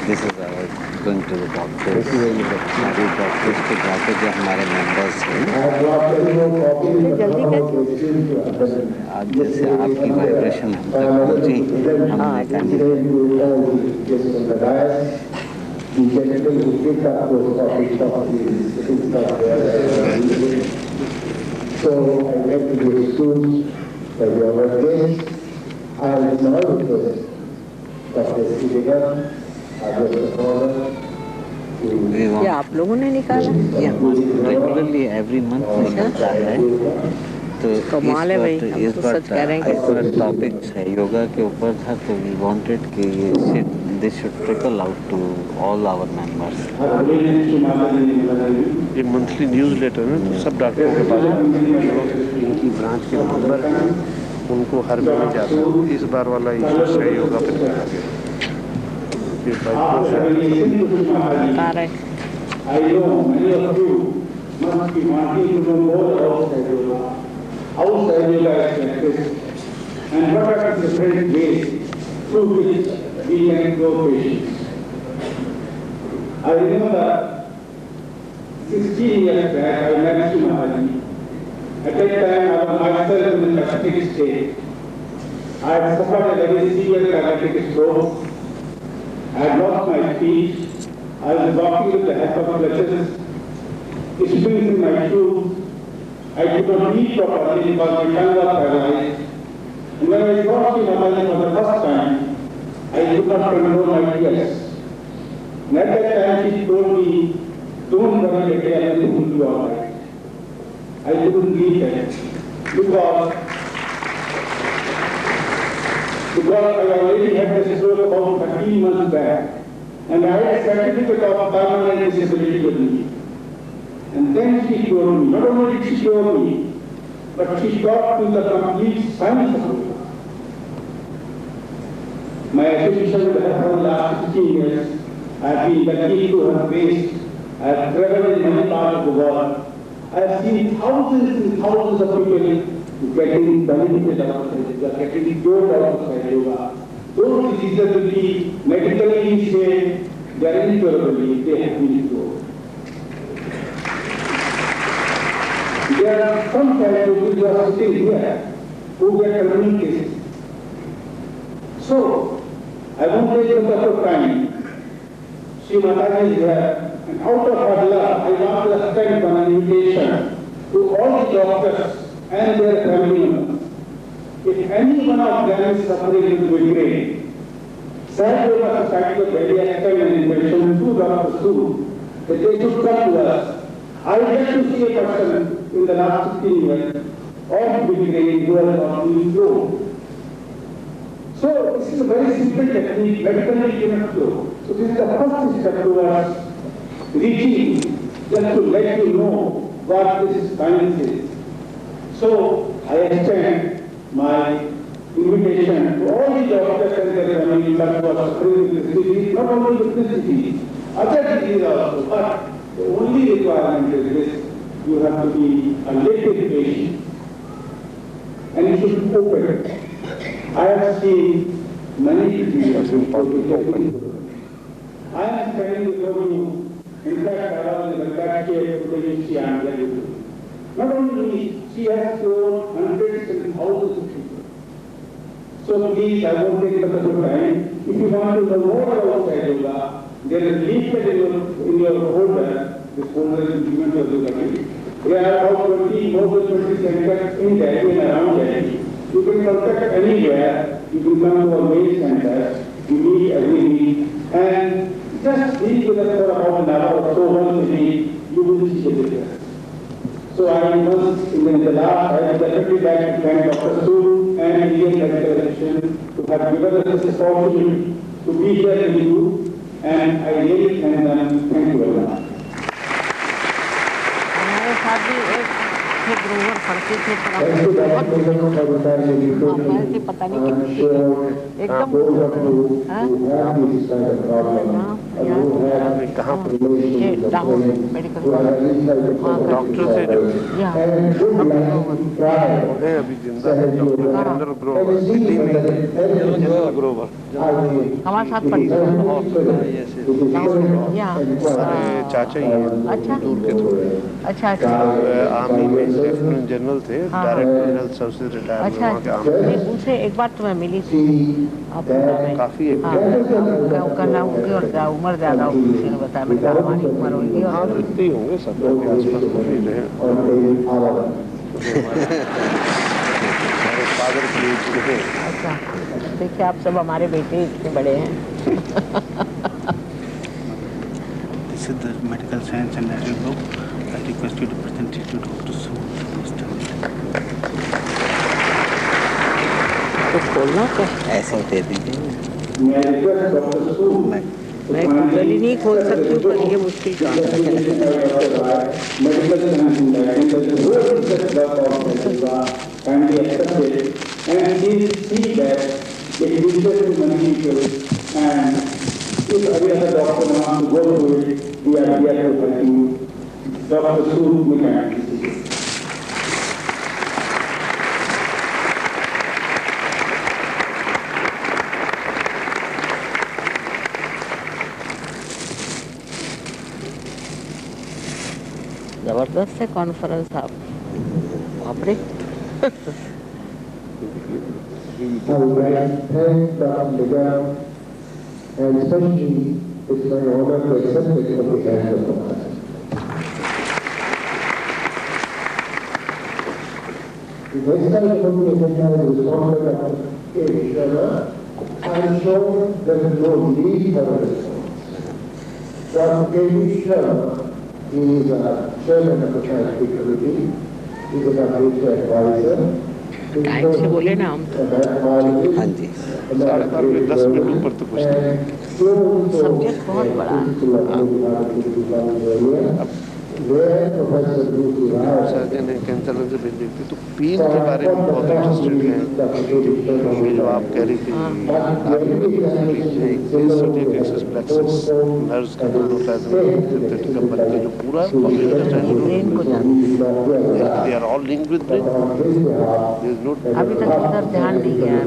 This is our going to the doctors. हमारे doctors के जाके जो हमारे members हैं, आज जैसे आपकी vibration हम तक पहुँची, हमने So I like to be excused by your guests. I will now request Dr. Sridhar. क्या आप लोगों ने निकाला? रेगुलरली एवरी मंथ निकलता है। तो कमाल है भाई, हम तो सच कह रहे हैं कि टॉपिक है योगा के ऊपर था, तो वी वांटेड कि this should trickle out to all our members. ये मंथली न्यूज़ लेटर है, तो सब डॉक्टरों के पास इनकी ब्रांच के मेंबर हैं, उनको हर महीने जाता है। इस बार वाला इशू है योगा पर किया गया। I know many of you must be wanting to know more about Sai Yoga, how Sai Yoga is practiced, and what are the different ways through which we can grow patience. I remember 16 years back I met Sri Maharaj. At that time I was myself in a paralytic state. I had suffered a very severe paralytic stroke. I had lost my speech. I was walking with the help of crutches, springs in my shoes. I could not eat properly because my tongue was paralyzed. And when I saw Sri Mataji for the first time, I could not control my tears. And at that time she told me, don't worry, everything will be all right. I couldn't believe that because I already had this stroke about 13 months back. And I had a certificate of permanent disability with me. And then she cured me. Not only did she cure me, but she taught me the complete science of yoga. My association with her for the last 15 years, I have been lucky to her face. I have traveled in many parts of the world. I have seen thousands and thousands of people getting benefited out of it, getting cured out of yoga. Those diseases will be medically said, they are incurable, they have been cured. There are some fellows who are sitting here who get terminal cases. So, I won't take a lot of time. Sri Mataji is here, and out of her love, I want to extend an invitation to all the doctors and their family members. If any one of them is suffering with migraine, Sai Yoga Society of Delhi extend an invitation to doctors too, that they should come to us. I get to see a person in the last 15 years of migraine who has not been cured. So this is a very simple technique, medically cannot cure. So this is the first step towards reaching, just to let you know what this science is. So I extend my invitation to all the doctors and their family members who are suffering with this disease, not only with this disease, other diseases also, but the only requirement is this: you have to be a little patient and you should open it. I have seen many diseases I am standing before you. In fact, I was in the back here to the UC and Not only me, she has grown hundreds and thousands of people. So please, I won't take much of your time. If you want to know more about Saidullah, there is leaflet in your folder. This folder is given to everybody. There are about 20, more than 20 centers in Delhi and around Delhi. You can contact anywhere. You can come to our main center. We meet every week. And just meet with us for about an hour or so once a week. You will see the difference. So I must, in the last, I would definitely like to thank Dr. Sood and Indian Medical Association to have given us this opportunity to be here with you, and I really thank them. Thank you very much. हमारे साथ भी एक थे ग्रोवर पढ़ते थे बहुत पता नहीं कितनी एकदम कहाँ ये डाउन मेडिकल डॉक्टर थे जो है अभी जिंदा है जनरल ग्रोवर दिल्ली में जनरल ग्रोवर हमारे साथ पढ़ते हमारे चाचा ही हैं अच्छा दूर के थोड़े अच्छा अच्छा आर्मी में लेफ्टिनेंट जनरल थे डायरेक्टर हेल्थ सर्विसेज रिटायर अच्छा वहाँ के आर्मी उनसे एक बार तो मैं मिली थी काफी उनका नाम उनकी और उम्र ज्यादा होगी किसी ने बताया मैं हमारी उम्र होगी हाँ तो इतने ही होंगे 70 के आसपास हो ही रहे फादर की एज के थे अच्छा देखिए आप सब हमारे बेटे इतने बड़े हैं This is the medical science and natural group. I request you to present it to Dr. Sood. तो खोलना तो ऐसे ही दे दीजिए मैं गली नहीं खोल सकती हूँ पर ये मुश्किल काम जबरदस्त है कॉन्फ्रेंस आप बापरे and especially it's my honor to accept it from the hands of the Master. The next time communication is responsible Dr. K. Sharma, I am sure there is no need for a response. Dr. K. Sharma is a chairman of the scientific committee, he is a major advisor. Time से बोले ना हम तो हाँ जी 10 minute ऊपर तो कुछ नहीं सब्जेक्ट बहुत बड़ा सर्जन है कैंसर से भेज देती तो पेन के बारे में बहुत इंटरेस्टेड हैं जो आप कह रही थी नर्व्स का जो पूरा they are all linked with brain अभी तक उधर ध्यान नहीं गया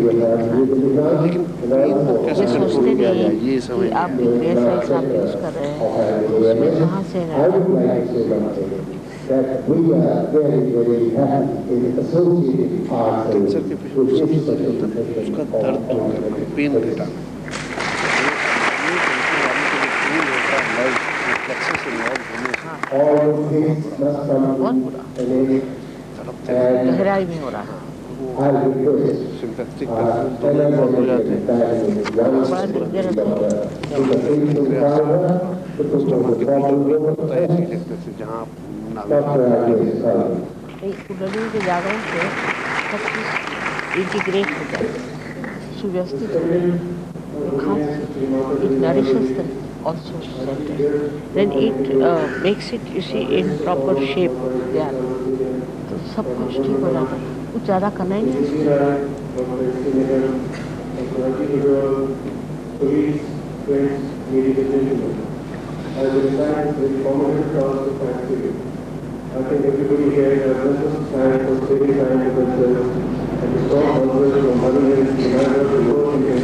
लेकिन पेन को कैसे कंट्रोल किया जाए ये समझ आप BSI साहब यूज कर रहे हैं उसमें कहाँ से that we are very, very happy in associating ourselves with such a उसका दर्द दूर करना पेन घटाना all things must come to गहराई में हो रहा है I request सिंपैथेटिक बंद हो जाते हैं जहाँ कुंडलिनी के जागरण से सब चीज इंटीग्रेट हो जाए सुव्यवस्थित हो जाए it nourishes the also center then it makes it you see in proper shape yeah तो सब कुछ ठीक हो जाता है कुछ ज़्यादा करना ही नहीं I think everybody here has a time for saving time because and the strong others from other than the work in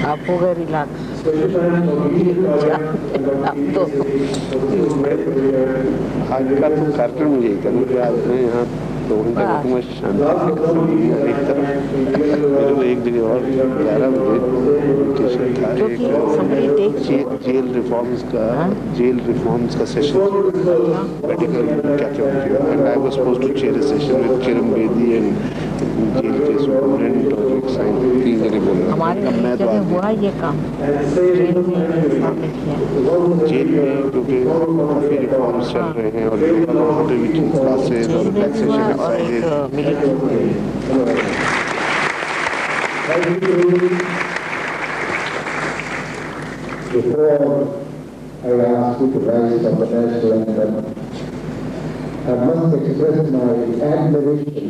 आप हो गए रिलैक्स। आज का तो कार्यक्रम यही करूँगी। आज मैं यहाँ 2 घंटे रुकूंगा शांति से। एक तरफ मेरे को एक जगह और 11 बजे था जेल रिफॉर्म्स का session medical and I was supposed to chair a session with Kiran Bedi and jail के सुपरिटेंडेंट और एक साइंस 3 जने बोल रहे हमारे जगह हुआ ये काम जेल में क्योंकि काफी रिफॉर्म्स चल रहे हैं और मोटिवेटिंग क्लासेस और relaxation Before I ask you to rise from the national anthem, I must express my admiration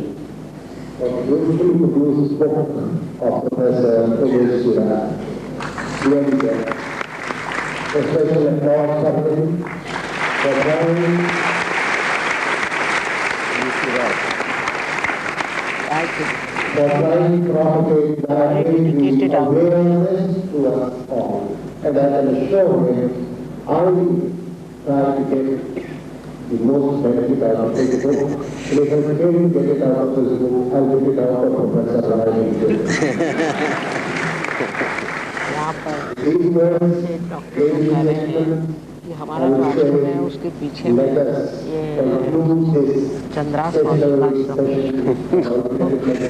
for the beautifully produced book of Professor Uday Surya, India, a special applause for him for trying to propagate the awareness to us all. And I can assure him, I will try to get the most benefit out of this book. And if I fail to get it out of this book, I'll get it out of Professor Raj. These words, ladies and gentlemen, हमारा जो आश्रम है उसके पीछे में ये चंद्रास आश्रम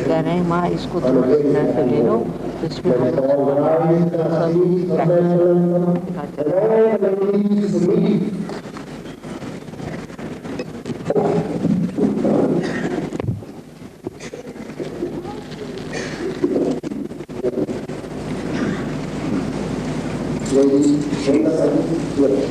कह रहे हैं माँ इसको थोड़ा सा ले लो इसमें Ladies and gentlemen,